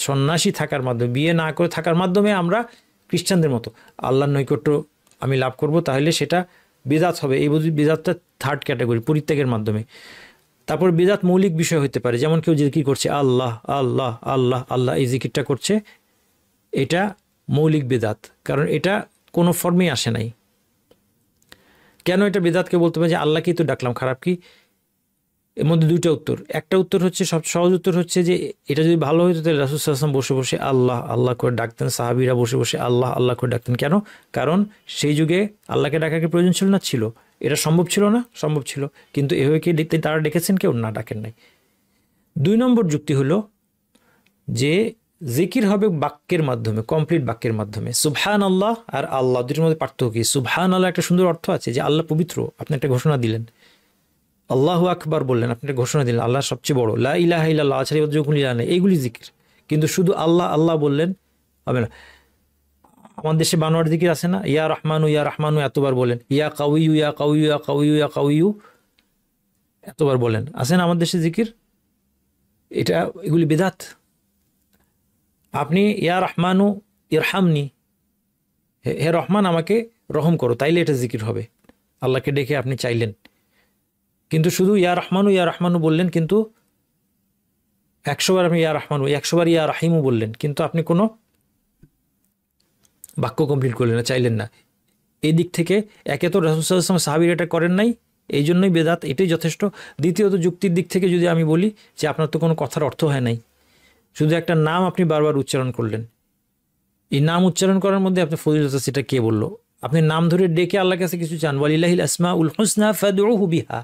সন্ন্যাসী থাকার মাধ্যমে, বিয়ে না করে থাকার মাধ্যমে আমরা খ্রিস্টানদের মতো আল্লাহর নৈকট্য আমি লাভ করব, তাহলে সেটা বিদাত হবে। এই বিদাতটা থার্ড ক্যাটাগরি, পরিত্যাগের মাধ্যমে। তারপর বিদাত মৌলিক বিষয় হতে পারে, যেমন কেউ জিকির করছে আল্লাহ আল্লাহ আল্লাহ আল্লাহ, এই জিকিরটা করছে, এটা মৌলিক বিদাত, কারণ এটা কোনো ফর্মেই আসে নাই। কেন এটা বিদাতকে বলতে পারে যে আল্লাহকেই তো ডাকলাম, খারাপ কি? এর মধ্যে দুইটা উত্তর। একটা উত্তর হচ্ছে, সব সহজ উত্তর হচ্ছে যে এটা যদি ভালো হতো তাহলে রাসূল সাল্লাল্লাহু আলাইহি ওয়াসাল্লাম বসে বসে আল্লাহ আল্লাহ করে ডাকতেন, সাহাবীরা বসে বসে আল্লাহ আল্লাহ করে ডাকতেন। কেন? কারণ সেই যুগে আল্লাহকে ডাকার কি প্রয়োজন ছিল না? ছিল। এটা সম্ভব ছিল না? সম্ভব ছিল। কিন্তু এভাবে কি তারা ডেকেছেন কেউ? না, ডাকেন নাই। 2 নম্বর যুক্তি হলো যে জিকির হবে বাক্যের মাধ্যমে, কমপ্লিট বাক্যের মাধ্যমে। সুবহানাল্লাহ আর আল্লাহ দুটোর মধ্যে পার্থক্য কি? সুবহানাল্লাহ একটা সুন্দর অর্থ আছে যে আল্লাহ পবিত্র, আপনি একটা ঘোষণা দিলেন। আল্লাহু আকবার বললেন, আপনি একটা ঘোষণা দিলেন আল্লাহ সবচেয়ে বড়, লা ইলাহা ইল্লাল্লাহ ছাড়া কোনো ইলাহ নেই, এইগুলি জিকির। কিন্তু শুধু আল্লাহ আল্লাহ বললেন হবে না। আমাদের দেশে বানোয়ার জিকির আছে না, ইয়া রহমানু এতবার বলেন, ইয়া কাউইউ ইয়া কাউইউ ইয়া কাউইউ ইয়া কাউইউ এতবার বলেন, আছে না আমাদের দেশে জিকির? এটা এগুলি বিদাত। আপনি ইয়া রহমানু ইরহামনি, হে রহমান আমাকে রহম করো, তাইলে এটা জিকির হবে। আল্লাহকে ডেকে আপনি চাইলেন, কিন্তু শুধু ইয়া রহমানু বললেন, কিন্তু 100 বার আপনি ইয়া রহমানু, 100 বার ইয়া রাহিমু বললেন, কিন্তু আপনি কোনো বাক্য কমপ্লিট করলেন না, চাইলেন না। এই দিক থেকে একে তো রাসূল সাল্লাল্লাহু আলাইহি ওয়াসাল্লাম সাহাবীরা এটা করেন নাই, এই জন্যই বেদাত, এটাই যথেষ্ট। দ্বিতীয়ত যুক্তির দিক থেকে যদি আমি বলি যে আপনার তো কোনো কথার অর্থ হয় নাই, শুধু একটা নাম আপনি বারবার উচ্চারণ করলেন, এই নাম উচ্চারণ করার মধ্যে আপনি ফজিলত আছে, সেটা কে বললো? আপনি নাম ধরে ডেকে আল্লাহর কাছে কিছু চান, ওয়ালিল্লাহিল আসমাউল হুসনা ফাদউহু বিহা,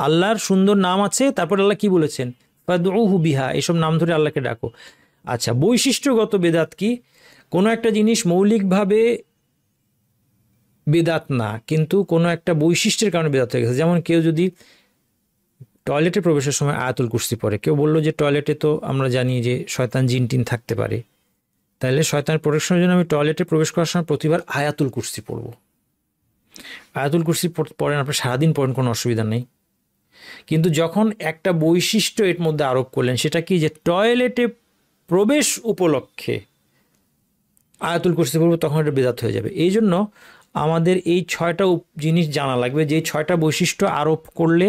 আল্লাহর সুন্দর নাম আছে, তারপর আল্লাহ কি বলেছেন? ফাদউহু বিহা, এসব নাম ধরে আল্লাহকে ডাকো। আচ্ছা, বৈশিষ্ট্যগত বেদাত কি? কোনো একটা জিনিস মৌলিকভাবে বেদাত না, কিন্তু কোনো একটা বৈশিষ্ট্যের কারণে বেদাত হয়ে গেছে। যেমন কেউ যদি টয়লেটে প্রবেশের সময় আয়াতুল কুরসি পড়ে, কেউ বললো যে টয়লেটে তো আমরা জানি যে শয়তান জিন টিন থাকতে পারে, তাহলে শয়তানের প্রোটেকশনের জন্য আমি টয়লেটে প্রবেশ করার সময় প্রতিবার আয়াতুল কুরসি পড়ব। আয়াতুল কুরসি পড়েন, আপনি সারাদিন পড়েন, কোনো অসুবিধা নেই। কিন্তু যখন একটা বৈশিষ্ট্য এর মধ্যে আরোপ করলেন, সেটা কি? যে টয়লেটে প্রবেশ উপলক্ষে আয়াতুল কুরসি পড়ব, তখন এটা বেদাত হয়ে যাবে। এই জন্য আমাদের এই 6টা জিনিস জানা লাগবে, যে 6টা বৈশিষ্ট্য আরোপ করলে,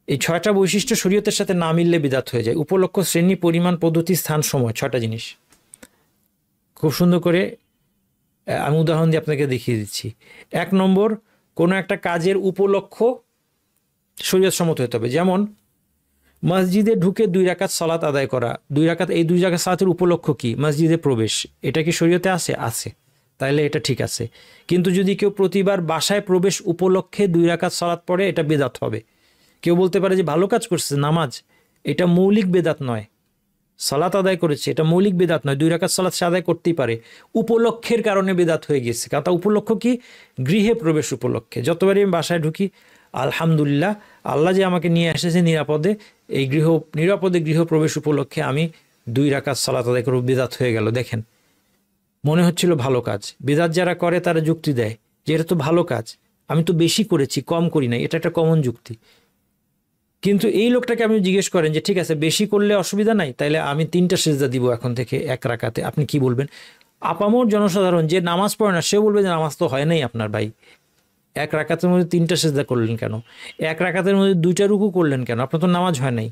এই 6টা বৈশিষ্ট্য শরীয়তের সাথে না মিললে বিদাত হয়ে যায়। উপলক্ষ, শ্রেণী, পরিমাণ, পদ্ধতি, স্থান, সময়, 6টা জিনিস। খুব সুন্দর করে আমি উদাহরণ দিয়ে আপনাকে দেখিয়ে দিচ্ছি। 1 নম্বর, কোনো একটা কাজের উপলক্ষ শরীয়ত সম্মত হতে হবে। যেমন মসজিদে ঢুকে 2 রাকাত সালাত আদায় করা, 2 রাকাত, এই 2 রাকাত সালাতের উপলক্ষ কি? মসজিদে প্রবেশ। এটা কি শরীয়তে আছে? আছে, তাহলে এটা ঠিক আছে। কিন্তু যদি কেউ প্রতিবার বাসায় প্রবেশ উপলক্ষে 2 রাকাত সালাত পড়ে, এটা বেদাত হবে। কেউ বলতে পারে যে ভালো কাজ করছে, নামাজ, এটা মৌলিক বেদাত নয়। সালাত আদায় করেছে, এটা মৌলিক বেদাত নয়। 2 রাকাত সালাত সে আদায় করতেই পারে, উপলক্ষের কারণে বেদাত হয়ে গেছে। কারণ তা উপলক্ষ কি? গৃহে প্রবেশ উপলক্ষে। যতবারই আমি বাসায় ঢুকি, আলহামদুলিল্লাহ, আল্লাহ যে আমাকে নিয়ে এসেছে নিরাপদে, এই নিরাপদে গৃহ প্রবেশ উপলক্ষে আমি 2 রাকাত সালাত আদায় করব, বেদাত হয়ে গেল। দেখেন, মনে হচ্ছিল ভালো কাজ। বেদাত যারা করে তারা যুক্তি দেয় যে এটা তো ভালো কাজ, আমি তো বেশি করেছি, কম করি নাই, এটা একটা কমন যুক্তি। কিন্তু এই লোকটাকে আপনি জিজ্ঞেস করেন যে ঠিক আছে, বেশি করলে অসুবিধা নাই, তাইলে আমি 3টা সিজদা দিব এখন থেকে 1 রাকাতে, আপনি কি বলবেন? আপামর জনসাধারণ যে নামাজ পড়ে না, সে বলবে যে নামাজ তো হয় নাই আপনার ভাই, 1 রাকাতের মধ্যে 3টা সিজদা করলেন কেন? 1 রাকাতের মধ্যে 2টা রুকু করলেন কেন? আপনার তো নামাজ হয় নাই।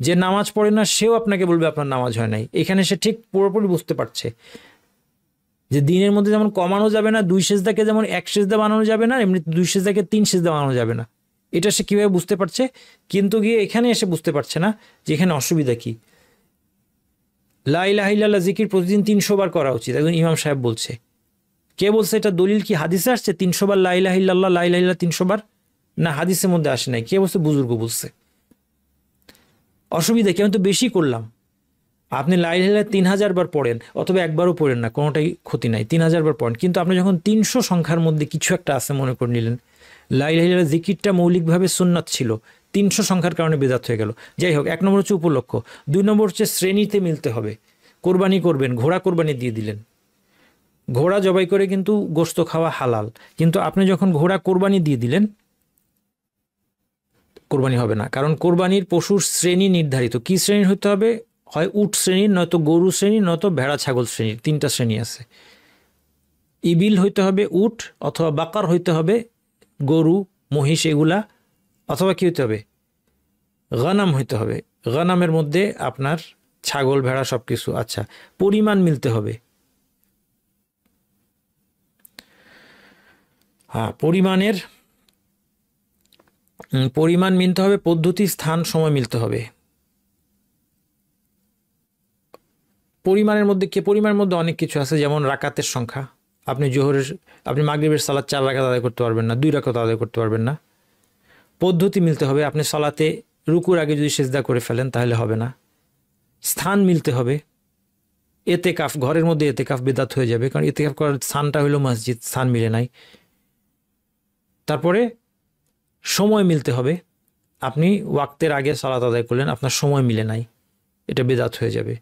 যে নামাজ পড়ে না সেও আপনাকে বলবে আপনার নামাজ হয় নাই। এখানে সে ঠিক পুরোপুরি বুঝতে পারছে যে দিনের মধ্যে যেমন কমানো যাবে না, 2 সিজদাকে যেমন 1 সিজদা বানানো যাবে না, এমনি 2 সিজদাকে 3 সিজদা বানানো যাবে না। এটা সে কীভাবে বুঝতে পারছে? কিন্তু গিয়ে এখানে এসে বুঝতে পারছে না যে এখানে অসুবিধা কি। লা ইলাহা ইল্লাল্লাহ জিকির প্রতিদিন 300 বার করা উচিত, একজন ইমাম সাহেব বলছে। কে বলছে এটা? দলিল কি হাদিসে আসছে 300 বার লা ইলাহা ইল্লাল্লাহ, লা ইলাহা ইল্লাল্লাহ 300 বার? না, হাদিসের মধ্যে আসে নাই। কে বলছে? বুজুর্গ বলছে। অসুবিধা কি? আমি তো বেশি করলাম। আপনি লা ইলাহা ইল্লাল্লাহ 3000 বার পড়েন, অথবা একবারও পড়েন না, কোনোটাই ক্ষতি নাই, 3000 বার পড়েন। কিন্তু আপনি যখন 300 সংখ্যার মধ্যে কিছু একটা আছে মনে করে নিলেন, লা ইলাহা ইল্লাল্লাহ জিকিরটা মৌলিকভাবে সুন্নাত ছিল, 300 সংখ্যার কারণে বেদাত হয়ে গেল। যাই হোক, 1 নম্বর হচ্ছে উপলক্ষ। 2 নম্বর হচ্ছে শ্রেণীতে মিলতে হবে। কোরবানি করবেন, ঘোড়া কোরবানি দিয়ে দিলেন, ঘোড়া জবাই করে কিন্তু গোশত খাওয়া হালাল, কিন্তু আপনি যখন ঘোড়া কোরবানি দিয়ে দিলেন, কোরবানি হবে না। কারণ কোরবানির পশুর শ্রেণী নির্ধারিত। কি শ্রেণীর হতে হবে? হয় উট শ্রেণীর, নয়তো গরু শ্রেণীর, নয়তো ভেড়া ছাগল শ্রেণীর। 3টা শ্রেণী আছে। ইবিল হইতে হবে উট, অথবা বাকার হইতে হবে গরু মহিষ এগুলা, অথবা কি হইতে হবে? গানাম হইতে হবে। গানামের মধ্যে আপনার ছাগল ভেড়া সব কিছু। আচ্ছা, পরিমাণ মিলতে হবে। হ্যাঁ, পরিমাণ মিলতে হবে, পদ্ধতি, স্থান, সময় মিলতে হবে। পরিমাণের মধ্যে অনেক কিছু আছে, যেমন রাকাতের সংখ্যা। আপনি মাগরিবের সালাত 4 রাকাত আদায় করতে পারবেন না, 2 রাকাত আদায় করতে পারবেন না। পদ্ধতি মিলতে হবে। আপনি সালাতে রুকুর আগে যদি সিজদা করে ফেলেন তাহলে হবে না। স্থান মিলতে হবে। এতেকাফ, ঘরের মধ্যে এতেকাফ বেদাত হয়ে যাবে, কারণ এতেকাফ করার স্থানটা হলো মসজিদ, স্থান মিলে নাই। তারপরে সময় মিলতে হবে। আপনি ওয়াক্তের আগে সালাত আদায় করলেন, আপনার সময় মিলে নাই, এটা বেদাত হয়ে যাবে।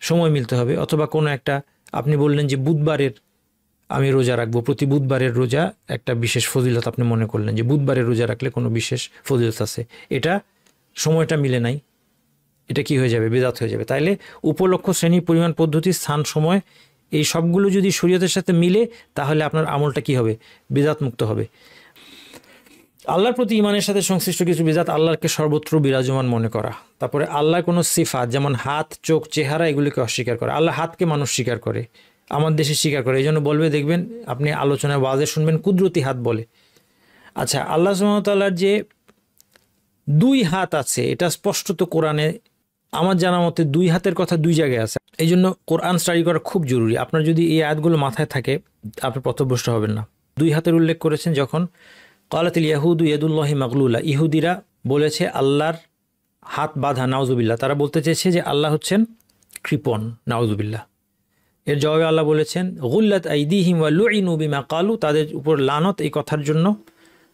সময় মিলতে হবে। অথবা কোনো একটা, আপনি বললেন যে বুধবারের আমি রোজা রাখবো, প্রতি বুধবারের রোজা একটা বিশেষ ফজিলত আপনি মনে করলেন যে বুধবারের রোজা রাখলে কোনো বিশেষ ফজিলত আছে, এটা সময়টা মিলে নাই, এটা কি হয়ে যাবে? বেদাত হয়ে যাবে। তাইলে উপলক্ষ, শ্রেণী, পরিমাণ, পদ্ধতি, স্থান, সময়, এই সবগুলো যদি শরীয়তের সাথে মিলে, তাহলে আপনার আমলটা কি হবে? বেদাত মুক্ত হবে। আল্লাহর প্রতি ইমানের সাথে সংশ্লিষ্ট কিছু বেদাত, আল্লাহকে সর্বত্র বিরাজমান মনে করা। তারপরে আল্লাহর কোনো সিফাত, যেমন হাত, চোখ, চেহারা, এগুলিকে অস্বীকার করা। আল্লাহ হাতকে মানুষ স্বীকার করে, আমার দেশে স্বীকার করে। এই জন্য বলবে, দেখবেন আপনি আলোচনায় ওয়াজে শুনবেন, কুদরতি হাত বলে। আচ্ছা, আল্লাহ সুবহানাহু ওয়া তাআলার যে 2 হাত আছে, এটা স্পষ্টত কোরআনে আমার জানা মতে 2 হাতের কথা 2 জায়গায় আছে। এই জন্য কোরআন স্টাডি করা খুব জরুরি। আপনার যদি এই আয়াতগুলো মাথায় থাকে, আপনি পথভ্রষ্ট হবেন না। 2 হাতের উল্লেখ করেছেন যখন ক্বালাতিল ইয়াহুদু ইয়াদুল্লাহি মাগলুলা, ইহুদিরা বলেছে আল্লাহর হাত বাঁধা, নাউজুবিল্লাহ। তারা বলতে চেয়েছে যে আল্লাহ হচ্ছেন কৃপণ, নাউজুবিল্লাহ। এর জবাবে আল্লাহ বলেছেন, গুল্লাত আইদিহিম ওয়া লুইনু বিমা ক্বালু, তাদের উপর লানত এই কথার জন্য।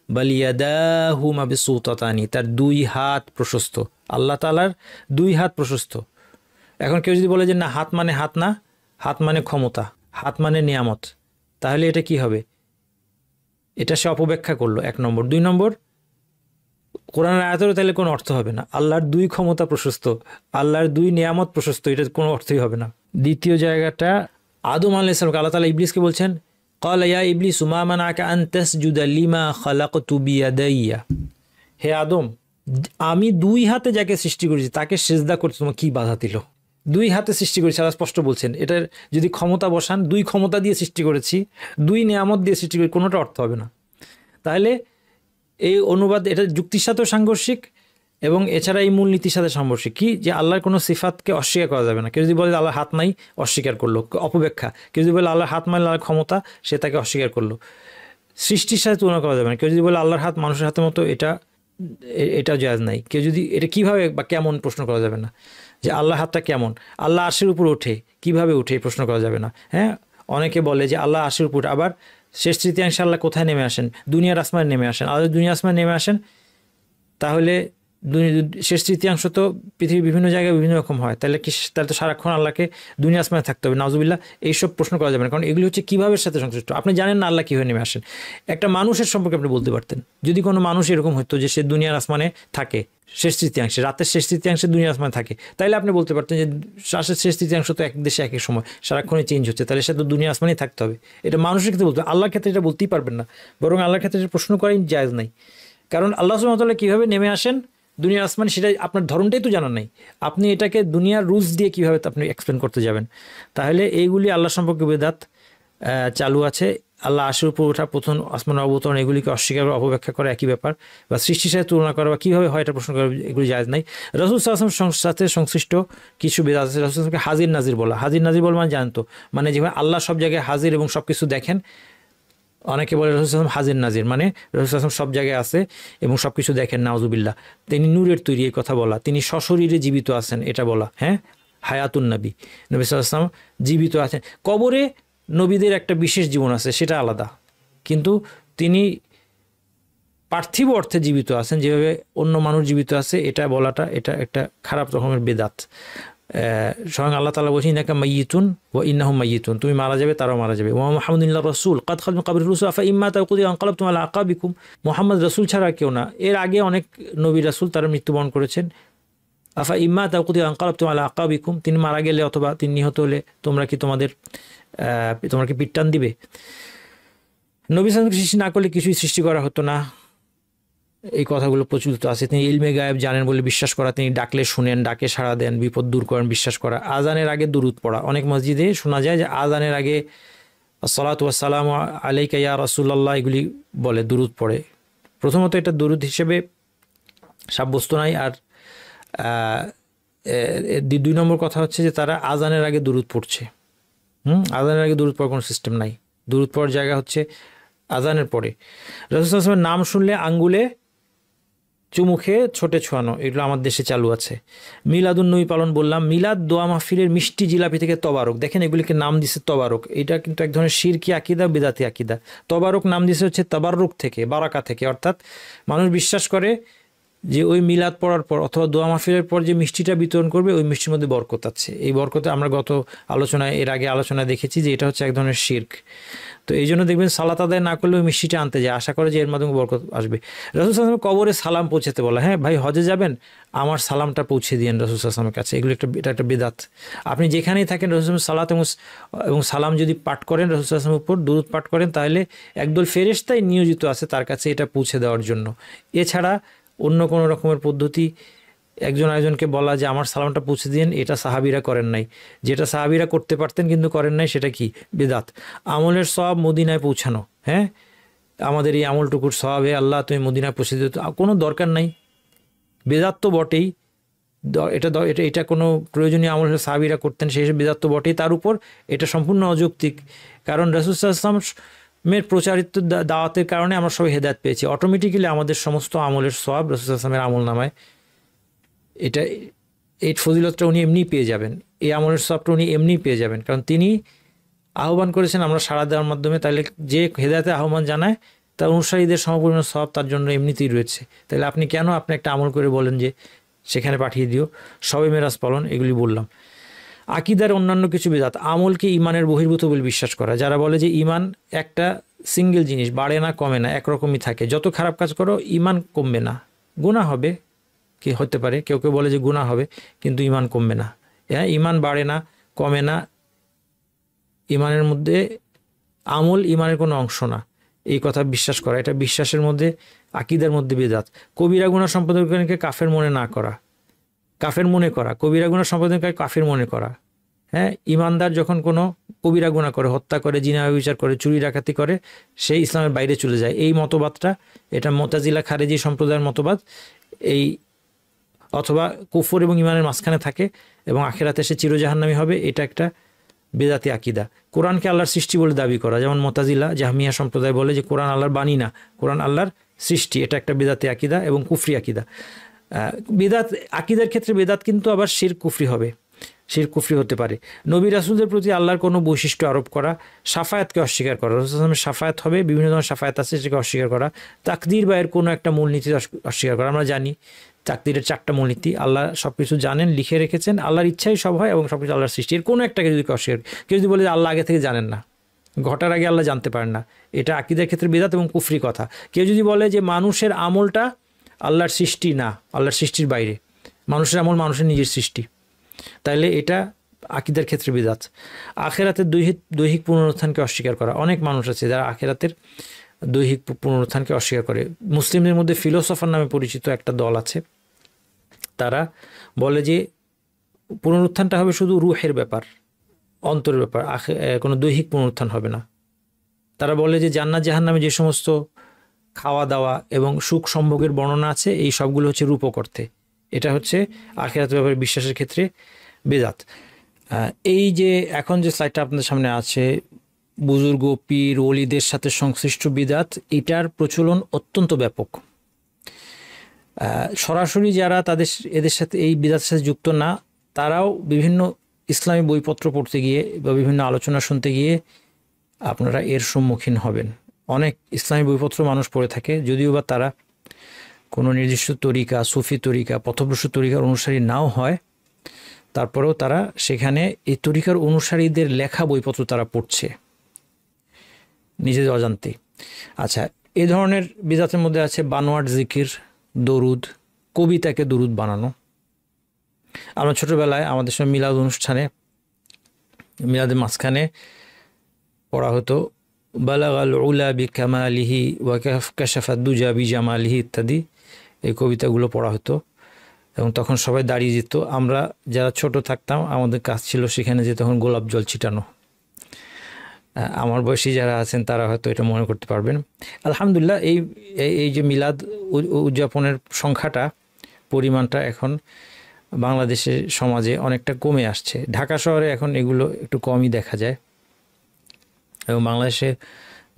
বাল ইয়াদাহু মাবসুতাতানি, তার 2 হাত প্রশস্ত। আল্লাহ তাআলার 2 হাত প্রশস্ত। এখন কেউ যদি বলে যে না, হাত মানে হাত না, হাত মানে ক্ষমতা, হাত মানে নিয়ামত, তাহলে এটা কি হবে? এটা সে অপব্যাখ্যা করলো, 1 নম্বর। 2 নম্বর, কোরআনের আয়াতেরও তাহলে কোনো অর্থ হবে না। আল্লাহর 2 ক্ষমতা প্রশস্ত, আল্লাহর 2 নিয়ামত প্রশস্ত, এটা কোনো অর্থই হবে না। দ্বিতীয় জায়গাটা, আদম আলাইহিস সালাম, আল্লাহ তাআলা ইবলিসকে বলছেন, ক্বালা ইয়া ইবলিসু মা মানাকা আন তাসজুদা লিমা খালাকতু বিয়াদাইয়া, হে আদম, আমি 2 হাতে যাকে সৃষ্টি করেছি তাকে সিজদা করতে তোমার কি বাধা দিল? 2 হাতে সৃষ্টি করেছি, আল্লাহ স্পষ্ট বলছেন। এটার যদি ক্ষমতা বসান, 2 ক্ষমতা দিয়ে সৃষ্টি করেছি, 2 নিয়ামত দিয়ে সৃষ্টি করেছি, কোনোটা অর্থ হবে না। তাহলে এই অনুবাদ, এটা যুক্তির সাথেও সাংঘর্ষিক, এবং এছাড়া এই মূলনীতির সাথে সাংঘর্ষিক কি, যে আল্লাহর কোনো সিফাতকে অস্বীকার করা যাবে না। কেউ যদি বলে আল্লাহর হাত নাই, অস্বীকার করলো, অপব্যাখ্যা। কেউ যদি বলে আল্লাহর হাত মানে আল্লাহর ক্ষমতা, সে তাকে অস্বীকার করলো। সৃষ্টির সাথে তুলনা করা যাবে না। কেউ যদি বলে আল্লাহর হাত মানুষের হাতের মতো, এটা জায়েজ নাই। কেউ যদি এটা কিভাবে বা কেমন প্রশ্ন করা যাবে না, যে আল্লাহর হাতটা কেমন, আল্লাহ আরশের উপর ওঠে, কিভাবে ওঠে, এই প্রশ্ন করা যাবে না। হ্যাঁ, অনেকে বলে যে আল্লাহ আরশের উপর, আবার শেষ তৃতীয়াংশে আল্লাহ কোথায় নেমে আসেন? দুনিয়ার আসমানে নেমে আসেন। আল্লাহ দুনিয়ার আসমানে নেমে আসেন, তাহলে শেষ তৃতীয়াংশ তো পৃথিবীর বিভিন্ন জায়গায় বিভিন্ন রকম হয়, তাহলে তো সারাক্ষণ আল্লাহকে দুনিয়া আসমানে থাকতে হবে? নাউজুবিল্লাহ, এইসব প্রশ্ন করা যাবে না, কারণ এগুলি হচ্ছে কীভাবে সাথে সংশ্লিষ্ট। আপনি জানেন না আল্লাহ কীভাবে নেমে আসেন। একটা মানুষের সম্পর্কে আপনি বলতে পারতেন, যদি কোনো মানুষ এরকম হতো যে সে দুনিয়ার আসমানে থাকে শেষ তৃতীয়াংশে, রাতের শেষ তৃতীয়াংশে দুনিয়ার আসমানে থাকে, তাহলে আপনি বলতে পারতেন যে রাতের শেষ তৃতীয়াংশ তো এক দেশে এক এক সময় সারাক্ষণই চেঞ্জ হচ্ছে, তাহলে সে তো দুনিয়া আসমানেই থাকতে হবে। এটা মানুষের ক্ষেত্রে বলতে, আল্লাহর ক্ষেত্রে এটা বলতেই পারবেন না, বরং আল্লাহর ক্ষেত্রে প্রশ্ন করাই জায়েজ নাই। কারণ আল্লাহ সুবহানাহু ওয়া তাআলা কীভাবে নেমে আসেন দুনিয়ার আসমানে, সেটা আপনার ধরনটাই তো জানা নাই। আপনি এটাকে দুনিয়ার রুলস দিয়ে কীভাবে আপনি এক্সপ্লেন করতে যাবেন? তাহলে এইগুলি আল্লাহ সম্পর্কে বেদাত চালু আছে। আল্লাহ আরশের উপর ওঠা, প্রথম আসমানের অবতরণ, এগুলিকে অস্বীকার বা অপব্যাখ্যা করা একই ব্যাপার, বা সৃষ্টির সাথে তুলনা করা বা কীভাবে হয় এটা প্রশ্ন করা, এগুলি জায়েজ নাই। রাসূল সাল্লাল্লাহু আলাইহি ওয়াসাল্লামের সাথে সংশ্লিষ্ট কিছু বেদাত আছে। রাসূল সাল্লাল্লাহু আলাইহি ওয়াসাল্লামকে হাজির নাজির বলা। হাজির নাজির বল মানে জানতো, মানে যেভাবে আল্লাহ সব জায়গায় হাজির এবং সব কিছু দেখেন। অনেকে বলে রাসূল সাল্লাল্লাহু আলাইহি ওয়াসাল্লাম হাজির নাজির, মানে রাসূল সাল্লাল্লাহু আলাইহি ওয়াসাল্লাম সব জায়গায় আছে এবং সব কিছু দেখেন। নাউজুবিল্লাহ, তিনি নূরের তৈরি, এই কথা বলা। তিনি সশরীরে জীবিত আছেন, এটা বলা। হ্যাঁ, হায়াতুন নবী, নবী সাল্লাল্লাহু আলাইহি ওয়াসাল্লাম জীবিত আছেন। কবরে নবীদের একটা বিশেষ জীবন আছে, সেটা আলাদা, কিন্তু তিনি পার্থিব অর্থে জীবিত আছেন, যেভাবে অন্য মানুষ জীবিত আছে, এটা বলাটা এটা একটা খারাপ রকমের বেদাত। স্বয়ং আল্লাহ তাআলা বলছেন, ইন্নাকা মাইয়িতুন ওয়া ইন্নাহুম মাইয়িতুন, তুমি মারা যাবে, তারাও মারা যাবে। ওয়া মুহাম্মাদুল্লাহ রাসূল কাদ খালাত মিন ক্বাবলিহি রাসূল আফা ইম্মা তাকুদি আনকালাবতুম আলা আকাবিকুম, মুহাম্মদ রাসূল ছাড়া কেউ না, এর আগে অনেক নবী রাসূল তারা মৃত্যুবরণ করেছেন। আফা ইম্মা তাকুদি আনকালাবতুম আলা আকাবিকুম, তিনি মারা গেলে অথবা তিনি নিহত হলে তোমরা কি পিট্টান দিবে? নবী সাল্লাল্লাহু সৃষ্টি না করলে কিছুই সৃষ্টি করা হতো না, এই কথাগুলো প্রচলিত আছে। তিনি ইলমে গায়েব জানেন বলে বিশ্বাস করা, তিনি ডাকলে শুনেন, ডাকে সাড়া দেন, বিপদ দূর করেন বিশ্বাস করা। আজানের আগে দুরূদ পড়া, অনেক মসজিদে শোনা যায় যে আজানের আগে আসসালাতু ওয়াসসালামু আলাইকা ইয়া রাসূলুল্লাহ এগুলি বলে, দুরূদ পড়ে। প্রথমত এটা দুরূদ হিসেবে সাব্যস্ত নাই। আর 2 নম্বর কথা হচ্ছে যে তারা আজানের আগে দুরূদ পড়ছে। আজানের আগে দুরূদ পড়ার কোনো সিস্টেম নাই। দুরূদ পড়ার জায়গা হচ্ছে আজানের পরে। রাসূল সাল্লাল্লাহু আলাইহি ওয়াসাল্লামের নাম শুনলে আঙ্গুলে চুমুখে ছোটে ছোঁয়ানো, এগুলো আমার দেশে চালু আছে। মিলাদুন নবী পালন বললাম। মিলাদ দোয়া মাহফিলের মিষ্টি জিলাপি থেকে তবারক, দেখেন এগুলিকে নাম দিছে তবারক। এটা কিন্তু এক ধরনের শিরকি আকিদা, বেদাতি আকিদা। তবারক নাম দিছে হচ্ছে তাবাররুক থেকে, বারাকা থেকে, অর্থাৎ মানুষ বিশ্বাস করে যে ওই মিলাদ পড়ার পর অথবা দোয়া মাহফিলের পর যে মিষ্টিটা বিতরণ করবে, ওই মিষ্টির মধ্যে বরকত আছে। এই বরকতে আমরা এর আগে আলোচনায় দেখেছি যে এটা হচ্ছে এক ধরনের শিরক। তো এই জন্য দেখবেন সালাত আদায় না করলে ওই মিষ্টিটা আনতে যায়, আশা করে যে এর মাধ্যমে বরকত আসবে। রাসূল সাল্লাল্লাহু আলাইহি ওয়াসাল্লাম কবরে সালাম পৌঁছাতে বলা। হ্যাঁ ভাই, হজে যাবেন, আমার সালামটা পৌঁছে দিয়েন রাসূল সাল্লাল্লাহু আলাইহি ওয়াসাল্লামের কাছে। এটা একটা বেদাত। আপনি যেখানেই থাকেন রাসূল সাল্লাল্লাহু আলাইহি ওয়াসাল্লাম সালাত এবং সালাম যদি পাঠ করেন, রাসূল সাল্লাল্লাহু আলাইহি ওয়াসাল্লামের উপর দুরূদ পাঠ করেন, তাহলে একদল ফেরেশতাই নিয়োজিত আছে তার কাছে এটা পৌঁছে দেওয়ার জন্য। এছাড়া অন্য কোনো রকমের পদ্ধতি একজন আরেকজনকে বলা যে আমার সালামটা পৌঁছে দিন, এটা সাহাবীরা করেন নাই। যেটা সাহাবীরা করতে পারতেন কিন্তু করেন নাই, সেটা কি? বেদাত। আমলের সওয়াব মদিনায় পৌঁছানো। হ্যাঁ, আমাদের এই আমলটুকুর সওয়াব হে আল্লাহ তুমি মদিনায় পৌঁছে দিতে, কোনো দরকার নাই। বেদাত তো বটেই, এটা কোনো প্রয়োজনীয় আমল হলে সাহাবীরা করতেন, সেই বেদাত তো বটেই। তার উপর এটা সম্পূর্ণ অযৌক্তিক, কারণ রাসূল সাল্লাল্লাহু আলাইহি ওয়াসাল্লামের প্রচারিত দাওয়াতের কারণে আমরা সবাই হেদায়েত পেয়েছি। অটোমেটিক্যালি আমাদের সমস্ত আমলের সওয়াব রাসূল সাল্লাল্লাহু আলাইহি ওয়াসাল্লামের আমল নামায়, এই ফজিলতটা উনি এমনি পেয়ে যাবেন, এই আমলের সওয়াবটা উনি এমনি পেয়ে যাবেন, কারণ তিনি আহ্বান করেছেন আমরা সাড়া দেওয়ার মাধ্যমে। তাহলে যে হেদায়েতে আহ্বান জানায় তার অনুসারীদের সমপরিমাণ সওয়াব তার জন্য এমনিতেই রয়েছে। তাহলে আপনি কেন একটা আমল করে বলেন যে সেখানে পাঠিয়ে দিও? শবে মেরাজ পালন, এগুলি বললাম। আকিদার অন্যান্য কিছু বেদাত, আমলকে ইমানের বহির্ভূত বলে বিশ্বাস করা। যারা বলে যে ইমান একটা সিঙ্গেল জিনিস, বাড়ে না কমে না, একরকমই থাকে, যত খারাপ কাজ করো ইমান কমবে না, গুনাহ হবে, কি হতে পারে, কেউ কেউ বলে যে গুনাহ হবে কিন্তু ইমান কমবে না। হ্যাঁ, ইমান বাড়ে না কমে না, ইমানের মধ্যে আমল ইমানের কোনো অংশ না, এই কথা বিশ্বাস করা, এটা বিশ্বাসের মধ্যে, আকিদার মধ্যে বেদাত। কবিরা গুনাহ সম্পাদনকারীকে কাফের মনে না করা, কাফের মনে করা, কবিরা গুনাহ সম্পাদনকারী কাফের মনে করা। হ্যাঁ, ইমানদার যখন কোনো কবিরা গুনাহ করে, হত্যা করে, জিনা ব্যভিচার করে, চুরি ডাকাতি করে, সে ইসলামের বাইরে চলে যায়। এই মতবাদটা, এটা মুতাজিলা খারেজি সম্প্রদায়ের মতবাদ। এই অথবা কুফর এবং ইমানের মাঝখানে থাকে এবং আখিরাতে সে চিরজাহান্নামী হবে, এটা একটা বেদাতি আকিদা। কোরআনকে আল্লাহর সৃষ্টি বলে দাবি করা, যেমন মুতাজিলা জাহমিয়া সম্প্রদায় বলে যে কোরআন আল্লাহর বাণী না, কোরআন আল্লাহর সৃষ্টি, এটা একটা বেদাতি আকিদা এবং কুফরি আকিদা। বেদাত আকিদার ক্ষেত্রে বেদাত কিন্তু আবার শিরক কুফরি হবে, শিরক কুফরি হতে পারে। নবী রাসূলদের প্রতি আল্লাহর কোনো বৈশিষ্ট্য আরোপ করা, সাফায়াতকে অস্বীকার করা, রাসূল সাল্লাল্লাহু আলাইহি ওয়াসাল্লামের সাফায়াত হবে, বিভিন্ন ধরনের সাফায়াত আছে সেটাকে অস্বীকার করা, তাকদীর বা এর কোনো একটা মূলনীতি অস্বীকার করা। আমরা জানি তাকদীরের 4টা মূলনীতি, আল্লাহ সব কিছু জানেন, লিখে রেখেছেন, আল্লাহর ইচ্ছাই সব হয় এবং সব কিছু আল্লাহর সৃষ্টি। এর কোনো একটাকে যদি অস্বীকার, কেউ যদি বলে যে আল্লাহ আগে থেকে জানেন না, ঘটার আগে আল্লাহ জানতে পারেন না, এটা আকীদার ক্ষেত্রে বিদআত এবং কুফরি কথা। কেউ যদি বলে যে মানুষের আমলটা আল্লাহর সৃষ্টি না, আল্লাহর সৃষ্টির বাইরে, মানুষের আমল মানুষের নিজের সৃষ্টি, তাইলে এটা আকীদার ক্ষেত্রে বিদআত। আখিরাতের দৈহিক পুনরুত্থানকে অস্বীকার করা, অনেক মানুষ আছে যারা আখিরাতের দৈহিক পুনরুত্থানকে অস্বীকার করে। মুসলিমদের মধ্যে ফিলোসফার নামে পরিচিত একটা দল আছে, তারা বলে যে পুনরুত্থানটা হবে শুধু রুহের ব্যাপার, অন্তরের ব্যাপার, কোনো দৈহিক পুনরুত্থান হবে না। তারা বলে যে জান্নাত জাহান্নামে যে সমস্ত খাওয়া দাওয়া এবং সুখ সম্ভোগের বর্ণনা আছে, এই সবগুলো হচ্ছে রূপক অর্থে। এটা হচ্ছে আখিরাতের ব্যাপারে বিশ্বাসের ক্ষেত্রে বেদাত। এই যে এখন যে স্লাইডটা আপনাদের সামনে আছে, বুজুর্গ পীর ওলিদের সাথে সংশ্লিষ্ট বিদাত, এটার প্রচলন অত্যন্ত ব্যাপক। সরাসরি যারা এদের সাথে এই বিদাতের সাথে যুক্ত না, তারাও বিভিন্ন ইসলামী বইপত্র পড়তে গিয়ে বা বিভিন্ন আলোচনা শুনতে গিয়ে আপনারা এর সম্মুখীন হবেন। অনেক ইসলামী বইপত্র মানুষ পড়ে থাকে, যদিও বা তারা কোনো নির্দিষ্ট তরিকা, সুফি তরিকা, পথভ্রষ্ট তরিকার অনুসারী নাও হয়, তারপরেও তারা সেখানে এই তরিকার অনুসারীদের লেখা বইপত্র তারা পড়ছে নিজেদের অজান্তেই। আচ্ছা, এই ধরনের বিদাতের মধ্যে আছে বানোয়াট জিকির, দরুদ, কবিতাকে দরুদ বানানো। আমরা ছোটোবেলায় আমাদের সময় মিলাদ অনুষ্ঠানে, মিলাদের মাঝখানে পড়া হতো বালাগাল উলা বি কামালিহি ওয়া কাশাফাদ দুজা বি জামালিহি ইত্যাদি, এই কবিতাগুলো পড়া হতো এবং তখন সবাই দাঁড়িয়ে যেত। আমরা যারা ছোট থাকতাম আমাদের কাজ ছিল সেখানে যে তখন গোলাপ জল ছিটানো। আমার বয়সী যারা আছেন তারা হয়তো এটা মনে করতে পারবেন। আলহামদুলিল্লাহ, এই যে মিলাদ উদযাপনের সংখ্যাটা, পরিমাণটা এখন বাংলাদেশের সমাজে অনেকটা কমে আসছে। ঢাকা শহরে এখন এগুলো একটু কমই দেখা যায় এবং বাংলাদেশে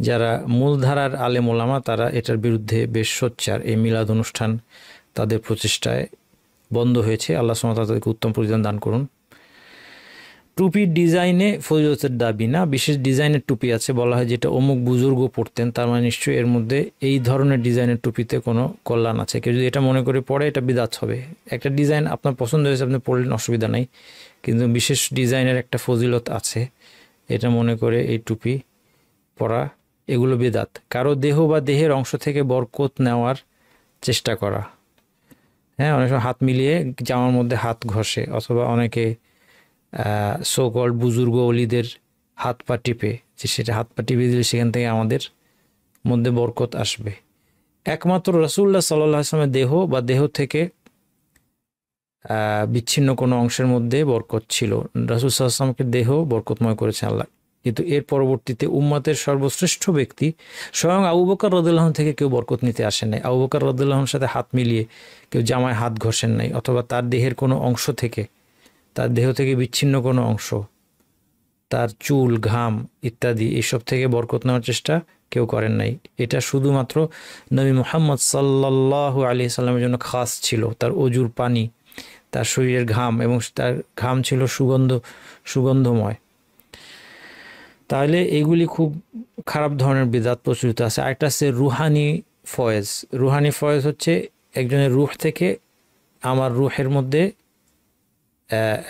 যারা মূলধারার আলেম ওলামা তারা এটার বিরুদ্ধে বেশ সোচ্চার। এই মিলাদ অনুষ্ঠান তাদের প্রচেষ্টায় বন্ধ হয়েছে। আল্লাহ সুবহানাহু ওয়া তাআলা তাদেরকে উত্তম প্রতিদান দান করুন। টুপির ডিজাইনে ফজিলতের দাবি না, বিশেষ ডিজাইনের টুপি আছে, বলা হয় যেটা অমুক বুজুর্গ পড়তেন, তার মানে নিশ্চয়ই এর মধ্যে এই ধরনের ডিজাইনের টুপিতে কোনো কল্যাণ আছে। কেউ যদি এটা মনে করে পড়ে, এটা বিদআত হবে। একটা ডিজাইন আপনার পছন্দ হয়েছে, আপনি পড়লেন, অসুবিধা নাই, কিন্তু বিশেষ ডিজাইনের একটা ফজিলত আছে, এটা মনে করে এই টুপি পরা, এগুলো বিদআত। কারো দেহ বা দেহের অংশ থেকে বরকত নেওয়ার চেষ্টা করা, হ্যাঁ, অনেক সময় হাত মিলিয়ে জামার মধ্যে হাত ঘষে, অথবা অনেকে সো কল্ড বুজুর্গ অলিদের হাত পা টিপে, যে সেটা হাত পা টিপে দিলে সেখান থেকে আমাদের মধ্যে বরকত আসবে। একমাত্র রাসূলুল্লাহ সাল্লাল্লাহু আলাইহি ওয়াসাল্লামের দেহ বা দেহ থেকে বিচ্ছিন্ন কোনো অংশের মধ্যে বরকত ছিল। রাসূল সাল্লাল্লাহু আলাইহি ওয়াসাল্লামকে দেহ বরকতময় করেছেন আল্লাহ, কিন্তু এর পরবর্তীতে উম্মতের সর্বশ্রেষ্ঠ ব্যক্তি স্বয়ং আবু বকর রাদিয়াল্লাহু আনহু থেকে কেউ বরকত নিতে আসেন নাই। আবু বকর রাদিয়াল্লাহু আনহুর সাথে হাত মিলিয়ে কেউ জামায় হাত ঘষেন নাই, অথবা তার দেহের কোনো অংশ থেকে, তার দেহ থেকে বিচ্ছিন্ন কোনো অংশ, তার চুল, ঘাম ইত্যাদি এইসব থেকে বরকত নেওয়ার চেষ্টা কেউ করেন নাই। এটা শুধুমাত্র নবী মুহাম্মদ সাল্লাল্লাহু আলাইহি সাল্লামের জন্য খাস ছিল। তার অজুর পানি, তার শরীরের ঘাম, এবং তার ঘাম ছিল সুগন্ধময়। তাহলে এগুলি খুব খারাপ ধরনের বিদআত প্রচলিত আছে। আরেকটা আছে রুহানি ফয়েজ। রুহানি ফয়েজ হচ্ছে একজনের রুহ থেকে আমার রুহের মধ্যে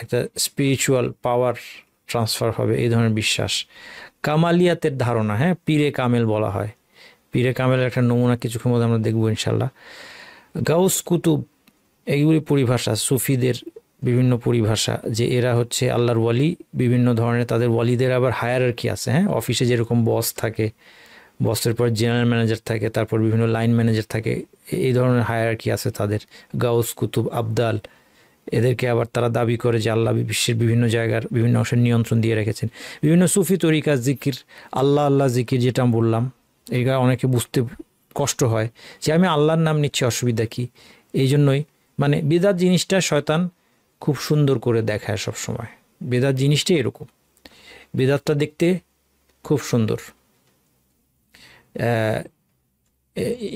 একটা স্পিরিচুয়াল পাওয়ার ট্রান্সফার হবে, এই ধরনের বিশ্বাস। কামালিয়াতের ধারণা, হ্যাঁ, পীরে কামেল বলা হয়। পীরে কামেলের একটা নমুনা কিছুক্ষণ মধ্যে আমরা দেখবো ইনশাল্লাহ। গাউস কুতুব, এইগুলি পরিভাষা, সুফিদের বিভিন্ন পরিভাষা, যে এরা হচ্ছে আল্লাহর ওয়ালি। বিভিন্ন ধরনের তাদের ওয়ালিদের আবার হায়ারার্কি আছে, হ্যাঁ, অফিসে যেরকম বস থাকে, বসের পর জেনারেল ম্যানেজার থাকে, তারপর বিভিন্ন লাইন ম্যানেজার থাকে, এই ধরনের হায়ারার্কি আছে তাদের। গাউস কুতুব, আবদাল, এদেরকে আবার তারা দাবি করে যে আল্লাহ বিশ্বের বিভিন্ন জায়গার বিভিন্ন অংশের নিয়ন্ত্রণ দিয়ে রেখেছেন। বিভিন্ন সুফি তরিকা জিকির, আল্লাহ আল্লাহ জিকির, যেটা আমি বললাম, এইটা অনেকে বুঝতে কষ্ট হয় যে আমি আল্লাহর নাম নিচ্ছি, অসুবিধা কী? এই জন্যই মানে বিদআত জিনিসটা শয়তান খুব সুন্দর করে দেখায় সব সময়। বিদআত জিনিসটা এরকম, বিদআতটা দেখতে খুব সুন্দর।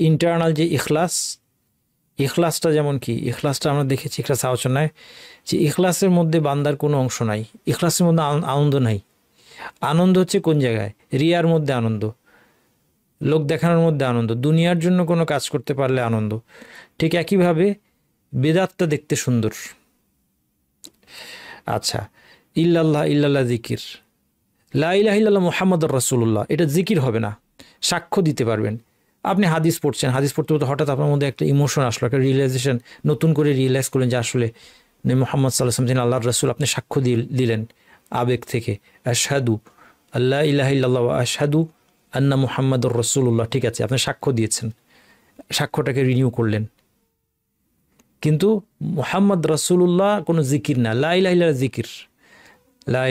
ইন্টারনাল যে ইখলাসটা যেমন কি, ইখলাসটা আমরা দেখেছি ইখলাস আলোচনায় যে ইখলাসের মধ্যে বান্দার কোনো অংশ নাই, ইখলাসের মধ্যে আনন্দ নাই। আনন্দ হচ্ছে কোন জায়গায়? রিয়ার মধ্যে আনন্দ, লোক দেখানোর মধ্যে আনন্দ, দুনিয়ার জন্য কোনো কাজ করতে পারলে আনন্দ। ঠিক একইভাবে বেদাতটা দেখতে সুন্দর। আচ্ছা, ইল্লাল্লাহ জিকির, লা ইলাহা ইল্লাল্লাহ মুহাম্মাদুর রাসূলুল্লাহ, এটা জিকির হবে না, সাক্ষ্য দিতে পারবেন। আপনি হাদিস পড়ছেন, হাদিস পড়তে পড়তে হঠাৎ আপনার মধ্যে একটা ইমোশন আসলো, একটা রিয়েলাইজেশন, নতুন করে রিয়েলাইজ করলেন যে আসলে মুহাম্মদ সাল্লাল্লাহু আলাইহি ওয়াসাল্লাম যিনি আল্লাহর রাসূল, আপনি সাক্ষ্য দিলেন আবেগ থেকে, আশহাদু আল্লা ইলাহা ইল্লাল্লাহ ওয়া আশহাদু আন্না মুহাম্মাদুর রাসূলুল্লাহ। ঠিক আছে, আপনি সাক্ষ্য দিয়েছেন, সাক্ষ্যটাকে রিনিউ করলেন। কিন্তু মুহাম্মদ রাসূলুল্লাহ কোনো জিকির না, লা ইলাহা ইল্লাল্লাহ জিকির। লা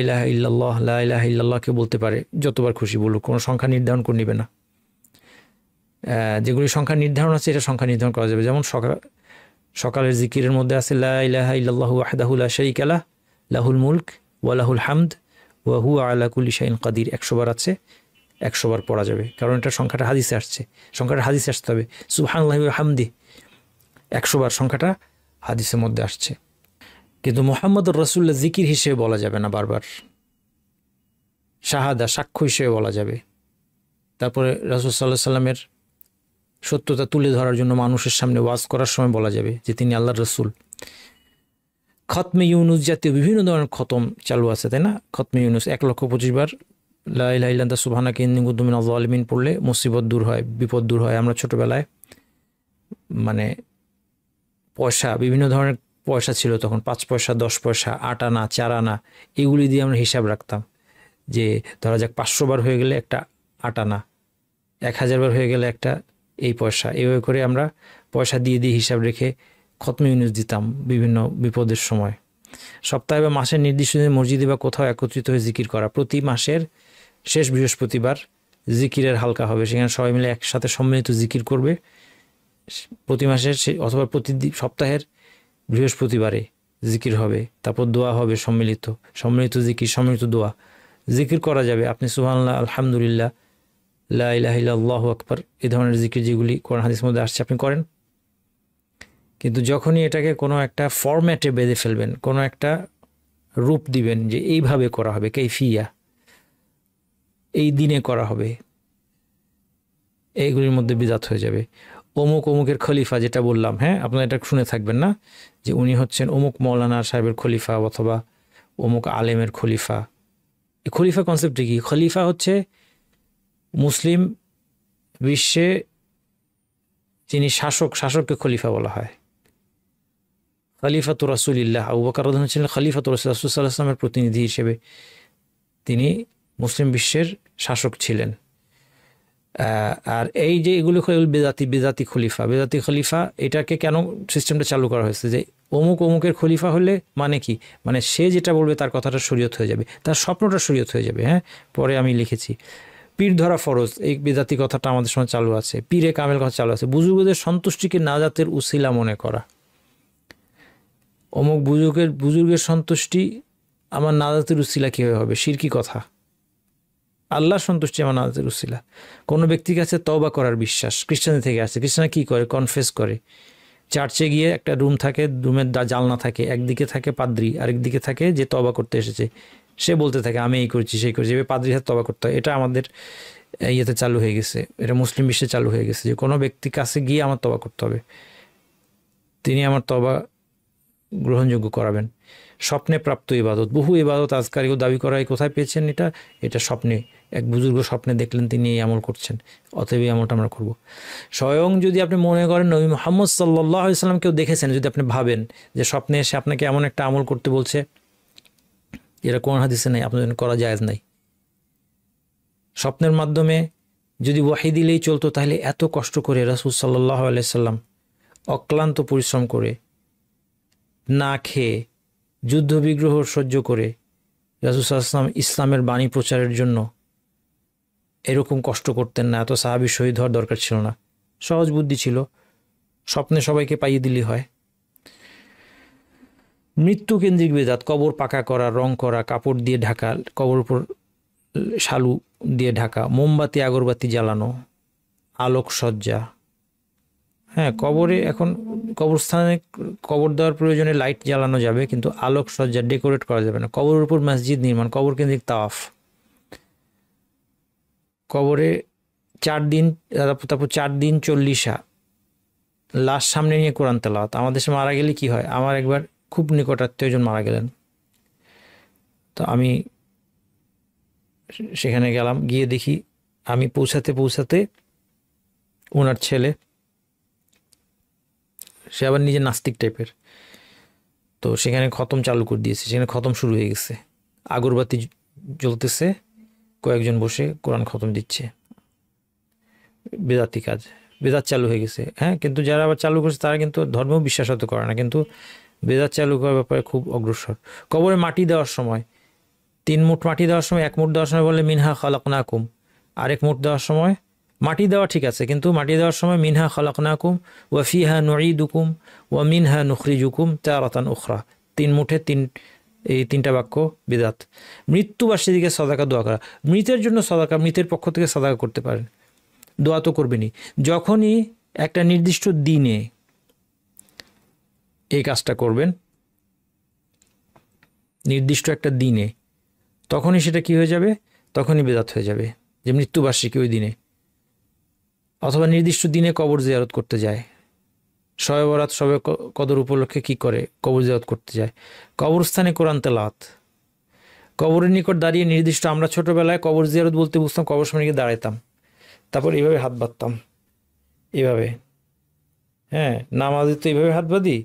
ইলাহা ইল্লাল্লাহ কে বলতে পারে, যতবার খুশি বলুক, কোনো সংখ্যা নির্ধারণ করে নেবে না। যেগুলি সংখ্যা নির্ধারণ আছে এটা সংখ্যা নির্ধারণ করা যাবে। যেমন সকালের জিকিরের মধ্যে আছে লা ইলাহা ইল্লাল্লাহু ওয়াহদাহু লা শারীকা লাহ লাহুল মুলক ওয়া লাহুল হামদ ওয়া হুয়া আলা কুল্লি শাইইন কাদির। 100 বার আছে, 100 বার পড়া যাবে, কারণ এটা সংখ্যাটা হাদিসে আসছে, সংখ্যাটা হাদিসে আসতে হবে। সুবহানাল্লাহি ওয়া হামদি 100 বার সংখ্যাটা হাদিসের মধ্যে আসছে। কিন্তু মুহাম্মদুর রাসূলুল্লাহ জিকির হিসেবে বলা যাবে না, বারবার শাহাদা সাক্ষ্য হিসেবে বলা যাবে। তারপরে রাসূল সাল্লাল্লাহু আলাইহি সাল্লামের সত্যতা তুলে ধরার জন্য মানুষের সামনে ওয়াজ করার সময় বলা যাবে যে তিনি আল্লাহর রাসূল। খতমে ইউনুস জাতীয় বিভিন্ন ধরনের খতম চালু আছে, তাই না? খতমে ইউনুস 1,25,000 বার লা ইলাহা ইল্লা আনতা সুবহানাকা ইন্নী কুনতু মিনাজ জালিমিন পড়লে মুসিবত দূর হয়, বিপদ দূর হয়। আমরা ছোটোবেলায় মানে পয়সা, বিভিন্ন ধরনের পয়সা ছিল তখন, 5 পয়সা, 10 পয়সা, 8 আনা, 4 আনা, এগুলি দিয়ে আমরা হিসাব রাখতাম যে ধরা যাক 500 বার হয়ে গেলে একটা 8 আনা, 1000 বার হয়ে গেলে একটা এই পয়সা। এইভাবে করে আমরা পয়সা দিয়ে হিসাব রেখে খতমে ইউনুস দিতাম বিভিন্ন বিপদের সময়। সপ্তাহে বা মাসের নির্দিষ্ট দিনে মসজিদে বা কোথাও একত্রিত হয়ে জিকির করা। প্রতি মাসের শেষ বৃহস্পতিবার জিকিরের হালকা হবে, সেখানে সবাই মিলে একসাথে সম্মিলিত জিকির করবে। প্রতি মাসের অথবা প্রতি সপ্তাহের বৃহস্পতিবারে জিকির হবে, তারপর দোয়া হবে, সম্মিলিত জিকির, সম্মিলিত দোয়া। জিকির করা যাবে, আপনি সুবহানাল্লাহ, আলহামদুলিল্লাহ, লা ইলাহা ইল্লাল্লাহু আকবার, এই ধরনের জিকির যেগুলি কোরআন হাদিসের মধ্যে আসছে আপনি করেন। কিন্তু যখনই এটাকে কোনো একটা ফরম্যাটে বেঁধে ফেলবেন, কোনো একটা রূপ দিবেন যে এইভাবে করা হবে, কাইফিয়া, এই দিনে করা হবে, এইগুলির মধ্যে বিদাত হয়ে যাবে। অমুকের খলিফা, যেটা বললাম, হ্যাঁ, আপনারা এটা শুনে থাকবেন না যে উনি হচ্ছেন অমুক মৌলানা সাহেবের খলিফা অথবা অমুক আলেমের খলিফা। এই খলিফা কনসেপ্টটি কি? খলিফা হচ্ছে মুসলিম বিশ্বে যিনি শাসককে খলিফা বলা হয়। খলিফাতুর রাসূলিল্লাহ, আবু বকর রাদিয়াল্লাহু আনহু ছিলেন খলিফাতুর রাসূল সাল্লাল্লাহু আলাইহি ওয়াসাল্লামের প্রতিনিধি হিসেবে, তিনি মুসলিম বিশ্বের শাসক ছিলেন। আর এই যে এগুলো বেদাতি খলিফা, এটাকে কেন সিস্টেমটা চালু করা হয়েছে যে অমুকের খলিফা হলে মানে কি, মানে সে যেটা বলবে তার কথাটা শরীয়ত হয়ে যাবে, তার স্বপ্নটা শরীয়ত হয়ে যাবে। হ্যাঁ, পরে আমি লিখেছি পীর ধরা ফরজ, এই বেদাতি কথাটা আমাদের সময় চালু আছে। পীরে কামেল কথা চালু আছে। বুজুর্গদের সন্তুষ্টিকে নাজাতের উসিলা মনে করা, অমুক বুজুর্গের সন্তুষ্টি আমার নাজাতের উসিলা কীভাবে হবে? শিরকি কথা। আল্লাহর সন্তুষ্টি আমার নাজাতের উসিলা। কোনো ব্যক্তির কাছে তওবা করার বিশ্বাস, খ্রিস্টানদের থেকে আসছে। খ্রিস্টানরা কী করে? কনফেস করে। চার্চে গিয়ে একটা রুম থাকে, রুমের জানলা থাকে, একদিকে থাকে পাদ্রী, আরেকদিকে থাকে যে তওবা করতে এসেছে, সে বলতে থাকে আমি এই করছি সেই করছি, এবার পাদ্রীর হাতে তওবা করতে হয়। এটা আমাদের ইয়েতে চালু হয়ে গেছে, এটা মুসলিম বিশ্বে চালু হয়ে গেছে যে কোনো ব্যক্তির কাছে গিয়ে আমার তওবা করতে হবে, তিনি আমার তওবা গ্রহণযোগ্য করাবেন। স্বপ্নে প্রাপ্ত ইবাদত, বহু ইবাদত আজকারিও দাবি করা, কোথায় পেয়েছেন? এটা স্বপ্নে, এক বুজুর্গ স্বপ্নে দেখলেন তিনি এই আমল করছেন, অতএব এই আমলটা আমরা করব। স্বয়ং যদি আপনি মনে করেন নবী মুহাম্মদ সাল্লাল্লাহু আলাইহি ওয়াসাল্লাম কেউ দেখেছেন, যদি আপনি ভাবেন যে স্বপ্নে এসে আপনাকে এমন একটা আমল করতে বলছে, এটা কোরআন হাদিসে নেই, আপনার জন্য করা জায়েজ নাই। স্বপ্নের মাধ্যমে যদি ওয়াহি দিলেই চলতো, তাহলে এত কষ্ট করে রাসূল সাল্লাল্লাহু আলাইহি ওয়াসাল্লাম অক্লান্ত পরিশ্রম করে, না খেয়ে, যুদ্ধ বিগ্রহ সহ্য করে রাসূল সাল্লাল্লাহু আলাইহি ওয়াসাল্লাম ইসলামের বাণী প্রচারের জন্য এরকম কষ্ট করতেন না। এত সাহাবী শহীদ হওয়ার দরকার ছিল না, সহজ বুদ্ধি ছিল, স্বপ্নে সবাইকে পাইয়ে দিলেই হয়। মৃত্যু কেন্দ্রিক বেদাত, কবর পাকা করা, রং করা, কাপড় দিয়ে ঢাকা, কবর উপর শালু দিয়ে ঢাকা, মোমবাতি আগরবাতি জ্বালানো, আলোকসজ্জা। হ্যাঁ, কবরে এখন কবরস্থানে কবর দেওয়ার প্রয়োজনে লাইট জ্বালানো যাবে, কিন্তু আলোকসজ্জা ডেকোরেট করা যাবে না। কবরের উপর মসজিদ নির্মাণ, কবর কেন্দ্রিক তাওয়াফ, কবরে 4 দিন, তারপর 4 দিন 40 লাশ সামনে নিয়ে কোরআন তেলাওয়াত। আমাদের দেশে মারা গেলে কি হয়, আমার একবার খুব নিকটাত্মীয়জন মারা গেলেন, তো আমি সেখানে গেলাম, গিয়ে দেখি আমি পৌঁছাতে ওনার ছেলে, সে আবার নিজে নাস্তিক টাইপের, তো সেখানে খতম চালু করে দিয়েছে, সেখানে খতম শুরু হয়ে গেছে, আগরবাতি জ্বলতেছে, কয়েকজন বসে কোরআন খতম দিচ্ছে। বেদাতি কাজ, বেদাত চালু হয়ে গেছে। হ্যাঁ, কিন্তু যারা আবার চালু করছে তারা কিন্তু ধর্মেও বিশ্বাস হতে করে না, কিন্তু বেদাত চালু করার ব্যাপারে খুব অগ্রসর। কবরে মাটি দেওয়ার সময় 3 মুঠ মাটি দেওয়ার সময়, 1 মুঠ দেওয়ার সময় বলে মিনহা খালাকনাকুম, আরেক মুঠ দেওয়ার সময়, মাটি দেওয়া ঠিক আছে, কিন্তু মাটি দেওয়ার সময় মিনহা খালাকনাকুম ওয়া ফিহা নুঈদুকুম ওয়া মিনহা নুখরিজুকুম তারাতান উখরা, 3 মুঠে এই 3টা বাক্য বিদাত। মৃত্যুবার্ষিকীকে সদাকা দোয়া করা, মৃতের জন্য সদাকা, মৃতের পক্ষ থেকে সদাকা করতে পারেন, দোয়া তো করবেনই। যখনই একটা নির্দিষ্ট দিনে এই কাজটা করবেন, নির্দিষ্ট একটা দিনে, তখনই সেটা কি হয়ে যাবে, তখনই বেদাত হয়ে যাবে, যে মৃত্যুবার্ষিকী ওই দিনে। অথবা নির্দিষ্ট দিনে কবর জিয়ারত করতে যায়, শবে বরাত, শবে কদর উপলক্ষে কি করে, কবর জিয়ারত করতে যায়। কবরস্থানে কোরআন তেলাওয়াত, কবরের নিকট দাঁড়িয়ে নির্দিষ্ট, আমরা ছোটবেলায় কবর জিয়ারত বলতে বুঝতাম কবর সামনে গিয়ে দাঁড়াইতাম, তারপর এইভাবে হাত বাঁধতাম, এইভাবে। হ্যাঁ, নামাজে তো এইভাবে হাত বাঁধি,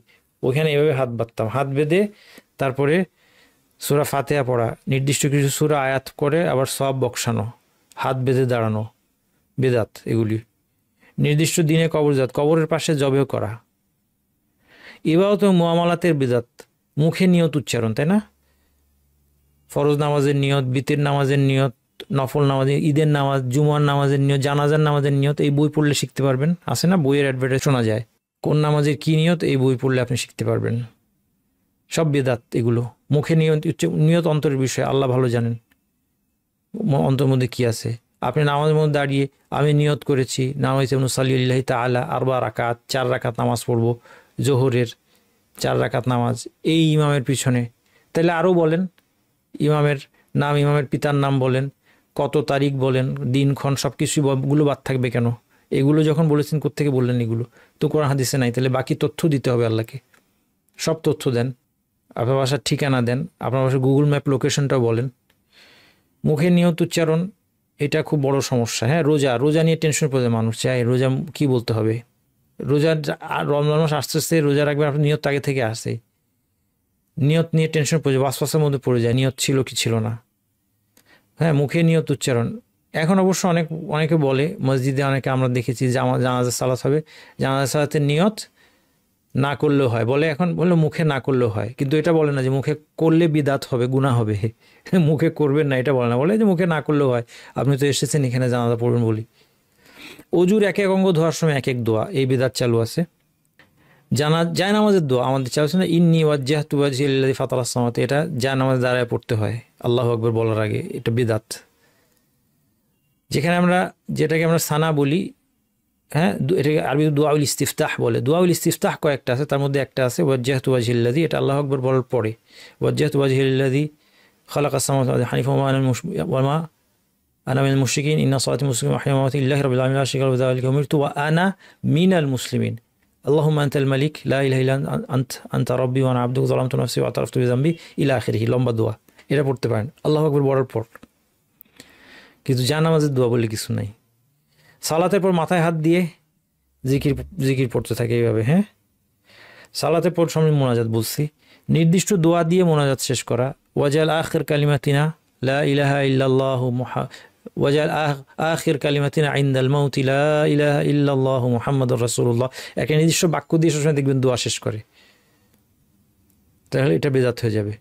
ওইখানে এইভাবে হাত বাঁধতাম, হাত বেঁধে তারপরে সূরা ফাতিহা পড়া, নির্দিষ্ট কিছু সূরা আয়াত করে আবার সওয়াব বকশানো, হাত বেঁধে দাঁড়ানো, বেদাত এগুলি। নির্দিষ্ট দিনে কবর জিয়ারত, কবরের পাশে জবেও করা, ইবাদত ও মুআমালাতের বেদাত, মুখে নিয়ত উচ্চারণ, তাই না? ফরজ নামাজের নিয়ত, বিতের নামাজের নিয়ত, নফল নামাজের, ঈদের নামাজ, জুমার নামাজের নিয়ত, জানাজার নামাজের নিয়ত, এই বই পড়লে শিখতে পারবেন। আছে না বইয়ের অ্যাডভার্টাইজ শোনা যায়, কোন নামাজের কী নিয়ত, এই বই পড়লে আপনি শিখতে পারবেন। সব বেদাত এগুলো। মুখে নিয়ত অন্তরের বিষয়, আল্লাহ ভালো জানেন অন্তর মধ্যে কী আছে। আপনি নামাজের মধ্যে দাঁড়িয়ে আমি নিয়ত করেছি নামাইতে নুসাল্লিল্লাহি তাআলা 4 রাকাত, 4 রাকাত নামাজ পড়ব, জোহরের 4 রাকাত নামাজ এই ইমামের পিছনে, তাহলে আরও বলেন ইমামের নাম, ইমামের পিতার নাম বলেন, কত তারিখ বলেন, দিনক্ষণ, সব কিছুগুলো বাদ থাকবে কেন? এগুলো যখন বলেছেন কোত্থেকে বললেন? এগুলো তো কোরআন হাদিসে নাই। তাহলে বাকি তথ্য দিতে হবে আল্লাহকে, সব তথ্য দেন, আপনার বাসার ঠিকানা দেন, আপনার বাসার গুগল ম্যাপ লোকেশনটাও বলেন। মুখে নিয়ত উচ্চারণ, এটা খুব বড় সমস্যা। হ্যাঁ, রোজা নিয়ে টেনশন পড়ে মানুষ, চাই রোজা কি বলতে হবে, রোজার রমজান মাস আস্তে আস্তে রোজা রাখবেন, আপনার নিয়ত আগে থেকে আসে, নিয়ত নিয়ে টেনশন পড়ে যায়, ওয়াসওয়াসের মধ্যে পড়ে যায়, নিয়ত ছিল কি ছিল না। হ্যাঁ, মুখে নিয়ত উচ্চারণ। এখন অবশ্য অনেকে বলে, মসজিদে অনেকে আমরা দেখেছি জানাজা সালাত হবে, জানাজা সালাতের নিয়ত না করলেও হয়, বলে এখন বললো মুখে না করলেও হয়, কিন্তু এটা বলে না যে মুখে করলে বিদাত হবে, গুনাহ হবে, মুখে করবেন না এটা বলে না, বলে যে মুখে না করলেও হয়, আপনি তো এসেছেন এখানে জানাজা পড়বেন বলি। অজুর এক এক অঙ্গ ধোয়ার সময় এক এক দোয়া, এই বিদাত চালু আছে। জায়নামাজের দোয়া আমাদের চালু আছে না, ইন্নী ওয়াজ্জাহতু ওয়াজহিয়া লিল্লাযী ফাতারাস সামাওয়াতি, এটা জায়নামাজে দাঁড়ায় পড়তে হয় আল্লাহু আকবার বলার আগে, এটা বিদাত। যেটাকে আমরা সানা বলি, হ্যাঁ, এটাকে আরবি দুআউল ইস্তিফতাহ বলে। দুআউল ইস্তিফতাহ কয়েকটা আছে, তার মধ্যে একটা আছে ওয়াজ্জাহতু ওয়াজহিয়া লিল্লাযী, এটা আল্লাহু আকবার বলার পরে, ওয়াজ্জাহতু ওয়াজহিয়া লিল্লাযী খালাকাস সামাওয়াতি ওয়াল আরদা হানিফান ওয়া মা আনা মিনাল মুশরিকিন ইন্না সালাতি ওয়া নুসুকি ওয়া মাহইয়ায়া ওয়া মামাতি লিল্লাহি রাব্বিল আলামিন লা শারীকা লাহু ওয়া বিযালিকা উমিরতু ওয়া আনা মিনাল মুসলিমিন আল্লাহুম্মা আনতাল মালিক লা ইলাহা ইল্লা আনতা রাব্বি ওয়া আনা আবদুকা যালামতু নাফসি ওয়া আতারাফতু বিযামবি ইলা আখিরিহি, লম্বা দোয়া, এটা পড়তে পারেন আল্লাহু আকবার বলার পর। কিন্তু জানামাজের দোয়া বলে কিছু নাই। সালাতের পর মাথায় হাত দিয়ে জিকির পড়তে থাকে এইভাবে। হ্যাঁ, সালাতের পর সামনে মোনাজাত বলছি, নির্দিষ্ট দোয়া দিয়ে মোনাজাত শেষ করা। ওয়াজাল আখির কালিমাতিনা লা ইলাহা ইল্লাল্লাহু ওয়াজাল আখির কালিমাতিনা ইনদাল মাউতি লা ইলাহা ইল্লাল্লাহু মুহাম্মাদুর রাসূলুল্লাহ, একটা নির্দিষ্ট বাক্য দিয়ে সবসময় দেখবেন দোয়া শেষ করে, তাহলে এটা বেদাত হয়ে যাবে।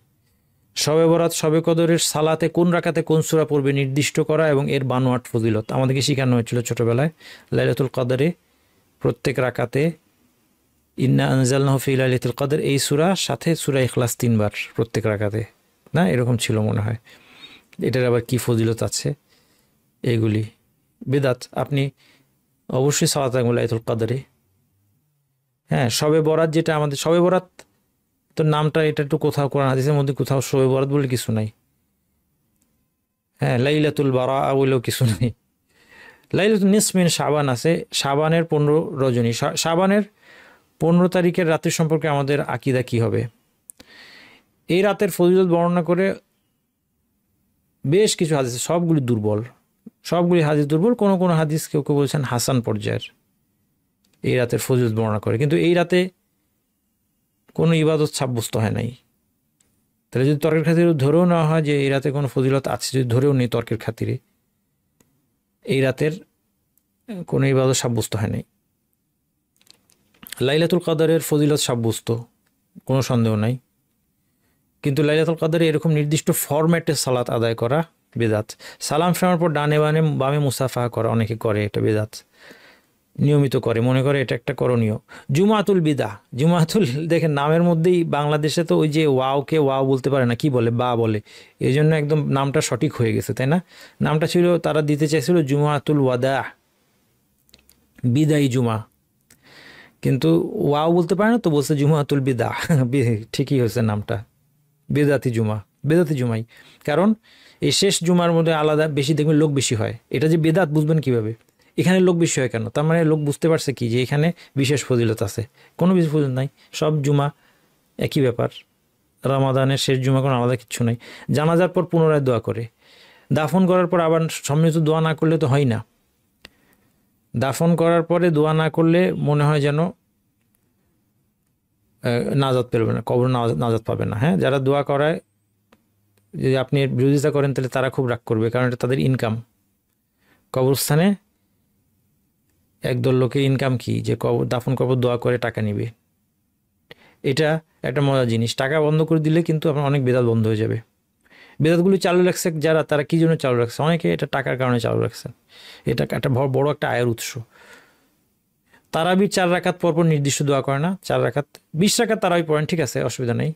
শবে বরাত, শবে কদরের সালাতে কোন রাকাতে কোন সূরা পড়বে নির্দিষ্ট করা এবং এর বানোয়াট ফজিলত আমাদেরকে শেখানো হয়েছিল ছোটবেলায়। লাইলাতুল কদরে প্রত্যেক রাকাতে ইন্না আনজালনাহু ফি লাইলাতুল কদর এই সূরা সাথে সূরা ইখলাস 3 বার প্রত্যেক রাকাতে, না এরকম ছিল মনে হয়। এটার আবার কি ফজিলত আছে, এগুলি বিদআত। আপনি অবশ্যই সালাত রাখবেন লাইলাতুল কদরে। হ্যাঁ, শবে বরাত, যেটা আমাদের শবে বরাত তো নামটা এটা একটু কোথাও কোরআন হাদিসের মধ্যে কোথাও শবে বরাত বলে কিছু নাই। হ্যাঁ, লাইলাতুল বারাআ বলেও কিছু নাই। লাইলাতুল নিসফ মিন শাবান আছে, শাবানের 15 রজনী। শাবানের 15 তারিখের রাতের সম্পর্কে আমাদের আকীদা কি হবে? এই রাতের ফজিলত বর্ণনা করে বেশ কিছু হাদিস, সবগুলি দুর্বল, সবগুলি হাদিস দুর্বল। কোনো কোনো হাদিস কেউ কেউ বলছেন হাসান পর্যায়ের এই রাতের ফজিলত বর্ণনা করে, কিন্তু এই রাতে কোনো ইবাদত সাব্যস্ত হয় নাই। তাহলে যদি তর্কের খাতিরে ধরেও নেওয়া হয় যে এই রাতে কোনো ফজিলত আছে, যদি ধরেও নেই তর্কের খাতিরে, এই রাতের কোনো ইবাদত সাব্যস্ত হয় নাই। লাইলাতুল কদরের ফজিলত সাব্যস্ত, কোনো সন্দেহ নাই, কিন্তু লাইলাতুল কদরে এরকম নির্দিষ্ট ফরম্যাটে সালাত আদায় করা বিদআত। সালাম ফেরানোর পর ডানে বামে মুসাফা করা অনেকে করে, এটা বিদআত, নিয়মিত করে, মনে করে এটা একটা করণীয়। জুমাতুল বিদা, জুমাতুল দেখেন নামের মধ্যেই, বাংলাদেশে তো ওই যে ওয়াওকে ওয়াও বলতে পারে না, কি বলে বা বলে, এই জন্য একদম নামটা সঠিক হয়ে গেছে, তাই না? নামটা ছিল, তারা দিতে চাইছিল জুমাতুল ওয়াদা, বিদায়ী জুমা, কিন্তু ওয়াও বলতে পারে না তো বলছে জুমাতুল বিদা। ঠিকই হয়েছে নামটা, বেদাতি জুমা, বেদাতি জুমাই। কারণ এই শেষ জুমার মধ্যে আলাদা বেশি দেখবেন লোক বেশি হয়। এটা যে বেদাত বুঝবেন কিভাবে? এখানে লোক বেশি হয় কেন? তার মানে লোক বুঝতে পারছে কি যে এখানে বিশেষ ফজিলত আছে। কোনো বিশেষ ফজিলত নাই, সব জুমা একই ব্যাপার। রমাদানের শেষ জুমা কোনো আলাদা কিছু নাই। জানাজার পর পুনরায় দোয়া করে, দাফন করার পর আবার সম্মিলিত দোয়া না করলে তো হয় না। দাফন করার পরে দোয়া না করলে মনে হয় যেন নাজাত পেলবে না, কবর নাজাত পাবে না। হ্যাঁ, যারা দোয়া করায় যদি আপনি এর বিরোধিতা করেন তাহলে তারা খুব রাগ করবে, কারণ এটা তাদের ইনকাম। কবরস্থানে একদল লোকের ইনকাম কি, যে কবর দাফন কবর দোয়া করে টাকা নিবে। এটা একটা মজার জিনিস। টাকা বন্ধ করে দিলে কিন্তু আপনার অনেক বেদাত বন্ধ হয়ে যাবে। বেদাতগুলি চালু রাখছে যারা, তারা কী জন্য চালু রাখছে? অনেকে এটা টাকার কারণে চালু রাখছে। এটা একটা বড় একটা আয়ের উৎস। তারাবি 4 রাকাত পরপর নির্দিষ্ট দোয়া করে না, 4 রাকাত 20 রাকাত তারাবি পড়েন, ঠিক আছে, অসুবিধা নেই।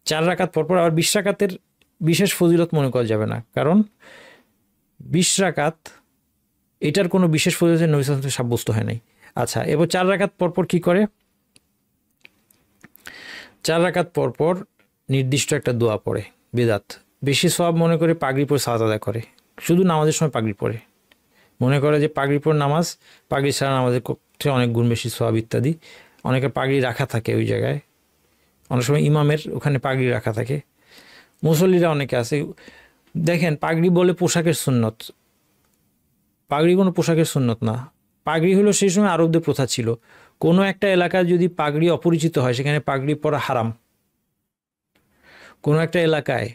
4 রাকাত পরপর আবার 20 রাকাতের বিশেষ ফজিলত মনে করা যাবে না, কারণ 20 রাকাত এটার কোনো বিশেষ ফজিলত নবী সাল্লাল্লাহু আলাইহি ওয়াসাল্লাম সাব্যস্ত হয় নাই। আচ্ছা, এবার 4 রাকাত পরপর কি করে? 4 রাকাত পরপর নির্দিষ্ট একটা দোয়া পড়ে, বিদআত। বেশি সওয়াব মনে করে পাগড়ি পরে সালাত আদায় করে, শুধু নামাজের সময় পাগড়ি পরে, মনে করে যে পাগড়ি পরে নামাজ, পাগড়ি ছাড়া নামাজের পক্ষে অনেক গুণ বেশি সওয়াব ইত্যাদি। অনেকে পাগড়ি রাখা থাকে ওই জায়গায়, অনেক সময় ইমামের ওখানে পাগড়ি রাখা থাকে। মুসল্লিরা অনেকে আছে, দেখেন পাগড়ি বলে পোশাকের সুন্নত, পাগড়ি কোনো পোশাকের সুন্নত না। পাগড়ি হলো সেই সময় আরবদের প্রথা ছিল, কোনো একটা এলাকায় যদি পাগড়ি অপরিচিত হয় সেখানে পাগড়ি পরা হারাম। কোনো একটা এলাকায়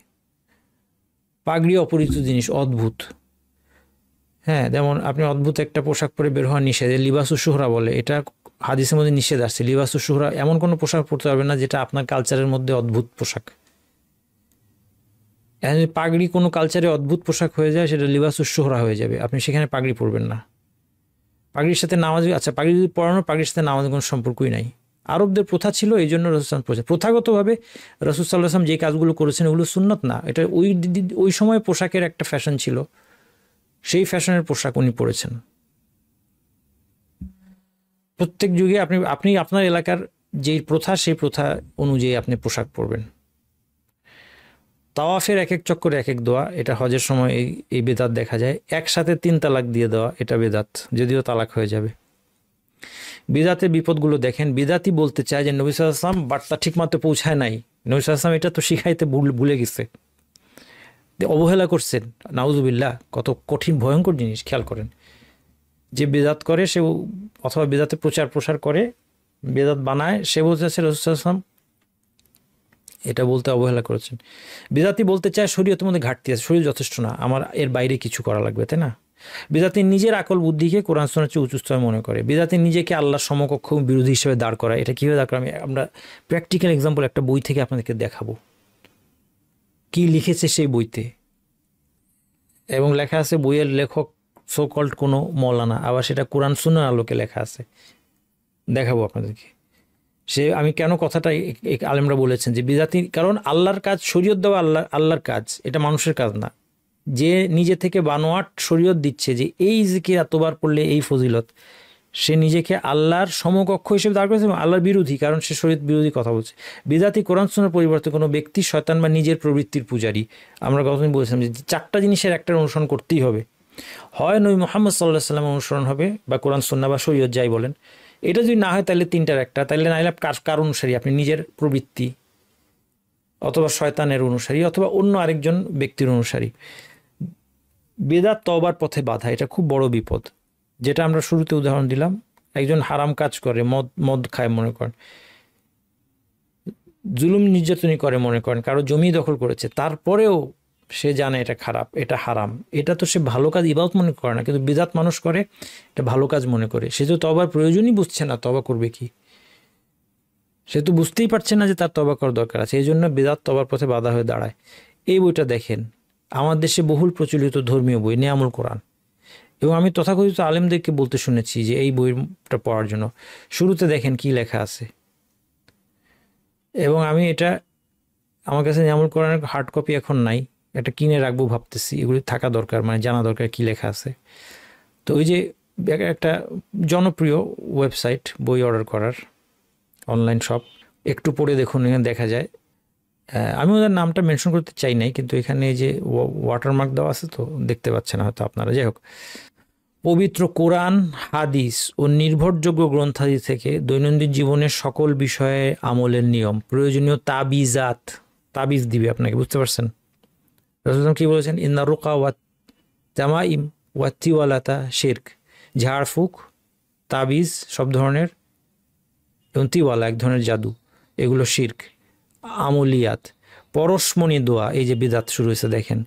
পাগড়ি অপরিচিত জিনিস, অদ্ভুত। হ্যাঁ, যেমন আপনি অদ্ভুত একটা পোশাক পরে বের হওয়া নিষেধ, লিবাসুস শুহরা বলে, এটা হাদিসের মধ্যে নিষেধ আসছে। লিবাসুস শুহরা এমন কোনো পোশাক পরতে পারবে না যেটা আপনার কালচারের মধ্যে অদ্ভুত পোশাক। যদি পাগড়ি কোনো কালচারে অদ্ভুত পোশাক হয়ে যায়, সেটা লিবাসুস শুহরা হয়ে যাবে, আপনি সেখানে পাগড়ি পরবেন না। পাগড়ির সাথে নামাজ, আচ্ছা পাগড়ি যদি পরানো, পাগড়ির সাথে নামাজের কোনো সম্পর্কই নাই। আরবদের প্রথা ছিল, এই জন্য রাসূল প্রথাগতভাবে রাসূল সাল্লাল্লাহু আলাইহি ওয়াসাল্লাম যে কাজগুলো করেছেন ওগুলো সুন্নত না, এটা ওই সময় পোশাকের একটা ফ্যাশন ছিল, সেই ফ্যাশনের পোশাক উনি পরেছেন। প্রত্যেক যুগে আপনি আপনার এলাকার যেই প্রথা, সেই প্রথা অনুযায়ী আপনি পোশাক পরবেন। তাওয়াফের এক এক চক্করে এক এক দোয়া, এটা হজের সময় এই বেদাত দেখা যায়। একসাথে 3 তালাক দিয়ে দেওয়া, এটা বেদাত, যদিও তালাক হয়ে যাবে। বিদাতের বিপদগুলো দেখেন। বিদাতি বলতে চায় যে নবী সাল্লাল্লাহু আলাইহি ওয়াসাল্লাম বার্তা ঠিকমতো পৌঁছায় নাই, নবী সাল্লাল্লাহু আলাইহি ওয়াসাল্লাম এটা তো শিখাইতে ভুলে গেছে, অবহেলা করছেন। নাউজুবিল্লাহ, কত কঠিন ভয়ঙ্কর জিনিস। খেয়াল করেন, যে বেদাত করে সে, অথবা বেদাতে প্রসার করে, বেদাত বানায়, সে বলতে চাচ্ছে রাসূল সাল্লাল্লাহু আলাইহি ওয়াসাল্লাম এটা বলতে অবহেলা করেছেন। বিদাতি বলতে চায় শরীয়তের মধ্যে ঘাটতি আছে, শরীয়ত যথেষ্ট না, আমার এর বাইরে কিছু করা লাগবে, তাই না? বিদাতি নিজের আকল বুদ্ধিকে কোরআন সুন্নাহর চেয়ে উঁচু স্তরে মনে করে। বিদাতি নিজেকে আল্লাহর সমকক্ষ বিরোধী হিসেবে দাঁড় করায়। এটা কীভাবে দাঁড় করা, আমরা প্র্যাকটিক্যাল এক্সাম্পল একটা বই থেকে আপনাদেরকে দেখাবো, কি লিখেছে সেই বইতে। এবং লেখা আছে, বইয়ের লেখক সো কল্ড কোনো মৌলানা, আবার সেটা কোরআন সুন্নাহর আলোকে লেখা আছে, দেখাবো আপনাদেরকে। আমি কেন কথাটা আলেমরা বলেছেন যে বিদাতি, কারণ আল্লাহর কাজ, শরীয়ত দেওয়া আল্লাহর কাজ, এটা মানুষের কাজ না। যে নিজে থেকে বানোয়াট শরীয়ত দিচ্ছে যে এই জিকির এতবার পড়লে এই ফজিলত, সে নিজেকে আল্লাহর সমকক্ষ হিসেবে দাঁড় করেছে এবং আল্লাহর বিরোধী, কারণ সে শরীয়ত বিরোধী কথা বলছে। বিদাতি কোরআন সুন্নাহর পরিবর্তে কোনো ব্যক্তি শয়তান বা নিজের প্রবৃত্তির পূজারী। আমরা গতদিন বলেছিলাম যে 4টা জিনিসের একটার অনুসরণ করতেই হবে, হয় নবী মুহাম্মদ সাল্লাল্লাহু আলাইহি ওয়াসাল্লামের অনুসরণ হবে বা কোরআন সুন্নাহ বা শরীয়ত যাই বলেন। এটা যদি না হয় তাহলে 3টার একটা, তাহলে নাইলে কার অনুসারী, আপনি নিজের প্রবৃত্তি অথবা শয়তানের অনুসারী অথবা অন্য আরেকজন ব্যক্তির অনুসারী। বেদাত তওবার পথে বাধা, এটা খুব বড় বিপদ। যেটা আমরা শুরুতে উদাহরণ দিলাম, একজন হারাম কাজ করে, মদ খায় মনে করেন, জুলুম নির্যাতনই করে মনে করেন, কারো জমি দখল করেছে, তারপরেও সে জানে এটা খারাপ, এটা হারাম, এটা তো সে ভালো কাজ ইবাদত মনে করে না, কিন্তু বিদাত মানুষ করে এটা ভালো কাজ মনে করে। সে তো তওবার প্রয়োজনই বুঝছে না, তওবা করবে কি, সে তো বুঝতেই পারছে না যে তার তওবা করার দরকার আছে, এই জন্য বিদাত তওবার পথে বাধা হয়ে দাঁড়ায়। এই বইটা দেখেন, আমার দেশে বহুল প্রচলিত ধর্মীয় বই নিয়ামুল কোরআন, এবং আমি তথাকথিত আলেমদেরকে বলতে শুনেছি যে এই বইটা পড়ার জন্য। শুরুতে দেখেন কি লেখা আছে, এবং আমি এটা, আমার কাছে নিয়ামুল কোরআনের হার্ড কপি এখন নাই, এটা কিনে রাখবো ভাবতেছি, এগুলি থাকা দরকার, মানে জানা দরকার কি লেখা আছে। তো ওই যে একটা জনপ্রিয় ওয়েবসাইট বই অর্ডার করার, অনলাইন শপ, একটু পড়ে দেখুন, এখানে দেখা যায়, আমি ওদের নামটা মেনশন করতে চাই নাই, কিন্তু এখানে এই যে ওয়াটারমার্ক দেওয়া আছে তো দেখতে পাচ্ছেন হয়তো আপনারা। যাই হোক, পবিত্র কোরআন, হাদিস ও নির্ভরযোগ্য গ্রন্থাদি থেকে দৈনন্দিন জীবনের সকল বিষয়ে আমলের নিয়ম, প্রয়োজনীয় তাবিজাত, তাবিজ দিবে আপনাকে, বুঝতে পারছেন? রাসূল কি বলেছেন? ইন্না রুকা ওয়া তামাইম ওয়া তিওয়ালাতা শিরক, ঝাড়ফুঁক, তাবিজ সব ধরনের, এবং তিওয়ালা এক ধরনের জাদু, এগুলো শিরক। আমলিয়াত, পরশমণি দোয়া, এই যে বিদাত শুরু হয়েছে দেখেন,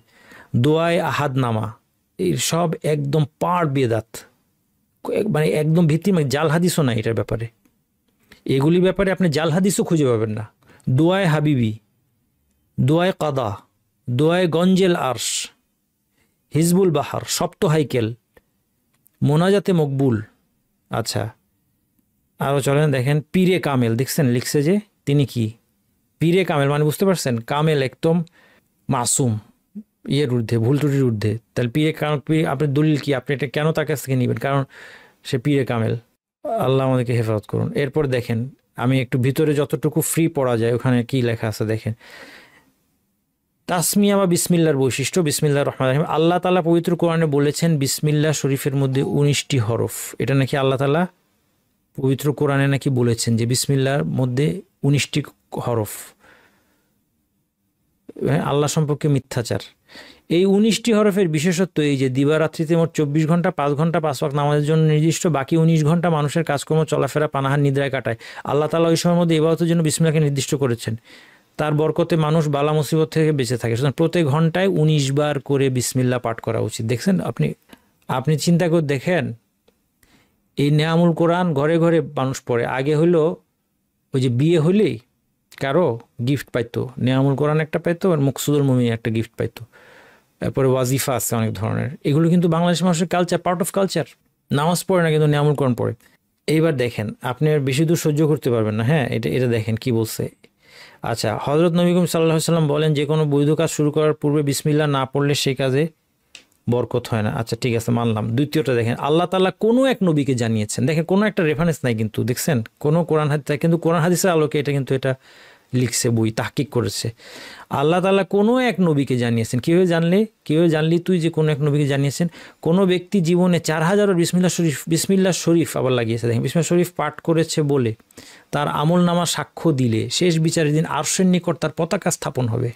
দোয়ায় আহাদনামা, এই সব একদম পার বেদাত, মানে একদম ভিত্তি, মানে জাল হাদিসও না এটার ব্যাপারে, এগুলি ব্যাপারে আপনি জাল হাদিসও খুঁজে পাবেন না। দোয়ায় হাবিবি, দোয়ায় কাদা, দোয়ায় গঞ্জেল আরশ, হিজবুল বাহার, সপ্ত হাইকেল, মোনাজাতে মকবুল। আচ্ছা, আরও চলেন দেখেন, পীরে কামেল, দেখছেন লিখছে যে তিনি কি পীরে কামেল, মানে বুঝতে পারছেন, কামেল একদম মাসুম, ইয়ের ঊর্ধ্বে, ভুল ত্রুটির ঊর্ধ্বে। তাহলে পীরে কামেল, আপনার দলিল কি, আপনি এটা কেন তার কাছ থেকে নেবেন? কারণ সে পীরে কামেল। আল্লাহ আমাদেরকে হেফাজত করুন। এরপর দেখেন, আমি একটু ভিতরে যতটুকু ফ্রি পড়া যায় ওখানে কি লেখা আছে দেখেন, তাসমিয়া বা বিসমিল্লার বৈশিষ্ট্য, বিসমিল্লাহ রহমান রহিম। আল্লাহ তাআলা পবিত্র কোরআনে বলেছেন বিসমিল্লাহ শরীফের মধ্যে 19টি হরফ, এটা নাকি আল্লাহ তাআলা পবিত্র কোরআনে নাকি বলেছেন যে বিসমিল্লাহর মধ্যে 19টি হরফ, আল্লাহ সম্পর্কে মিথ্যাচার। এই 19টি হরফের বিশেষত্ব এই যে দিবারাত্রিতে মোট 24 ঘন্টা 5 ঘন্টা 5 ওয়াক্ত নামাজের জন্য নির্দিষ্ট, বাকি 19 ঘন্টা মানুষের কাজকর্ম, চলাফেরা, পানাহার, নিদ্রায় কাটায়। আল্লাহ তাআলা ওই সময়ের মধ্যে ইবাদতের জন্য বিসমিল্লাহকে নির্দিষ্ট করেছেন, তার বরকতে মানুষ বালা মুসিবত থেকে বেঁচে থাকে। সুতরাং প্রত্যেক ঘন্টায় 19 বার করে বিসমিল্লাহ পাঠ করা উচিত। দেখছেন আপনি চিন্তা করে দেখেন, এই নিয়ামুল কোরআন ঘরে ঘরে মানুষ পড়ে। আগে হলো ওই যে বিয়ে হলেই কারো গিফট পাইতো, নিয়ামুল কোরআন একটা পাইতো, আর মুকসুদুল মুমিন একটা গিফট পাইতো, তারপরে ওয়াজিফা আছে অনেক ধরনের, এগুলো কিন্তু বাংলাদেশের মানুষের কালচার, পার্ট অফ কালচার। নামাজ পড়ে না কিন্তু নিয়ামুল কোরআন পড়ে। এইবার দেখেন, আপনি আর বেশি দূর সহ্য করতে পারবেন না। হ্যাঁ, এটা দেখেন কি বলছে। আচ্ছা, হযরত নবী করিম সাল্লাল্লাহু আলাইহি ওয়াসাল্লাম বলেন যে কোনো বৈধ কাজ শুরু করার পূর্বে বিসমিল্লাহ না পড়লে সেই কাজে বরকত হয় না। আচ্ছা ঠিক আছে, মানলাম। দ্বিতীয়টা দেখেন, আল্লাহ তাআলা কোনো এক নবীকে জানিয়েছেন, দেখেন কোনো একটা রেফারেন্স নাই কিন্তু, দেখছেন কোনো কোরআন হাদিস, কিন্তু কোরআন হাদিসের আলোকে এটা কিন্তু এটা লিখছে, বই তাহকিক করেছে। আল্লাহ তাআলা কোনো এক নবীকে জানিয়েছেন। কীভাবে জানলি তুই যে কোনো এক নবীকে জানিয়েছেন? কোনো ব্যক্তি জীবনে 4000 বিসমিল্লাহ শরীফ আবার লাগিয়েছে, দেখেন বিসমিল্লাহ শরীফ পাঠ করেছে বলে তার আমল নামা সাক্ষ্য দিলে শেষ বিচারের দিন আরশের নিকট তার পতাকা স্থাপন হবে।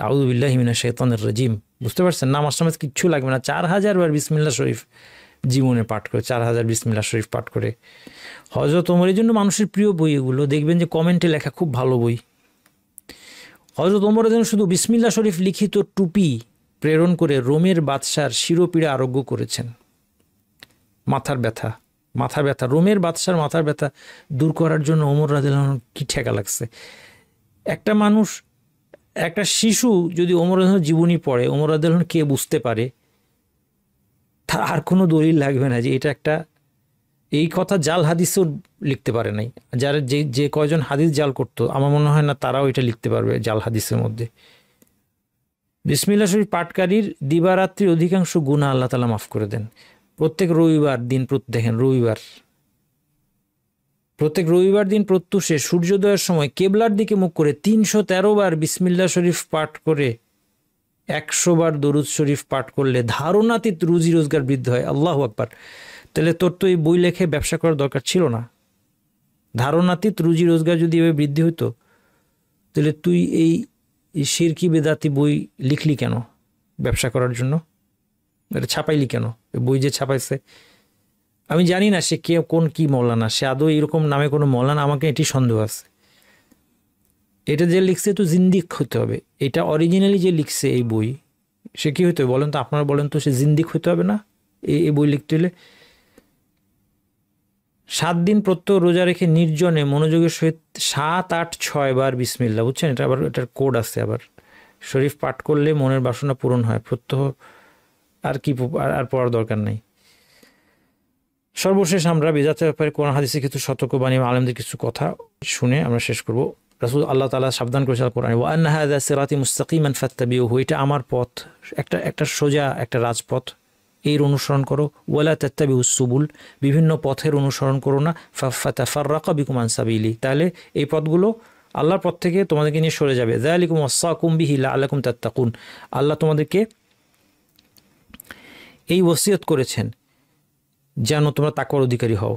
আউযুবিল্লাহ মিনাশ শাইতানির রাজিম। বুঝতে পারছেন? নামাজ কিচ্ছু লাগবে না, 4000 বার বিসমিল্লাহ শরীফ জীবনে পাঠ করে, 4000 বিসমিল্লাহ শরীফ পাঠ করে। হযরত ওমরের জন্য মানুষের প্রিয় বই এগুলো, দেখবেন যে কমেন্টে লেখা খুব ভালো বই। হযরত ওমরের জন্য শুধু বিসমিল্লাহ শরীফ লিখিত টুপি প্রেরণ করে রোমের বাদশার শিরোপীড়া আরোগ্য করেছেন। মাথার ব্যথা, রোমের বাদশার মাথার ব্যথা দূর করার জন্য ওমর রাদিয়াল্লাহু আনহু কি ঠেকা লাগছে। একটা শিশু যদি ওমর রাদিয়াল্লাহু জীবনী পড়ে, ওমর রাদিয়াল্লাহু কে বুঝতে পারে, তার আর কোনো দলিল লাগবে না যে এটা একটা এই কথা জাল হাদিসও লিখতে পারে নাই। যারা যে যে কয়জন হাদিস জাল করতো আমার মনে হয় না তারাও এটা লিখতে পারবে জাল হাদিসের মধ্যে। বিসমিল্লাহ শরীফ পাঠকারীর দিবারাত্রির অধিকাংশ গুনাহ আল্লাহ তাআলা মাফ করে দেন। প্রত্যেক রবিবার দিন দেখেন, প্রত্যেক রবিবার দিন প্রত্যুষে সূর্যোদয়ের সময় কেবলার দিকে মুখ করে 313 বার বিসমিল্লাহ শরীফ পাঠ করে 100 বার দরুদ শরীফ পাঠ করলে ধারণাতীত রুজি রোজগার বৃদ্ধি হয়। আল্লাহু আকবার। তাহলে তোর তো এই বই লেখে ব্যবসা করার দরকার ছিল না। ধারণাতীত রুজি রোজগার যদি এভাবে বৃদ্ধি হতো তাহলে তুই এই শিরকি বেদাতি বই লিখলি কেন ব্যবসা করার জন্য? এটা ছাপাইলি কেন? বই যে ছাপাইছে আমি জানি না সে কে, কোন কি মৌলানা, সে আদৌ এরকম নামে কোনো মৌলানা, আমাকে এটি সন্দেহ আছে। এটা যে লিখছে তো জিন্দিক হতে হবে। এটা অরিজিনালি যে লিখছে এই বই সে কি হতে হবে বলেন তো? আপনারা বলেন তো, সে জিন্দিক হতে হবে না এই বই লিখতে হলে? 7 দিন প্রত্যহ রোজা রেখে নির্জনে মনোযোগের সহিত 7, 8, 6 বার বিসমিল্লাহ, বুঝছেন? এটা আবার এটার কোড আছে। আবার শরীফ পাঠ করলে মনের বাসনা পূরণ হয় প্রত্যহ। আর কি আর পড়ার দরকার নেই। সর্বশেষ আমরা বেদাতের ব্যাপারে কোরআন হাদিসে কিছু সতর্কবাণী আলেমদের কিছু কথা শুনে আমরা শেষ করব। রাসূল আল্লাহ তাআলা সাবধান করেছেন কোরআনে, ওয়া আন্না হাযা সিরাতি মুস্তাকিমান ফাত্তাবিউহু, এটা আমার পথ, একটা সোজা একটা রাজপথ, এর অনুসরণ করো। ওয়ালা তাত্তাবিউস সুবুল, বিভিন্ন পথের অনুসরণ করো না। ফাতাফাররাকা বিকুম আন সাবিলি, তাহলে এই পথগুলো আল্লাহর পথ থেকে তোমাদেরকে নিয়ে সরে যাবে। যালিকুম ওয়াসাকুম বিহি লাআল্লাকুম তাত্তাকুন, আল্লাহ তোমাদেরকে এই ওসিয়ত করেছেন যেন তোমরা তাকওয়ার অধিকারী হও।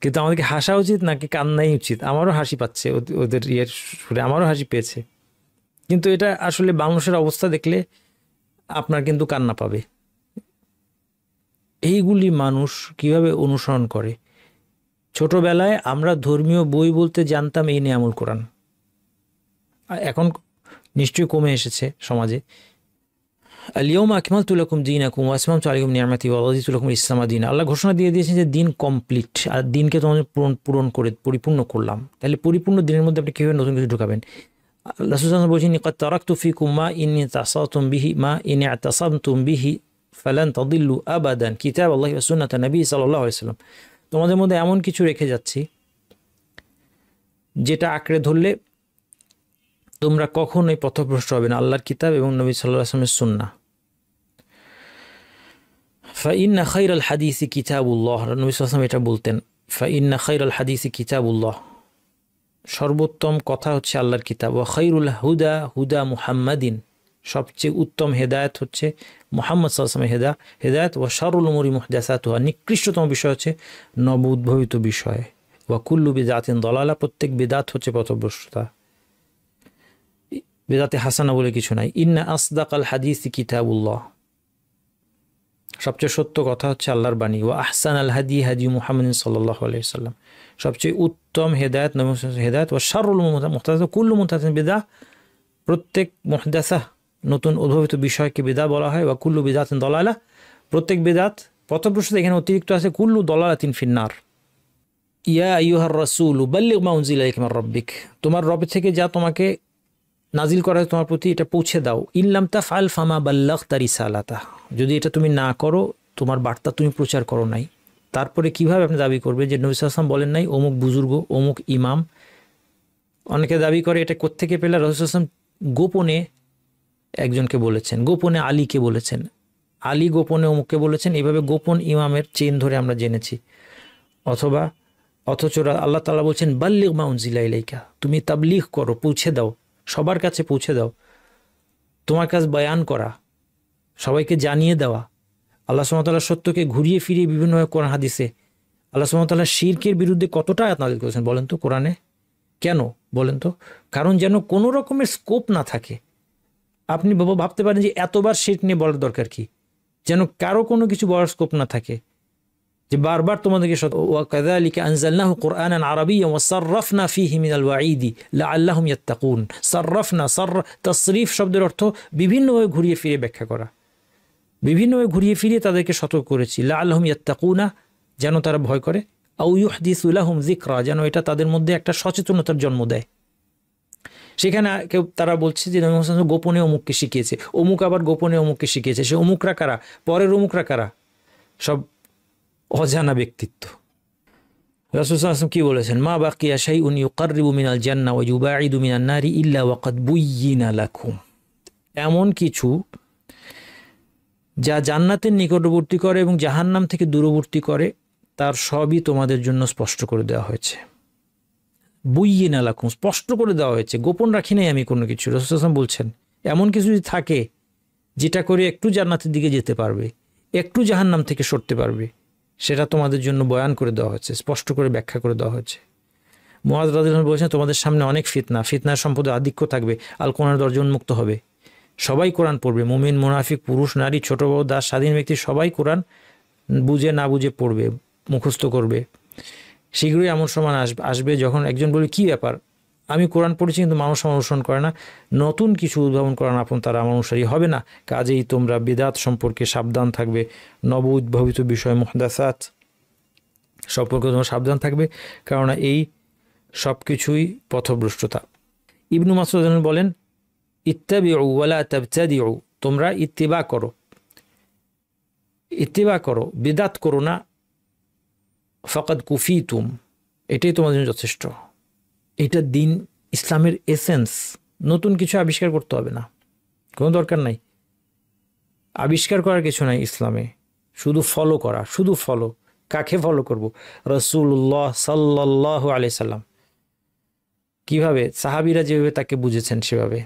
কিন্তু আমাদেরকে হাসা উচিত নাকি কান্নাই উচিত? আমারও হাসি পাচ্ছে ওদের ইয়ের সুরে, আমারও হাসি পেয়েছে, কিন্তু এটা আসলে বাংলাদেশের অবস্থা দেখলে আপনার কিন্তু কান্না পাবে। এইগুলি মানুষ কিভাবে অনুসরণ করে। ছোটবেলায় আমরা ধর্মীয় বই বলতে জানতাম এই নিয়ামুল কোরআন, এখন নিশ্চয়ই কমে এসেছে সমাজে। আল-ইয়াওমা আকমালতু লাকুম দীনাকুম ওয়া আতমামতু আলাইকুম নি'মাতি ওয়া রাদিতু লাকুম ইসলাম দীনা। আল্লাহ ঘোষণা দিয়ে দিয়েছেন যে দিন কমপ্লিট, আর দিনকে তোমাদের পরিপূর্ণ করলাম। তাহলে পরিপূর্ণ দিনের মধ্যে আপনি কীভাবে নতুন কিছু ঢুকাবেন? রাসূল সাল্লাল্লাহু আলাইহি ওয়াসাল্লাম বলছেন, ক্বাদ তারাকতু ফীকুম মা ইন ইতাসামতুম বিহি ফালান তাদিল্লু আবাদান কিতাবাল্লাহি ওয়া সুন্নাতা নবী সাল্লাল্লাহু আলাইহি ওয়াসাল্লাম। তোমাদের মধ্যে এমন কিছু রেখে যাচ্ছি যেটা আঁকড়ে ধরলে তোমরা কখনোই পথভ্রষ্ট হবে না, আল্লাহর কিতাব এবং নবী সাল্লাল্লাহু আলাইহি ওয়াসাল্লামের সুন্নাহ। ফাইন্না খাইরাল হাদিসি কিতাবুল্লাহ, নবী সাল্লাল্লাহু আলাইহি ওয়াসাল্লাম এটা বলতেন, ফাইন্না খাইরাল হাদিসি কিতাবুল্লাহ, সর্বোত্তম কথা হচ্ছে আল্লাহর কিতাব। ওয়া খাইরুল হুদা হুদা মুহাম্মাদিন, সবচেয়ে উত্তম হেদায়েত হচ্ছে মুহাম্মদ সাল্লাল্লাহু আলাইহি ওয়াসাল্লামের হেদায়েত। ওয়া শাররুল উমুরি মুহদাসাতুহা, নিকৃষ্টতম বিষয় হচ্ছে নব উদ্ভাবিত বিষয়। ওয়া কুল্লু বিদআতিন দালালা, প্রত্যেক বিদআত হচ্ছে পথভ্রষ্টতা। বিদআতে হাসানা বলে কিছু নাই। ইন্না আসদাকাল হাদিসি কিতাবুল্লাহ, সবচেয়ে সত্য কথা হচ্ছে আল্লাহর বাণী। ওয়া আহসানাল হাদি হাদি মুহাম্মাদিন সাল্লাল্লাহু আলাইহি ওয়াসাল্লাম, সবচেয়ে উত্তম হেদায়েত নবী মুহাম্মদ হেদায়েত। ওয়া শাররুল মুহদাসাত কুল্লু মুহদাসাতিন বিদআহ, প্রত্যেক মুহদাসা নতুন উদ্ভাবিত বিষয়কে বিদআ বলা হয়। ওয়া কুল্লু বিদআতিন দালালা, প্রত্যেক বিদআত পথভ্রষ্টতা। এখানে অতিরিক্ত আছে কুল্লু দালালাতিন ফিন্নার। ইয়া আইয়ুহার রাসূল বাল্লিগ মা উনজিলা ইলাইকা মির রাব্বিক, তোমার রব থেকে যা তোমাকে নাজিল করা হয় তোমার প্রতি এটা পৌঁছে দাও। ইল্লাম তাফআল ফামা বাল্লাগতা রিসালাতা, যদি এটা তুমি না করো তোমার বার্তা তুমি প্রচার করো নাই। তারপরে কিভাবে আপনি দাবি করবে যে নবী সাল্লাল্লাহু আলাইহি ওয়াসাল্লাম বলেন নাই অমুক বুজুর্গ অমুক ইমাম? অনেকে দাবি করে এটা কোত্থেকে পেলে? রাসূল সাল্লাল্লাহু আলাইহি ওয়াসাল্লাম গোপনে একজনকে বলেছেন, গোপনে আলীকে বলেছেন, আলী গোপনে অমুককে বলেছেন, এইভাবে গোপন ইমামের চেইন ধরে আমরা জেনেছি। অথচ আল্লাহ তাআলা বলছেন বাল্লিগ মা উনজিলা ইলাইকা, তুমি তাবলীগ করো, পৌঁছে দাও, সবার কাছে পৌঁছে দাও। তোমার কাজ বয়ান করা, সবাইকে জানিয়ে দেওয়া। আল্লাহ সুবহানাহু ওয়া তাআলা সত্যকে ঘুরিয়ে ফিরিয়ে বিভিন্নভাবে কোরআন হাদিসে আল্লাহ সুবহানাহু ওয়া তাআলা শিরকের বিরুদ্ধে কতটা আয়াত নাযিল করেছেন বলেন তো কোরআনে? কেন বলেন তো? কারণ যেন কোনো রকমের স্কোপ না থাকে। আপনি ভাবতে পারেন যে এতবার শিরক নিয়ে বলার দরকার কি, যেন কারো কোনো কিছু বলার স্কোপ না থাকে, যে বারবার তোমাদেরকে ওয়া কাযালিকা আনজালনাহু কুরআনান আরাবিয়্যান ওয়া সাররাফনা ফীহি মিনাল ওয়াঈদি লাআল্লাহুম ইয়াত্তাকুন। সাররাফনা, তাসরিফ শব্দের অর্থ বিভিন্নভাবে ঘুরিয়ে ফিরিয়ে ব্যাখ্যা করা, বিভিন্নভাবে ঘুরিয়ে ফিরিয়ে তাদেরকে সতর্ক করেছি। লাআল্লাহুম ইয়াত্তাকুনা, যেন তারা ভয় করে। আও ইউহদিসু লাহুম যিকরা, যেন এটা তাদের মধ্যে একটা সচেতনতার জন্ম দেয়। সেখানে কেউ তারা বলছে যে নবী মুহাম্মদ গোপনে অমুককে শিখিয়েছে, অমুক আবার গোপনে অমুককে শিখিয়েছে। সে অমুকরা কারা, পরের অমুকরা কারা? সব অজানা ব্যক্তিত্ব। রাসূল সাল্লাল্লাহু আলাইহি ওয়াসাল্লাম কি বলেছেন, মা বাকিয়া শাইউন ইউকাররিবু মিনাল জান্নাহ ওয়া ইউবাঈদু মিনান নারি ইল্লা ওয়াকাদ বুয়্যিনা লাকুম। এমন কিছু যা জান্নাতের নিকটবর্তী করে এবং জাহান্নাম থেকে দূরবর্তী করে, তার সবই তোমাদের জন্য স্পষ্ট করে দেওয়া হয়েছে। বুয়্যিনা লাকুম, স্পষ্ট করে দেওয়া হয়েছে, গোপন রাখি নাই আমি কোনো কিছু। রাসূল সাল্লাল্লাহু আলাইহি ওয়াসাল্লাম বলছেন এমন কিছু যদি থাকে যেটা করে একটু জান্নাতের দিকে যেতে পারবে, একটু জাহান্নাম থেকে সরতে পারবে, সেটা তোমাদের জন্য বয়ান করে দেওয়া হয়েছে, স্পষ্ট করে ব্যাখ্যা করে দেওয়া হয়েছে। মুআয রাদিয়াল্লাহু আনহু বলেছেন, তোমাদের সামনে অনেক ফিতনার সম্পদের আধিক্য থাকবে, আল কোরআনের দরজা উন্মুক্ত হবে, সবাই কোরআন পড়বে, মুমিন মুনাফিক পুরুষ নারী ছোট বড় দাস স্বাধীন ব্যক্তি সবাই কোরআন বুঝে না বুঝে পড়বে, মুখস্থ করবে। শীঘ্রই এমন সময় আসবে যখন একজন বলবে, কি ব্যাপার, আমি কোরআন পড়েছি কিন্তু মানুষ আমার অনুসরণ করে না, নতুন কিছু উদ্ভাবন করার আপন তারা আমার অনুসারী হবে না, কাজেই তোমরা বিদআত সম্পর্কে সাবধান থাকবে, নব উদ্ভাবিত বিষয় মুহদাসাত সম্পর্কে তোমরা সাবধান থাকবে, কারণ এই সব কিছুই পথভ্রষ্টতা। ইবনু মাসউদ বলেন, ইত্তাবিউ ওয়ালা তাবতাদিউ, তোমরা ইত্তিবা করো, বিদআত করো না, ফাকাদ কুফিতুম, এটাই তোমাদের জন্য যথেষ্ট। এটা দিন, ইসলামের এসেন্স। নতুন কিছু আবিষ্কার করতে হবে না, কোনো দরকার নাই, আবিষ্কার করার কিছু নাই ইসলামে, শুধু ফলো করা, শুধু ফলো। কাকে ফলো করব? রাসূলুল্লাহ সাল্লাল্লাহু আলাইহি সাল্লাম কিভাবে সাহাবীরা যেভাবে তাকে বুঝেছেন সেভাবে,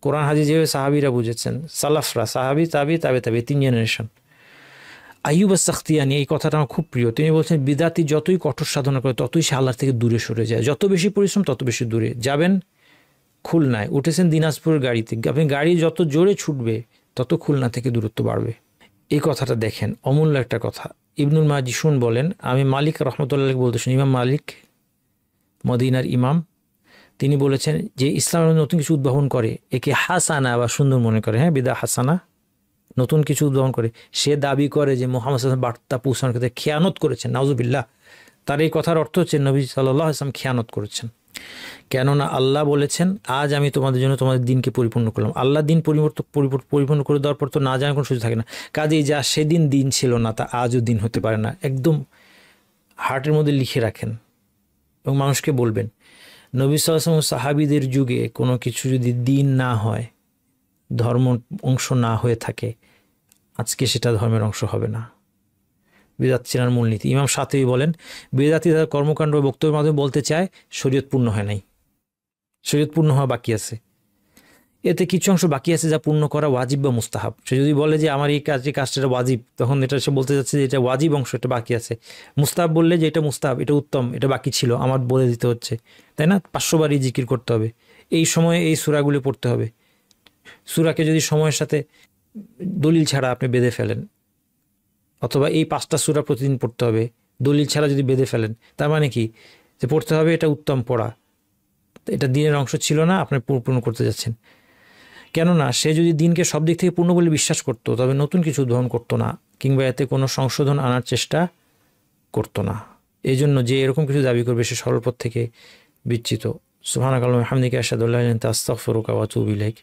কোরআন হাদিস যেভাবে সাহাবীরা বুঝেছেন, সালাফরা, সাহাবী তাবি তাবে তাবে, 3 জেনারেশন। আইয়ুব আস-সাখতিয়ানি, এই কথাটা আমার খুব প্রিয়, তিনি বলছেন, বিদাতি যতই কঠোর সাধনা করে ততই সে আল্লাহর থেকে দূরে সরে যায়, যত বেশি পরিশ্রম তত বেশি দূরে যাবেন। খুলনায় উঠেছেন দিনাজপুরের গাড়িতে, আপনি গাড়ি যত জোরে ছুটবে তত খুলনা থেকে দূরত্ব বাড়বে। এই কথাটা দেখেন, অমূল্য একটা কথা। ইবনুল মাজিশুন বলেন, আমি মালিক রহমতুল্লাহ বলতে শুনি, ইমাম মালিক মদিনার ইমাম, তিনি বলেছেন যে ইসলামের নতুন কিছু উদ্ভাবন করে একে হাসানা বা সুন্দর মনে করে, হ্যাঁ, বিদা হাসানা, নতুন কিছু উদ্ভাবন করে, সে দাবি করে যে মুহাম্মদ সাল্লাল্লাহু আলাইহি ওয়াসাল্লাম বার্তা পৌঁছানোর ক্ষেত্রে খেয়ানত করেছেন, নাউজুবিল্লাহ। তার এই কথার অর্থ হচ্ছে নবী সাল্লাল্লাহু আলাইহি ওয়াসাল্লাম খেয়ানত করেছেন। কেননা আল্লাহ বলেছেন, আজ আমি তোমাদের জন্য তোমাদের দিনকে পরিপূর্ণ করলাম। আল্লাহ দিন পরিপূর্ণ করে দেওয়ার পর তো না জানার কোনো সুযোগ থাকে না। কাজেই যা সেদিন দিন ছিল না তা আজও দিন হতে পারে না। একদম হার্টের মধ্যে লিখে রাখেন এবং মানুষকে বলবেন, নবী সাল্লাল্লাহু আলাইহি ওয়াসাল্লাম সাহাবীদের যুগে কোনো কিছু যদি দিন না হয়, ধর্ম অংশ না হয়ে থাকে, আজকে সেটা ধর্মের অংশ হবে না। বিদআত চেনার মূলনীতি। ইমাম শাতিবী বলেন, বিদআতি তার কর্মকাণ্ড ও বক্তব্যের মাধ্যমে বলতে চায় শরীয়ত পূর্ণ হয় নাই, শরীয়ত পূর্ণ হওয়া বাকি আছে, এতে কিছু অংশ বাকি আছে যা পূর্ণ করা ওয়াজিব বা মুস্তাহাব। সে যদি বলে যে আমার এই কাজটা ওয়াজিব, তখন এটা সে বলতে যাচ্ছে যে এটা ওয়াজিব অংশ, এটা বাকি আছে। মুস্তাহাব বললে যে এটা মুস্তাহাব, এটা উত্তম, এটা বাকি ছিল, আমার বলে দিতে হচ্ছে, তাই না? 500 বারই জিকির করতে হবে, এই সময়ে এই সূরাগুলি পড়তে হবে। সূরাকে যদি সময়ের সাথে দলিল ছাড়া আপনি বেঁধে ফেলেন, অথবা এই 5টা সূরা প্রতিদিন পড়তে হবে, দলিল ছাড়া যদি বেঁধে ফেলেন, তার মানে কি যে পড়তে হবে, এটা উত্তম পড়া, এটা দিনের অংশ ছিল না, আপনি পূর্ণ করতে যাচ্ছেন। কেননা সে যদি দিনকে সব দিক থেকে পূর্ণ বলে বিশ্বাস করতো, তবে নতুন কিছু উদ্ভাবন করতো না, কিংবা এতে কোনো সংশোধন আনার চেষ্টা করতো না। এই জন্য যে এরকম কিছু দাবি করবে সে সরল পথ থেকে বিচ্যুত। সুবহানাকাল্লাহুম্মা ওয়া বিহামদিকা আশহাদু আল্লা ইলাহা ইল্লা আনতা আস্তাগফিরুকা ওয়া আতুবু ইলাইক।